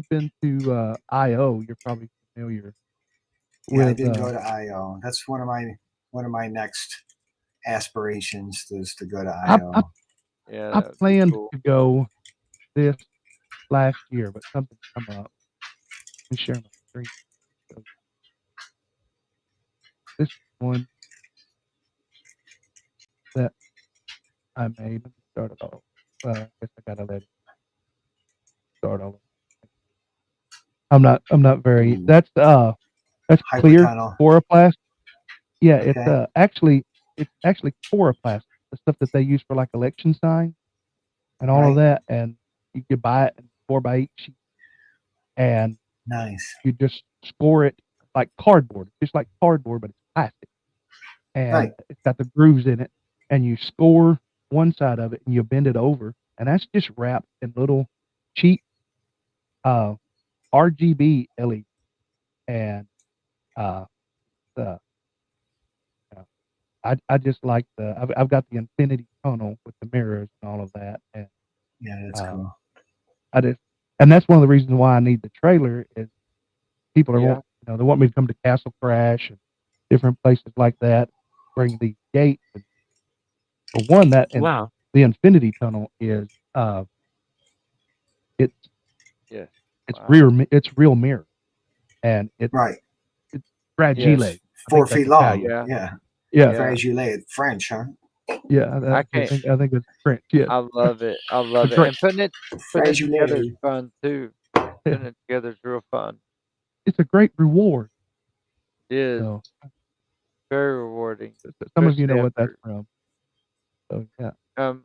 been to IO, you're probably familiar with. I didn't go to IO. That's one of my next aspirations is to go to IO. I planned to go this last year, but something come up. Let me share my screen. So this one that I made. Let me start it off. I guess I gotta let it start all. I'm not very. That's clear chloroplast. Yeah, okay. It's actually chloroplast, the stuff that they use for like election signs and all of that, and you could buy it in 4x8 sheets, and nice. You just score it like cardboard, just like cardboard, but it's plastic, and it's got the grooves in it, and you score one side of it and you bend it over, and that's just wrapped in little cheap RGB LED, and I just like I've got the infinity tunnel with the mirrors and all of that, and yeah, that's cool. And that's one of the reasons why I need the trailer is people are they want me to come to Castle Crash and different places like that, bring these gates. And for one, the infinity tunnel is it's real mirror, and it's fragile. Yes. 4 feet long. Yeah. Fragile, French, huh? Yeah, I think it's French. Yeah, I love it. And putting it together is fun too. Putting it together is real fun. It's a great reward. It is. So, very rewarding. Some of you know what that's from. So yeah.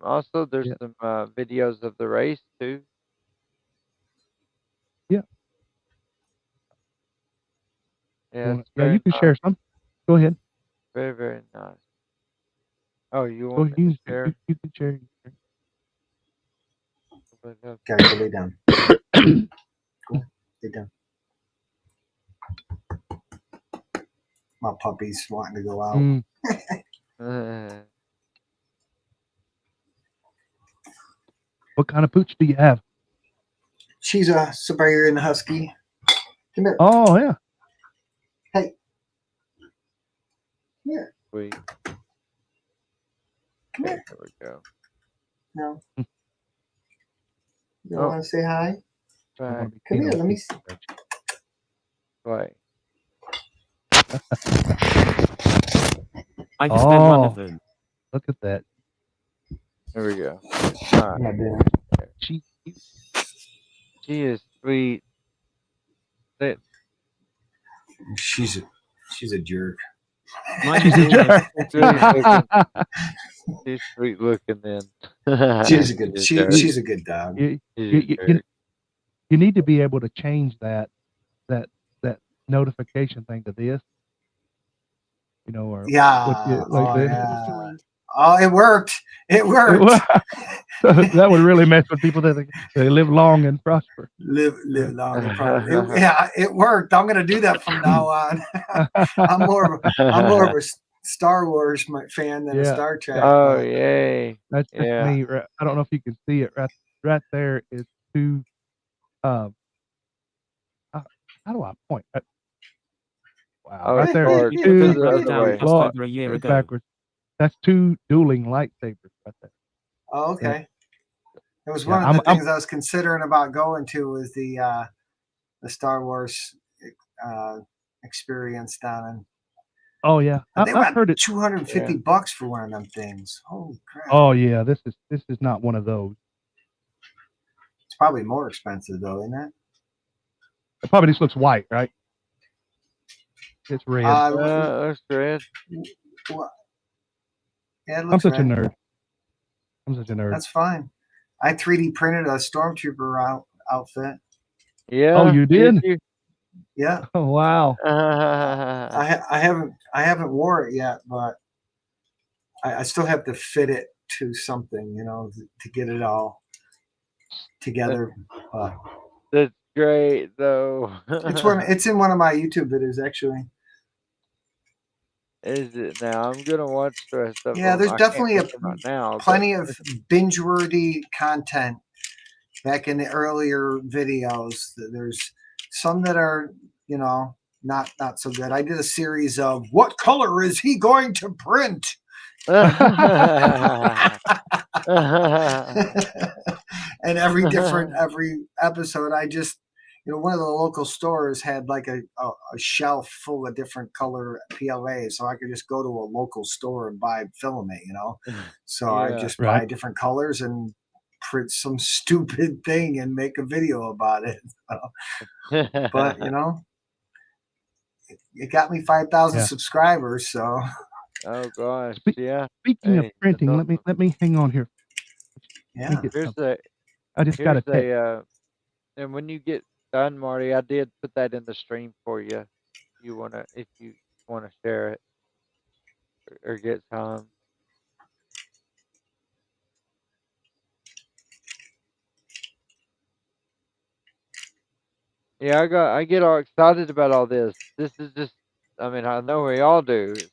Also, there's some videos of the race too. Yeah. Yeah. You can share some. Go ahead. Very, very nice. Oh, you want me to share? You can share. Gotta go lay down. Go lay down. My puppy's wanting to go out. What kind of pooch do you have? She's a Siberian Husky. Come here. Oh yeah. Hey. Come here. Sweet. Come here. There we go. No. You don't want to say hi? Come here. Let me see. Right. I just met one of them. Look at that. There we go. All right. She is sweet. She's a jerk. She's a jerk. She's sweet looking then. She's a good. She's a good dog. You need to be able to change that notification thing to this. Or Oh, it worked. It worked. That would really mess with people that they live long and prosper. Live long and prosper. It worked. I'm going to do that from now on. I'm more of a Star Wars fan than a Star Trek. Oh, yay. That's just me. I don't know if you can see it. Right there is two. How do I point? Wow, right there. Over a year ago. Backwards. That's two dueling lightsabers right there. Oh, okay. It was one of the things I was considering about going to was the Star Wars experience down in. Oh yeah, I've heard it. $250 for one of them things. Holy crap! Oh yeah, this is not one of those. It's probably more expensive though, isn't it? It probably just looks white, right? It's red. That's red. Well, yeah, it I'm looks such a red. nerd. I'm such a nerd. That's fine. I 3D printed a stormtrooper outfit. Yeah. Oh, you did? you? Yeah. Oh, wow. I haven't wore it yet, but I still have to fit it to something, you know, to get it all together. That's great, though. It's in one of my YouTube videos, actually. Is it now? I'm gonna watch the rest of Yeah, them. there's I definitely can't watch them right now, plenty of binge-worthy content back in the earlier videos. There's some that are, you know, not so good. I did a series of what color is he going to print? And every episode, I just, you know, one of the local stores had like a shelf full of different color PLA, so I could just go to a local store and buy filament, you know. So I just buy different colors and print some stupid thing and make a video about it. But you know, it got me 5,000 subscribers. So. Oh gosh, yeah. Speaking of printing, let me hang on here. Yeah. I just got a text. And when you get done, Marty, I did put that in the stream for you. If you wanna share it or get some. Yeah, I get all excited about all this. This is just, I mean, I know we all do. It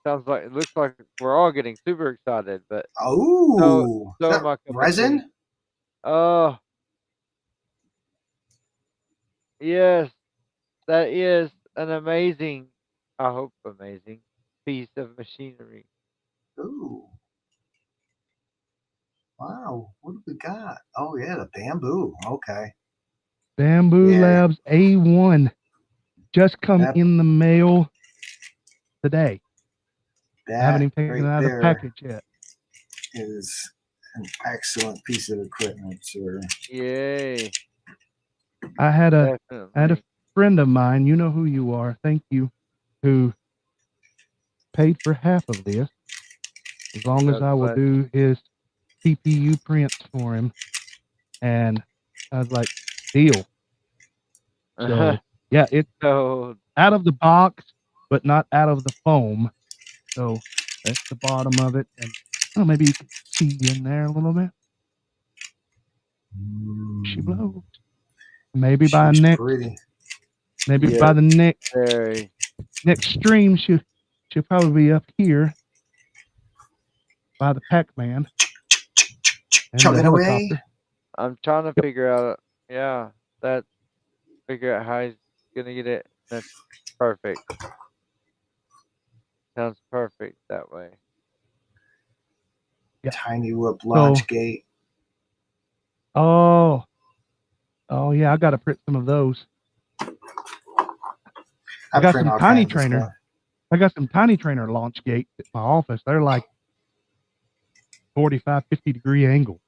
looks like we're all getting super excited, but so am I resin? Oh, yes, that is an amazing, I hope amazing, piece of machinery. Ooh. Wow, what do we got? Oh yeah, the bamboo. Okay. Bamboo Labs A1 just come in the mail today. I haven't even taken it out of the package yet. Is an excellent piece of equipment, sir. Yay. I had a friend of mine, you know who you are, thank you, who paid for half of this, as long as I will do his CPU prints for him. And I was like, deal. So yeah, it's out of the box, but not out of the foam. So that's the bottom of it. And oh, maybe you can see in there a little bit. She blows. Maybe by next, maybe by the next stream, she'll probably be up here by the Pac-Man. Chugging away. I'm trying to figure out, figure out how he's gonna get it. That's perfect. Sounds perfect that way. Yeah. TinyWhoop launch gate. Oh yeah, I got to print some of those. I got some Tiny Trainer. I got some Tiny Trainer launch gates at my office. They're like 45, 50 degree angle.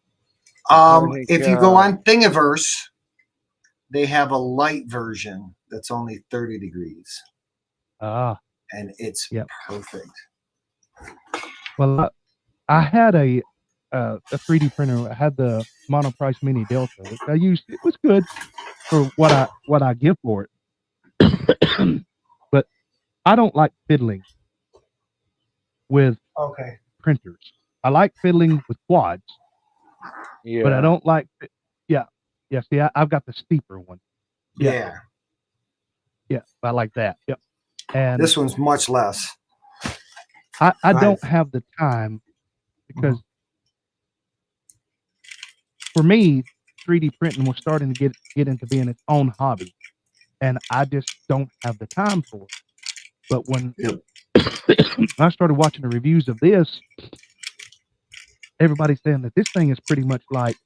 If you go on Thingiverse, they have a light version that's only 30 degrees. And it's perfect. Well, I had a 3D printer. I had the Monoprice Mini Delta, which I used. It was good for what I give for it. But I don't like fiddling with printers. I like fiddling with quads. Yeah. But I don't like. Yeah. See, I've got the steeper one. Yeah. I like that. Yep. And this one's much less. I don't have the time because for me, 3D printing was starting to get into being its own hobby, and I just don't have the time for it. But when I started watching the reviews of this, everybody's saying that this thing is pretty much like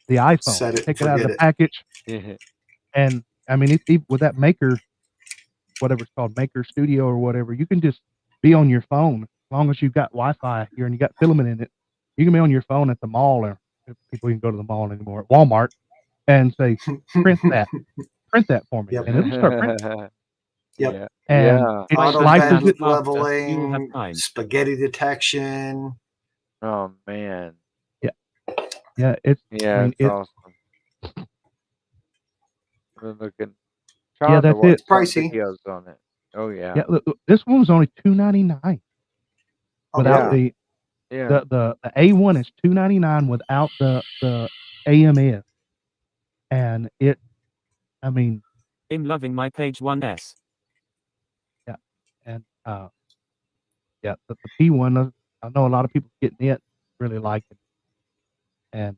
the iPhone. Take it out of the package, and I mean, it's with that Maker, whatever it's called, Maker Studio or whatever, you can just be on your phone as long as you've got Wi-Fi here and you got filament in it. You can be on your phone at the mall, or if people can go to the mall anymore, at Walmart, and say, print that for me, Yep. and it'll start printing. Yep. Yeah. And Yeah. it Auto slices veg it. You will have leveling, time. spaghetti detection. Oh man. Yeah, it's. I Yeah, mean, it's awesome. We're looking. Yeah, Trying to that's watch it. some Pricey. videos on it. Oh yeah. Yeah, look, this one was only $2.99 Oh, without really? Yeah. the A1 is $2.99 without the AMS, and it. I mean, I'm loving my page 1S. yeah, and yeah, the P1. I know a lot of people getting it, really like it, and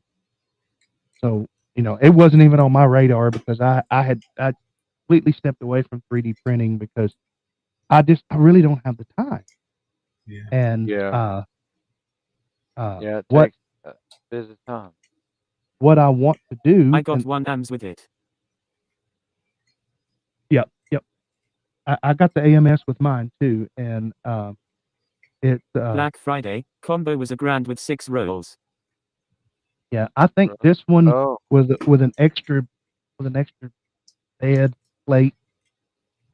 so it wasn't even on my radar because I completely stepped away from 3D printing because I really don't have the time. Yeah. And Yeah. Yeah. It what takes busy time. what I want to do, I got and 1 AMS with it. yep, I got the AMS with mine too, and it Black Friday combo was $1,000 with 6 rolls. yeah, I think this one Oh. with an extra bed plate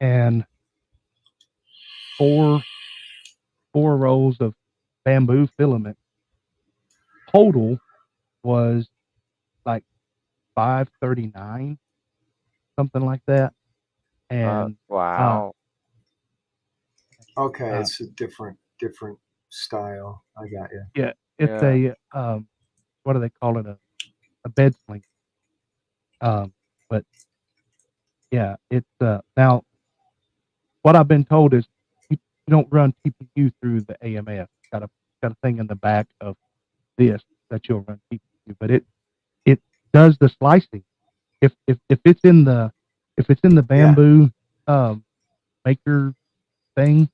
and four rolls of bamboo filament total was like $539, something like that. And Wow. Okay, it's a different style. I got you. yeah, it's Yeah. a what do they call it, a bed sling. But yeah, it's now what I've been told is you don't run TPU through the AMS. Got a thing in the back of this that you'll run TPU, but it does the slicing. If it's in the bamboo maker thing,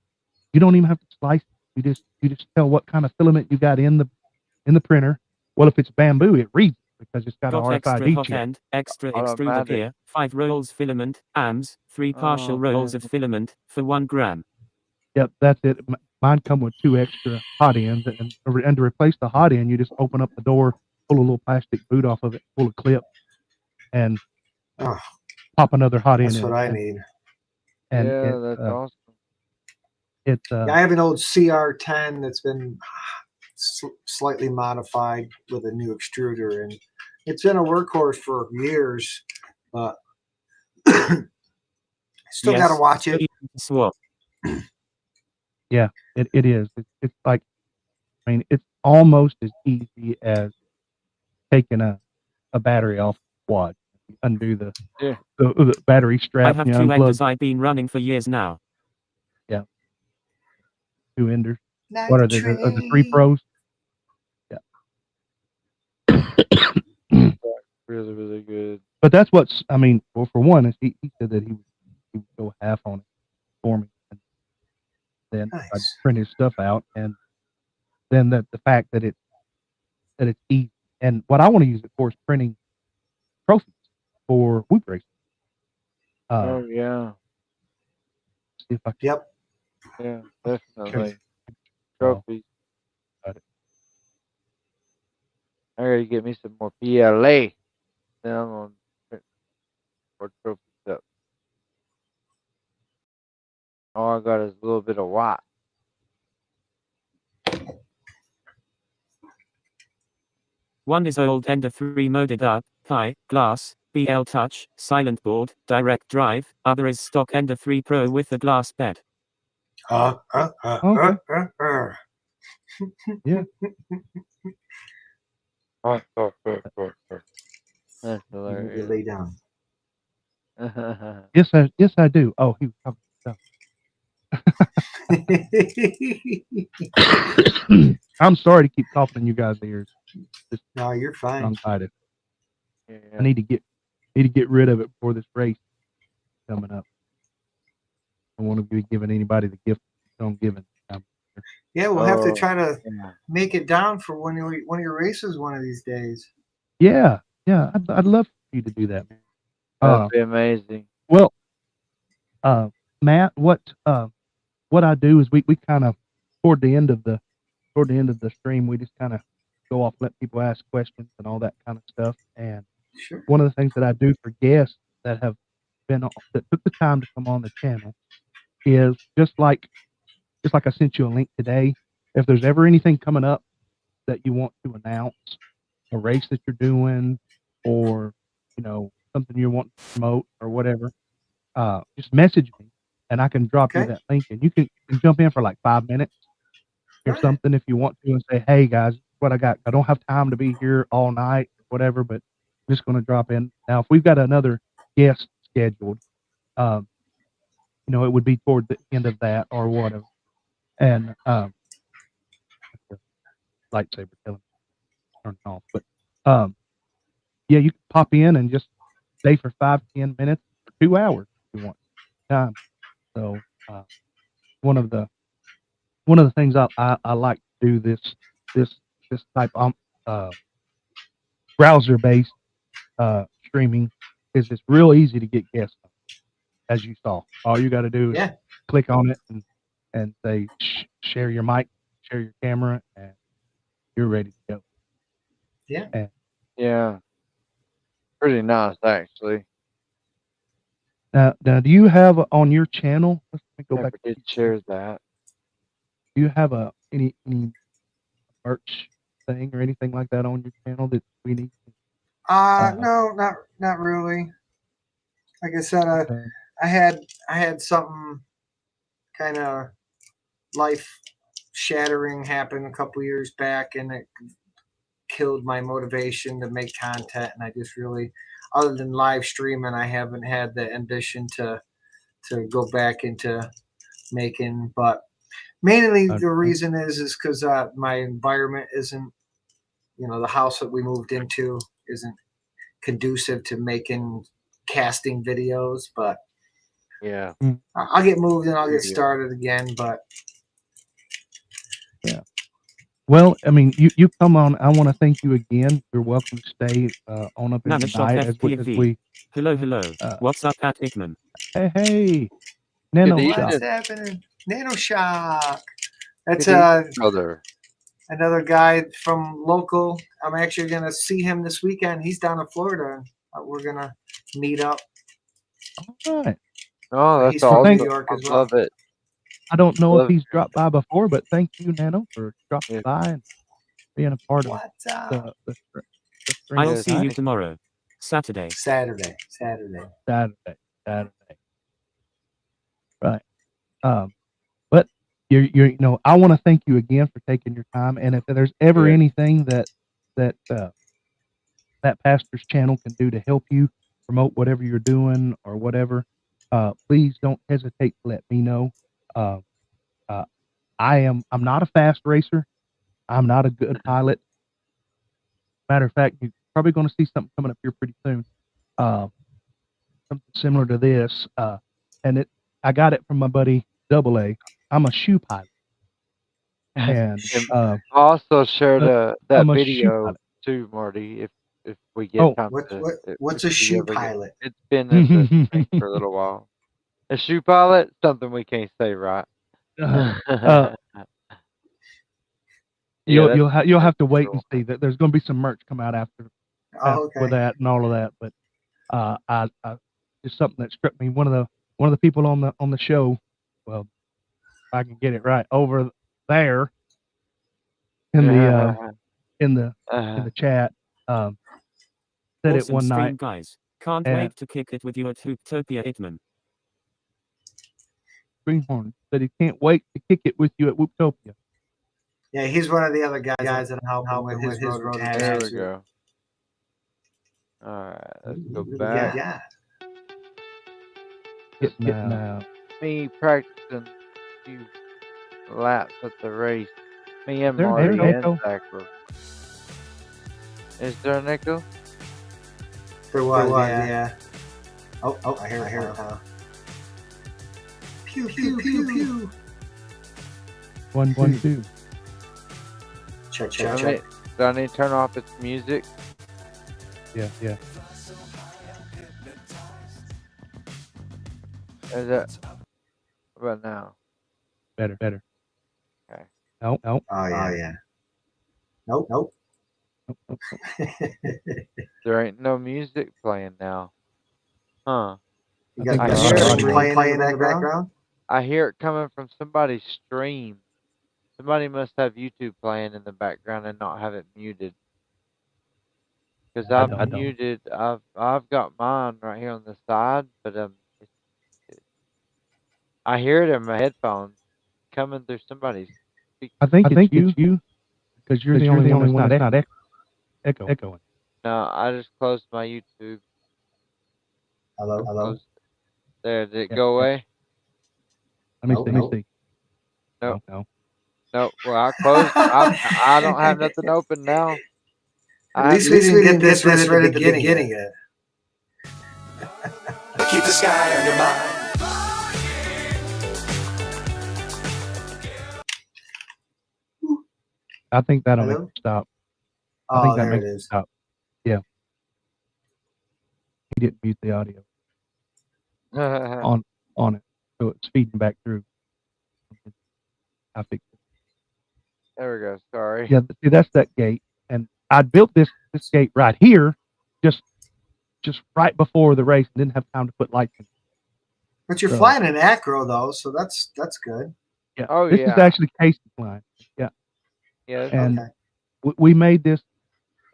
you don't even have to slice it. You just tell what kind of filament you got in the printer. Well, if it's bamboo, it reads it because it's got an Got extra RFID hot chip. end, extra extruder Automatic. gear, 5 rolls filament, AMS, 3 partial rolls of filament for 1 gram. Yep, that's it. Mine come with 2 extra hot ends, and to replace the hot end, you just open up the door, pull a little plastic boot off of it, pull a clip, and Oh, pop another hot end that's in what it. I need. And Yeah, that's awesome. It's Yeah, I have an old CR10 that's been slightly modified with a new extruder, and it's been a workhorse for years, but still got to watch it. Swap. yeah, it is. It's like, I mean, it's almost as easy as taking a battery off the quad. You undo the battery strap. I have you 2 unplug. enders I've been running for years now. Yeah, 2 enders. What are they? The 3 pros? Yeah. Really, really good. But that's what's. I mean, well, for one, is he said that he would go half on it for me, and then Nice. I'd print his stuff out, and then the fact that it's easy. And what I want to use it for is printing trophies for whoop racing. Oh yeah. See if I can. Yep. Yeah, definitely. Oh, Trophies. got it. I gotta get me some more PLA. Then I'm gonna print more trophies up. All I got is a little bit of white. One is old Ender 3 moded up, Pi, glass, BL touch, silent board, direct drive. Other is stock Ender 3 Pro with the glass bed. Okay. Yeah. That's You hilarious. lay down. Yes, I do. Oh, he was talking stuff. I'm sorry to keep coughing in you guys' ears. No, you're fine. Bronchitis. Yeah. I need to get rid of it before this race coming up. I don't want to be giving anybody the gift I'm giving. Yeah, we'll have to Oh, try to yeah. make it down for one of your races one of these days. Yeah. I'd love for you to do that. That'd be amazing. Well, Matt, what I do is we kind of toward the end of the stream, we just kind of go off, let people ask questions and all that kind of stuff. And Sure. one of the things that I do for guests that have that took the time to come on the channel is just like I sent you a link today. If there's ever anything coming up that you want to announce, a race that you're doing, or something you want to promote or whatever, just message me and I can drop you that link, and you can jump in for like 5 minutes or something if you want to, and say, hey guys, this is what I got. I don't have time to be here all night or whatever, but I'm just going to drop in. Now, if we've got another guest scheduled, it would be toward the end of that or whatever. And lightsaber telling me to turn it off. But yeah, you can pop in and just stay for 5-10 minutes or 2 hours if you want time. So one of the things I like to do this type of browser based streaming is it's real easy to get guests on, as you saw. All you got to do is click on it and say share your mic, share your camera, and you're ready to go. Yeah. And, yeah. Pretty nice, actually. now, do you have on your channel? Let's go Never back. did share that. Do you have any merch thing or anything like that on your channel that we need? No, not really. Like I said, I had something kind of life shattering happen a couple years back, and it killed my motivation to make content. And I just really, other than live streaming, I haven't had the ambition to go back into making. But mainly the reason is because my environment isn't, the house that we moved into isn't conducive to making casting videos. But yeah, I'll get moved and I'll get started again. But yeah. Well, I mean, you come on. I want to thank you again. You're welcome to stay on up in the night as we. Hello. What's up at ITMOM? Hey, Nano Shock. What's happening? Nano Shock. That's brother. Another guy from local. I'm actually gonna see him this weekend. He's down in Florida. We're gonna meet up. All right. Oh, that's He's awesome. from New York as well. Love it. I don't know if he's dropped by before, but thank you, Nano, for dropping by and being a part of the I'll see you tomorrow. Saturday. Right. But I want to thank you again for taking your time. And if there's ever anything that pastor's channel can do to help you promote whatever you're doing or whatever, please don't hesitate to let me know. I'm not a fast racer. I'm not a good pilot. Matter of fact, you're probably going to see something coming up here pretty soon. Something similar to this. And I got it from my buddy Double A. I'm a shoe pilot. And also share that video too, Marty, if we get time what's a shoe pilot? It's been in the thing for a little while. A shoe pilot, something we can't say, right? You'll have to wait and see that there's going to be some merch come out after with that and all of that. But I just something that struck me. One of the people on the show, well, if I can get it right over there in the chat, said it one night. Guys, can't wait to kick it with you at Hooptopia ITMOM. Greenhorn said he can't wait to kick it with you at Whooptopia. Yeah, he's one of the other guys that I'm helping with his road. There we go. All right, let's go back. Yeah. Getting out. Me practicing a few laps at the race. Me and Marty and Zach were. Is there an echo? There was, yeah. Oh, I hear it. Pew, pew, pew, pew. 1, 1, 2. Check. Do I need to turn off its music? Yeah. Is that? What about now? Better. Okay. Nope. Oh yeah. Nope. There ain't no music playing now. Huh. You got I the hear it. stream playing in the background? I hear it coming from somebody's stream. Somebody must have YouTube playing in the background and not have it muted. Because I've muted. I've got mine right here on the side, but I hear it in my headphones coming through somebody's speaker. I think it's you because you're the only one that's not echoing. No, I just closed my YouTube. Hello. There, did it go away? Let me see. No. No. Well, I closed. I don't have nothing open now. At least we didn't get this right at the beginning yet. Keep the sky on your mind. I think that'll make it stop. I think that makes it stop. Yeah. He didn't mute the audio on it, so it's feeding back through. I fixed it. There we go. Sorry. Yeah, see, that's that gate, and I built this gate right here, just right before the race, and didn't have time to put lights in. But you're flying an acro though, so that's good. Yeah. Oh, this is actually Casey's line. Yeah. Yeah. And we made this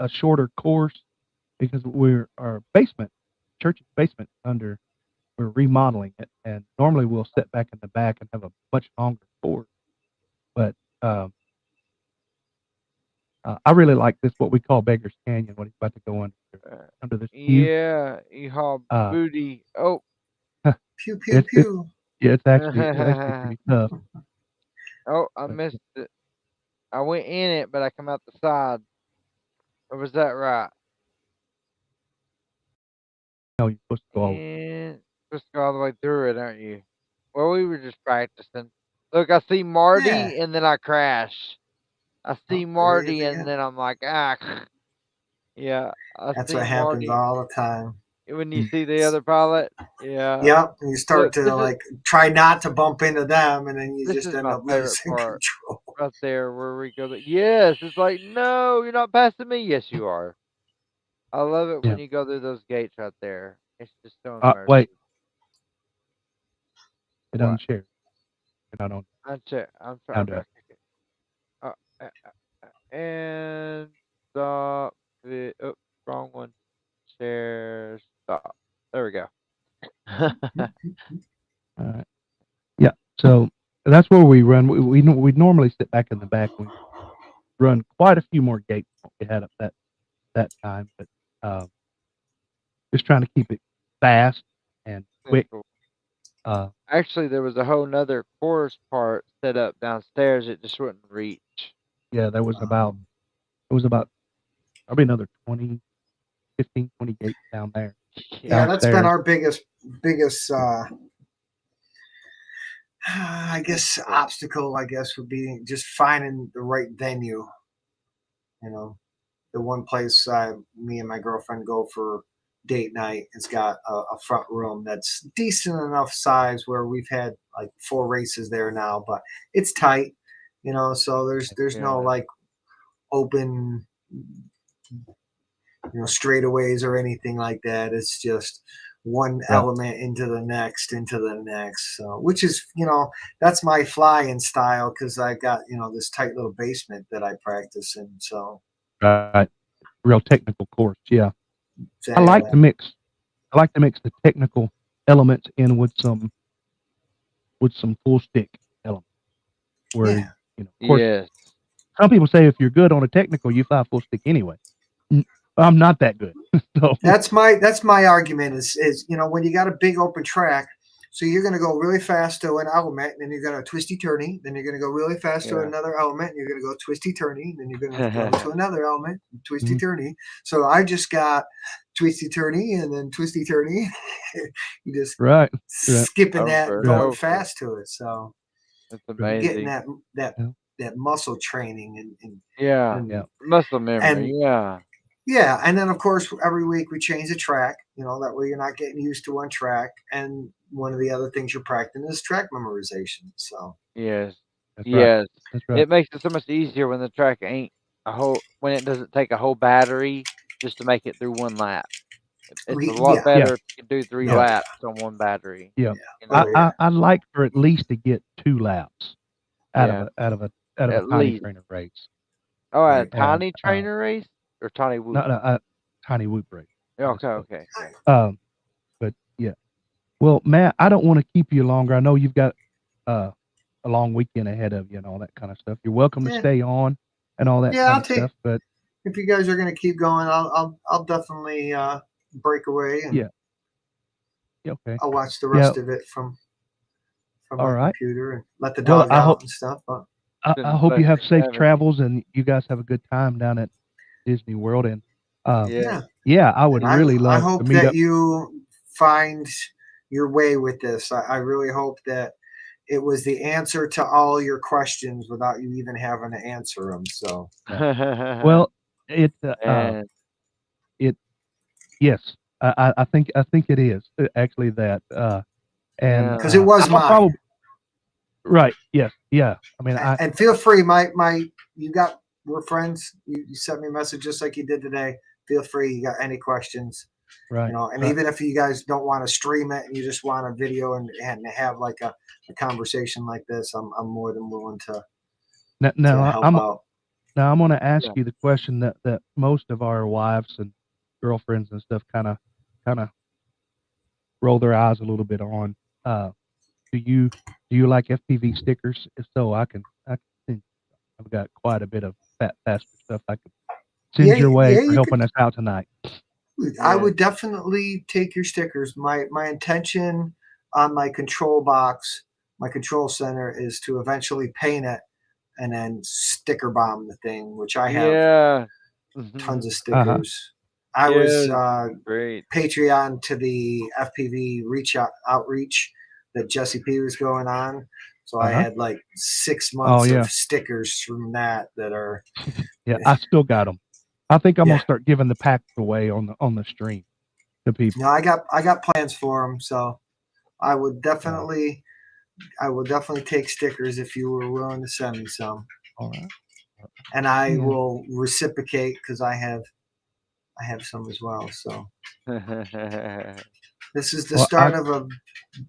a shorter course because our basement, church's basement we're remodeling it, and normally we'll sit back in the back and have a much longer course. But I really like this, what we call Beggar's Canyon, when he's about to go under this. Yeah, you haul booty. Oh. Pew, pew, pew. It's actually pretty tough. Oh, I missed it. I went in it, but I come out the side. Or was that right? No, you're supposed to go all the way through it, aren't you? Well, we were just practicing. Look, I see Marty, and then I crash. I see Marty, and then I'm like, ah. Yeah. That's what happens all the time. When you see the other pilot, yeah. Yep, and you start to try not to bump into them, and then you just end up losing control. Right there, where we go. Yes, it's like, no, you're not passing me. Yes, you are. I love it when you go through those gates right there. It's just so immersive. Wait. It doesn't share. You're not on. I'm trying to. And stop. Wrong one. Share. Stop. There we go. All right. Yeah. So that's where we run. We normally sit back in the back. We run quite a few more gates than we had up that time, but just trying to keep it fast and quick. Actually, there was a whole nother course part set up downstairs. It just wouldn't reach. Yeah, there was about probably another 20 gates down there. Yeah, that's been our biggest I guess obstacle, would be just finding the right venue. You know, the one place me and my girlfriend go for date night, it's got a front room that's decent enough size where we've had like 4 races there now, but it's tight, so there's no like open straightaways or anything like that. It's just one element into the next, so which is that's my flying style, because I got this tight little basement that I practice in. So real technical course. Yeah. Exactly. I like to mix the technical elements in with some full stick elements, where of course some people say if you're good on a technical, you fly full stick anyway. I'm not that good. So that's my argument is when you got a big open track, so you're going to go really fast to an element, and then you're going to twisty turny, then you're going to go really fast to another element, and you're going to go twisty turny, then you're going to go to another element, twisty turny. So I just got twisty turny and then twisty turny. You just skipping that, going fast to it. So that's amazing. Getting that muscle training and muscle memory. Yeah, and then of course every week we change the track. That way you're not getting used to one track. And one of the other things you're practicing is track memorization. So yes, That's right. It makes it so much easier when the track ain't when it doesn't take a whole battery just to make it through one lap. It's a lot Yeah. better if you can do 3 Yeah. laps on one battery. Yeah. You know? Oh, yeah. I'd like for at least to get 2 laps out of a At tiny least. trainer race. Oh, at a Right. tiny trainer race or TinyWhoop? No, TinyWhoop race. Okay. But yeah. Well, Matt, I don't want to keep you longer. I know you've got a long weekend ahead of you and all that kind of stuff. You're welcome to Yeah. stay on and all that Yeah, kind I'll of take. stuff. But If you guys are going to keep going, I'll definitely break away and yeah. Okay. I'll watch the Yeah. rest of it from All my right. computer and let the Well, dog I out hope and stuff. But I hope you have safe having you. travels and you guys have a good time down at Disney World. And Yeah. yeah, I would and really I love to hope meet that up. you find your way with this. I really hope that it was the answer to all your questions without you even having to answer them. So Well, it Man. yes, I think it is actually that. And Yeah. because it was I'll mine. probably right. Yes. Yeah. I mean, And feel free, we're friends. You sent me a message just like you did today. Feel free. You got any questions? right. You know, and right. even if you guys don't want to stream it and you just want a video and have like a conversation like this, I'm more than willing to Now help I'm out. going to ask Yeah. you the question that most of our wives and girlfriends and stuff kind of roll their eyes a little bit on. Do you like FPV stickers? If so, I can send. I've got quite a bit of faster stuff I could send your way for you helping us out tonight. I would definitely take your stickers. My intention on my control box, my control center, is to eventually paint it and then sticker bomb the thing, which I have Yeah. tons of Uh-huh. stickers. I was Great. Patreon to the FPV outreach that Jesse P was going on. So I had like 6 months yeah. of stickers from that are. Yeah, I still got them. I think I'm Yeah. gonna start giving the packs away on the stream to people. No, I got plans for them. So I would definitely take stickers if you were willing to send me some. All right. And I Yeah. will reciprocate because I have some as well. So this is the start of a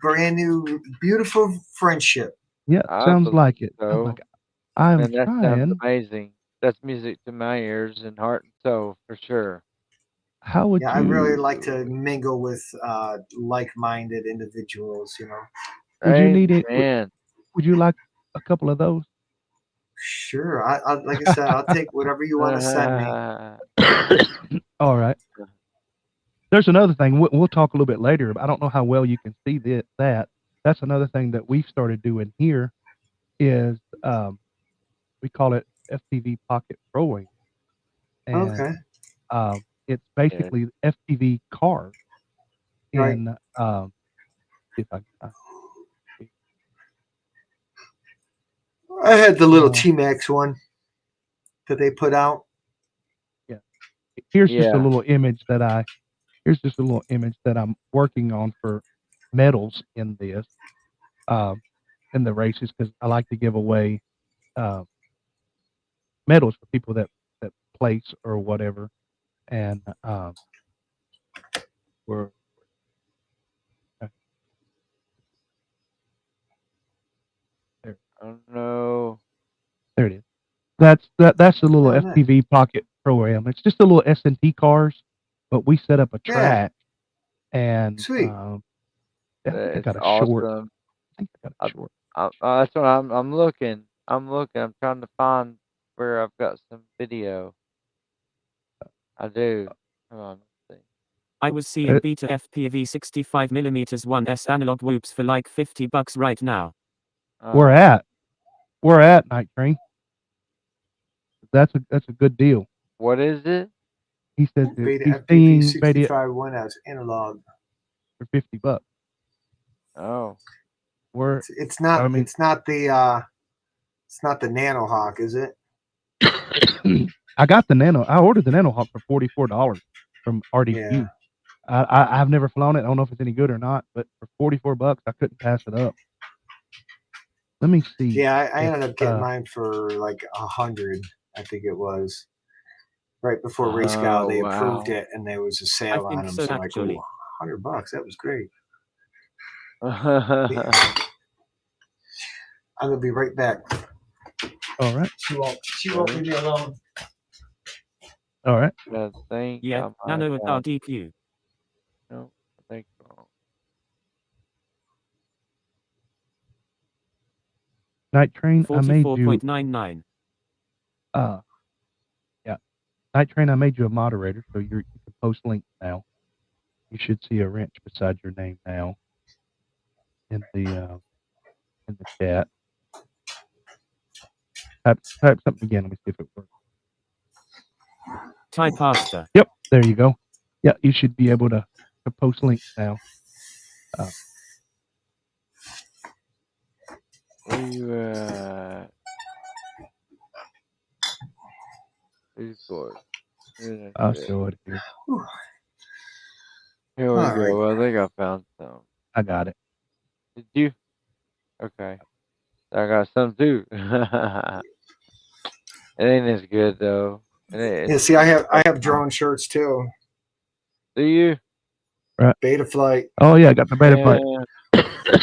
brand new, beautiful friendship. Yeah, sounds like it. So. I'm Man, that sounds trying. amazing. That's music to my ears and heart and soul for sure. How would Yeah, you? I really like to mingle with like-minded individuals. You know. Would you need it? Man. Would you like a couple of those? Sure. I like I said, I'll take whatever you want to send me. All right. There's another thing. We'll talk a little bit later. But I don't know how well you can see that. That's another thing that we've started doing here. Is we call it FPV Pocket Throwing, and Okay. it's basically FPV cars. In if I had the little T-Max one that they put out. Yeah. Here's just a little image that I'm working on for medals in this, in the races, because I like to give away medals for people that place or whatever, and we're there. Oh no. There it is. That's the little Oh, FPV Pocket program. It's just a little S&T cars, but we set up a track and sweet. I think I got a awesome. short. I think I got a short. That's what I'm looking. I'm trying to find where I've got some video. I do. Hold on. Let's see. I was seeing beta FPV 65mm 1S analog whoops for like $50 right now. We're at Night Train. That's a good deal. What is it? He said Beta he's FPV seeing 65 1S analog for $50. Oh. It's not the Nano Hawk, is it? I got the Nano. I ordered the Nano Hawk for $44 from RDQ. Yeah. I've never flown it. I don't know if it's any good or not, but for $44, I couldn't pass it up. Let me see. Yeah, I ended up getting mine for like $100, I think it was. Right before Race Gal, they approved it, and there was a sale on them. So I'm like, ooh, $100. That was great. I'm gonna be right back. All right. She won't leave me alone. All right. Yeah, nano with RDQ. No, I think wrong. Night Train, I made you. 44.99. Yeah. Night Train, I made you a moderator, so you can post links now. You should see a wrench beside your name now in the chat. Type something again. Let me see if it works. Type pasta. Yep, there you go. Yeah, you should be able to post links now. Where you at? Who's bored? I'll show it here. Here we go. Well, I think I found some. I got it. Did you? Okay. I got some too. It ain't as good though. Yeah, see, I have drone shirts too. Do you? Right. Beta flight. Oh yeah, I got the beta flight.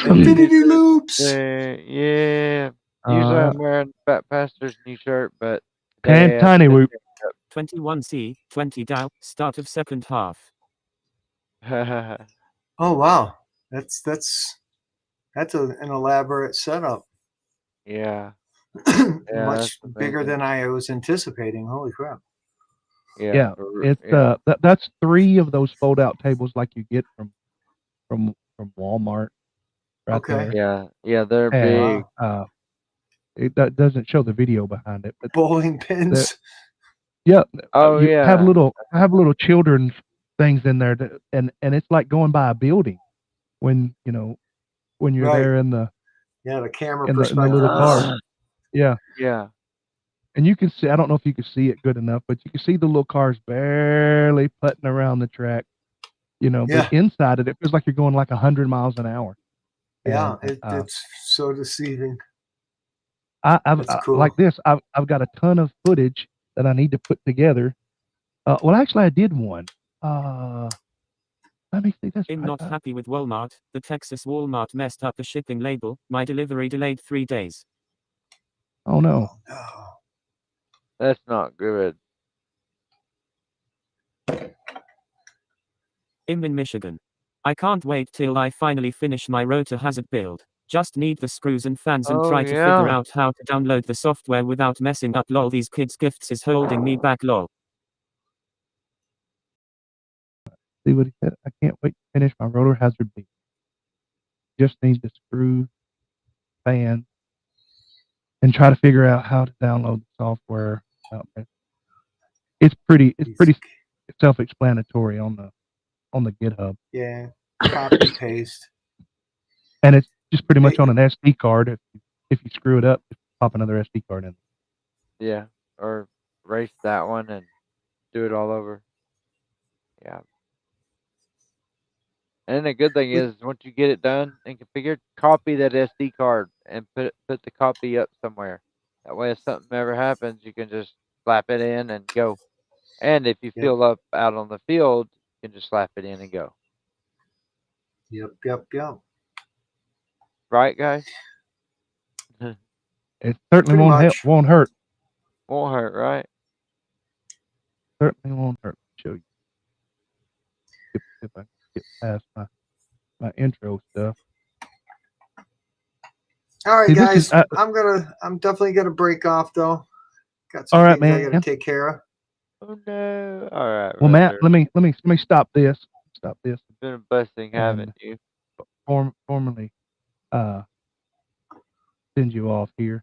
Infinity loops. Yeah. Usually I'm wearing Fat Pastor's new shirt, but and TinyWhoop. 21C, 20 Dow, start of second half. Oh wow, that's an elaborate setup. Yeah. Much bigger than I was anticipating. Holy crap. Yeah. It's that's 3 of those fold out tables like you get from Walmart. Right Okay. there. Yeah, they're big. It doesn't show the video behind it, but bowling pins. Yeah. Oh yeah. Have little children's things in there, and it's like going by a building when you're there in the the camera in perspective. the little car. Yeah. Yeah. And you can see, I don't know if you can see it good enough, but you can see the little cars barely putting around the track, but inside it feels like you're going like 100 miles an hour. Yeah, and, it's so deceiving. I've cool. like this. I've got a ton of footage that I need to put together. Well, actually, I did one. Let me see this. I'm not happy with Walmart. The Texas Walmart messed up the shipping label. My delivery delayed 3 days. Oh no. That's not good. I'm in Michigan. I can't wait till I finally finish my rotor hazard build. Just need the screws and fans and try to figure out how to download the software without messing up. Lol, these kids' gifts is holding me back. Lol. See what he said? I can't wait to finish my rotor hazard build. Just need the screw, fan, and try to figure out how to download the software. It's pretty self-explanatory on the GitHub. Yeah, copy paste. And it's just pretty much on an SD card. If you screw it up, just pop another SD card in. Yeah, or erase that one and do it all over. Yeah. And the good thing is, once you get it done and configured, copy that SD card and put the copy up somewhere. That way, if something ever happens, you can just slap it in and go. And if you feel up out on the field, you can just slap it in and go. Yep. Right, guys? It certainly won't hurt. Won't hurt, right? Certainly won't hurt. Show you. If I get past my intro stuff. All right, guys. I'm definitely gonna break off though. Got some things I gotta take care of. Oh no! All right. Well, Matt, let me stop this. Stop this. It's been a blessing having you. Formally, send you off here.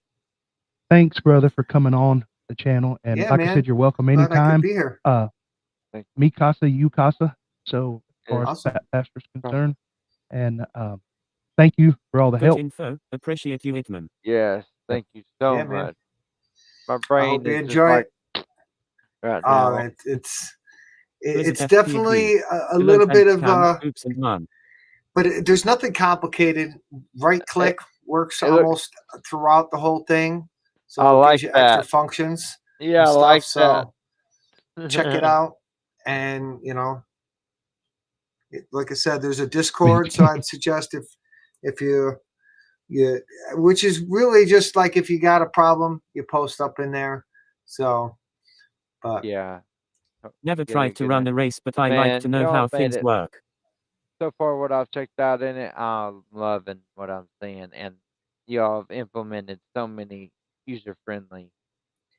Thanks, brother, for coming on the channel. And like I said, you're welcome anytime. Glad I could be here. Me casa, you casa. So as far as Fat Pastor's concerned, and thank you for all the help. Info. Appreciate you, ITMOM. Yes, thank you so much. Man. My brain is enjoy just like right now. It's definitely a little bit of but there's nothing complicated. Right click works almost throughout the whole thing, so I it like gives you that. extra functions. Yeah, I stuff. like So that. check it out. And like I said, there's a Discord. So I'd suggest if you which is really just like if you got a problem, you post up in there. So, but Yeah. Never Get a tried to good run a race, but I like to Man, know y'all how made things it. work. So far, what I've checked out in it, I'm loving what I'm seeing, and y'all have implemented so many user-friendly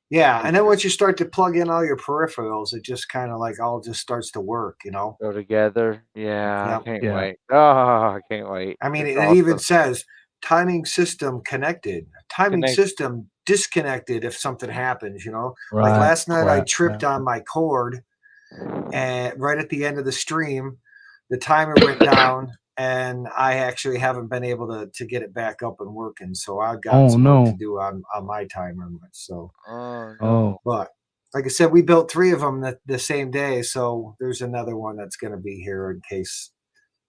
yeah, and then once features you start to plug in all your peripherals, it just kind of like all just starts to work. go together. Yeah, I Yep. can't Yeah. wait. Oh, I can't wait. I mean, It's it even awesome. says timing system connected, timing Connect. system disconnected if something happens. Like Right. last night, I Right. tripped Yeah. on my cord, and right at the end of the stream, the timer went down, and I actually haven't been able to get it back up and working. So I've got Oh some work to no. do on my timer. So, Oh Oh. no. but like I said, we built 3 of them the same day, so there's another one that's going to be here in case.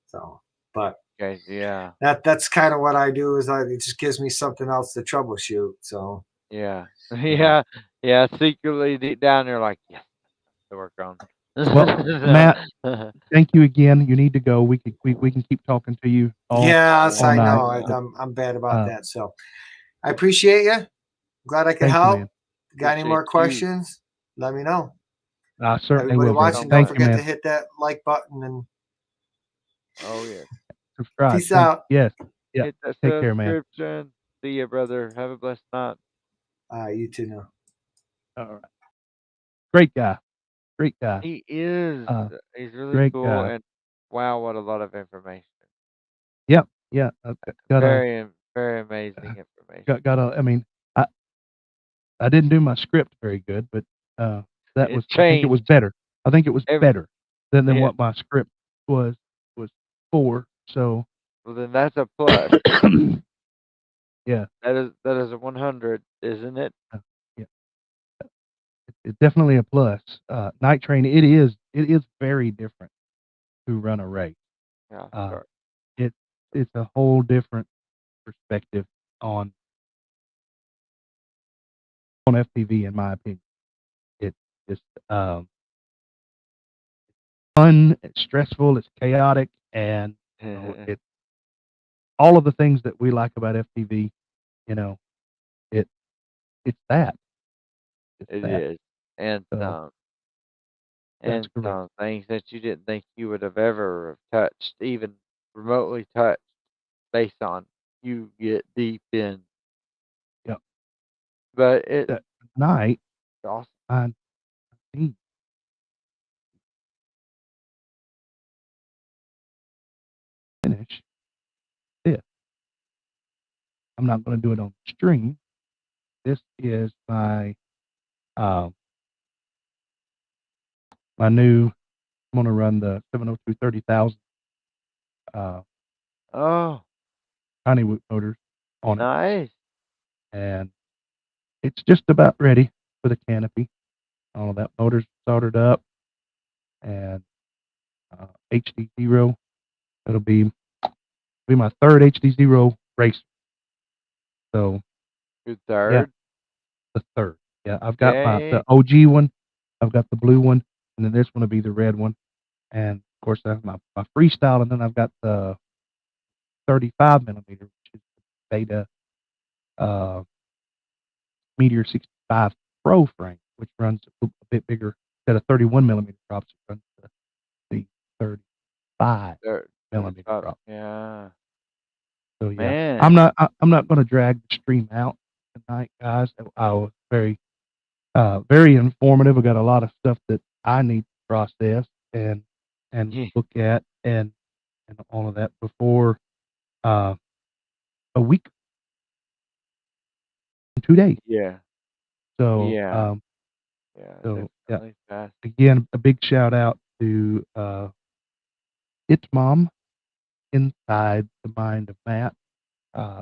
So, but Okay. Yeah. that's kind of what I do is it just gives me something else to troubleshoot. So, Yeah. Yeah. Yeah. Secretly deep down, they're like, yes, to work on. Well, Matt, thank you again. You need to go. We can keep talking to you yes, all I night. know I'm bad about that. So, I appreciate you. Glad I could Thank you, help. man. Got any Appreciate more you. questions? Let me know. I certainly Everybody will, brother. watching, don't Thank you, forget to man. hit that like button and Oh yeah. Subscribe. peace out. Yes. Yeah. Hit that Take care, man. subscription. See ya, brother. Have a blessed night. You too now. All right. Great guy. Great guy. He is. He's really Great cool, guy. and wow, what a lot of information. Yep. Yeah. Got a Very amazing information. got a. I mean, I didn't do my script very good, but that It was. I think it was changed. better. I think it was better than Yeah. what my script was for. So. Well, then that's a plus. Yeah. That is a 100, isn't it? Yeah. It's definitely a plus. Night Train. It is very different to run a race. Yeah. Sure. It's a whole different perspective on FPV, in my opinion. It's just fun, it's stressful, it's chaotic, and it's all of the things that we like about FPV. You know, it it's that. It is, and So that's and correct. some things that you didn't think you would have ever touched, even remotely touched, based on you get deep in. Yeah. But it's That night, awesome. I need finish this. I'm not going to do it on the stream. This is my my new. I'm going to run the 702 30,000 Oh, TinyWhoop motors on it, nice. and it's just about ready for the canopy. All of that motor's soldered up, and HDzero. It'll be my third HDzero race. So Good yeah, third. the third. Yeah, I've got the Yay. OG one. I've got the blue one, and then this one will be the red one. And of course, I have my freestyle, and then I've got the 35 millimeter, which is the Beta uh, Meteor 65 Pro frame, which runs a bit bigger. Instead of 31 millimeter props, it runs the 35 Third. millimeter Up. prop. Yeah. So yeah, Man. I'm not going to drag the stream out tonight, guys. I was very informative. I got a lot of stuff that I need to process and Yeah. look at and all of that before a week, 2 days. Yeah. So Yeah. Yeah. so yeah, Definitely fast. again, a big shout out to ITMOM, Inside the Mind of Matt.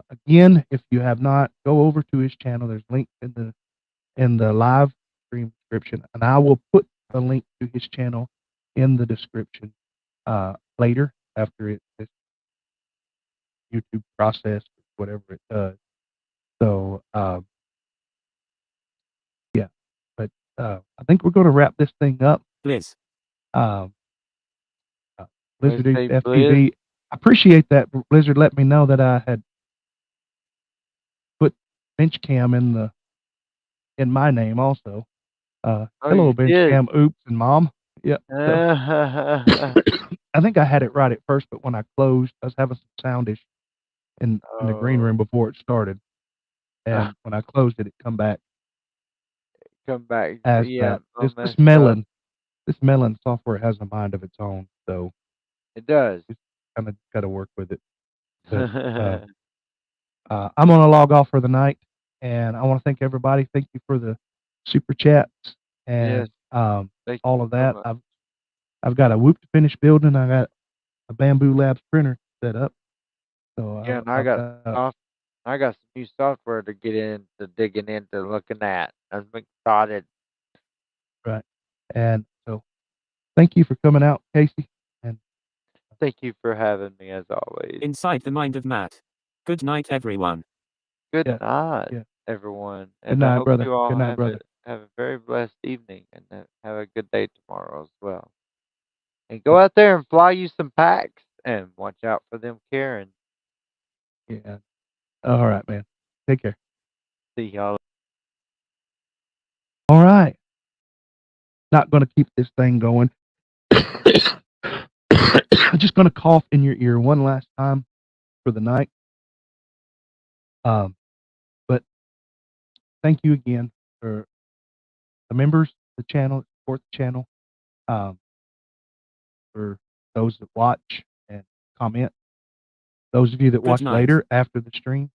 Again, if you have not, go over to his channel. There's links in the live stream description, and I will put a link to his channel in the description later after this YouTube process, whatever it does. So yeah, but I think we're going to wrap this thing up. Blizz. Um, Let's Blizzard say FTV. Blizz. I appreciate that Blizzard let me know that I had put bench cam in my name also. Oh, Hello, you bench did. cam, oops, and mom. Yeah. So, I think I had it right at first, but when I closed, I was having some sound issues in the green room before it started, and when I closed it, it come back Come back. as Yeah, that. all This messed up. this melon software has a mind of its own, so It does. just kind of got to work with it. But I'm gonna log off for the night, and I want to thank everybody. Thank you for the super chats and Yes. Thank all you of so that. much. I've got a Whoop to finish building. I got a Bamboo Labs printer set up, so Yeah, and I've got I got some new software to get into, digging into, looking at. I'm excited. right, and so thank you for coming out, Casey. And Thank you for having me as always. Inside the mind of Matt. Good night, everyone. Good yeah, night, yeah. everyone, Good and I night, hope brother. you all Good night, brother. have a very blessed evening and have a good day tomorrow as well. And go out there and fly you some packs and watch out for them Karens. Yeah. All right, man. Take care. See y'all. All right. Not going to keep this thing going. Just going to cough in your ear one last time for the night. But thank you again for the members of the channel, support the channel, for those that watch and comment. Those of you that Good watch night. later after the stream,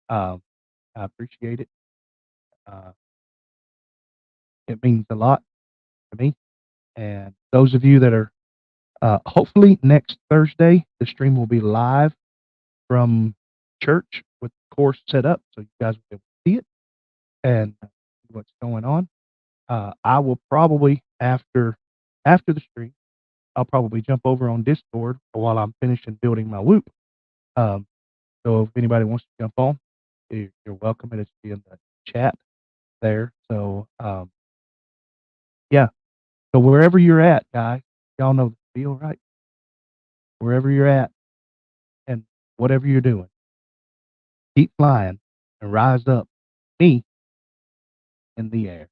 I appreciate it. It means a lot to me. And those of you that are, hopefully next Thursday, the stream will be live from church with the course set up, so you guys will be able to see it and see what's going on. I will probably after the stream, I'll probably jump over on Discord while I'm finishing building my Whoop. So if anybody wants to jump on, you're welcome. It'll be in the chat there. So yeah. So wherever you're at, guys, y'all know the deal, right? Wherever you're at and whatever you're doing, keep flying and rise up me in the air.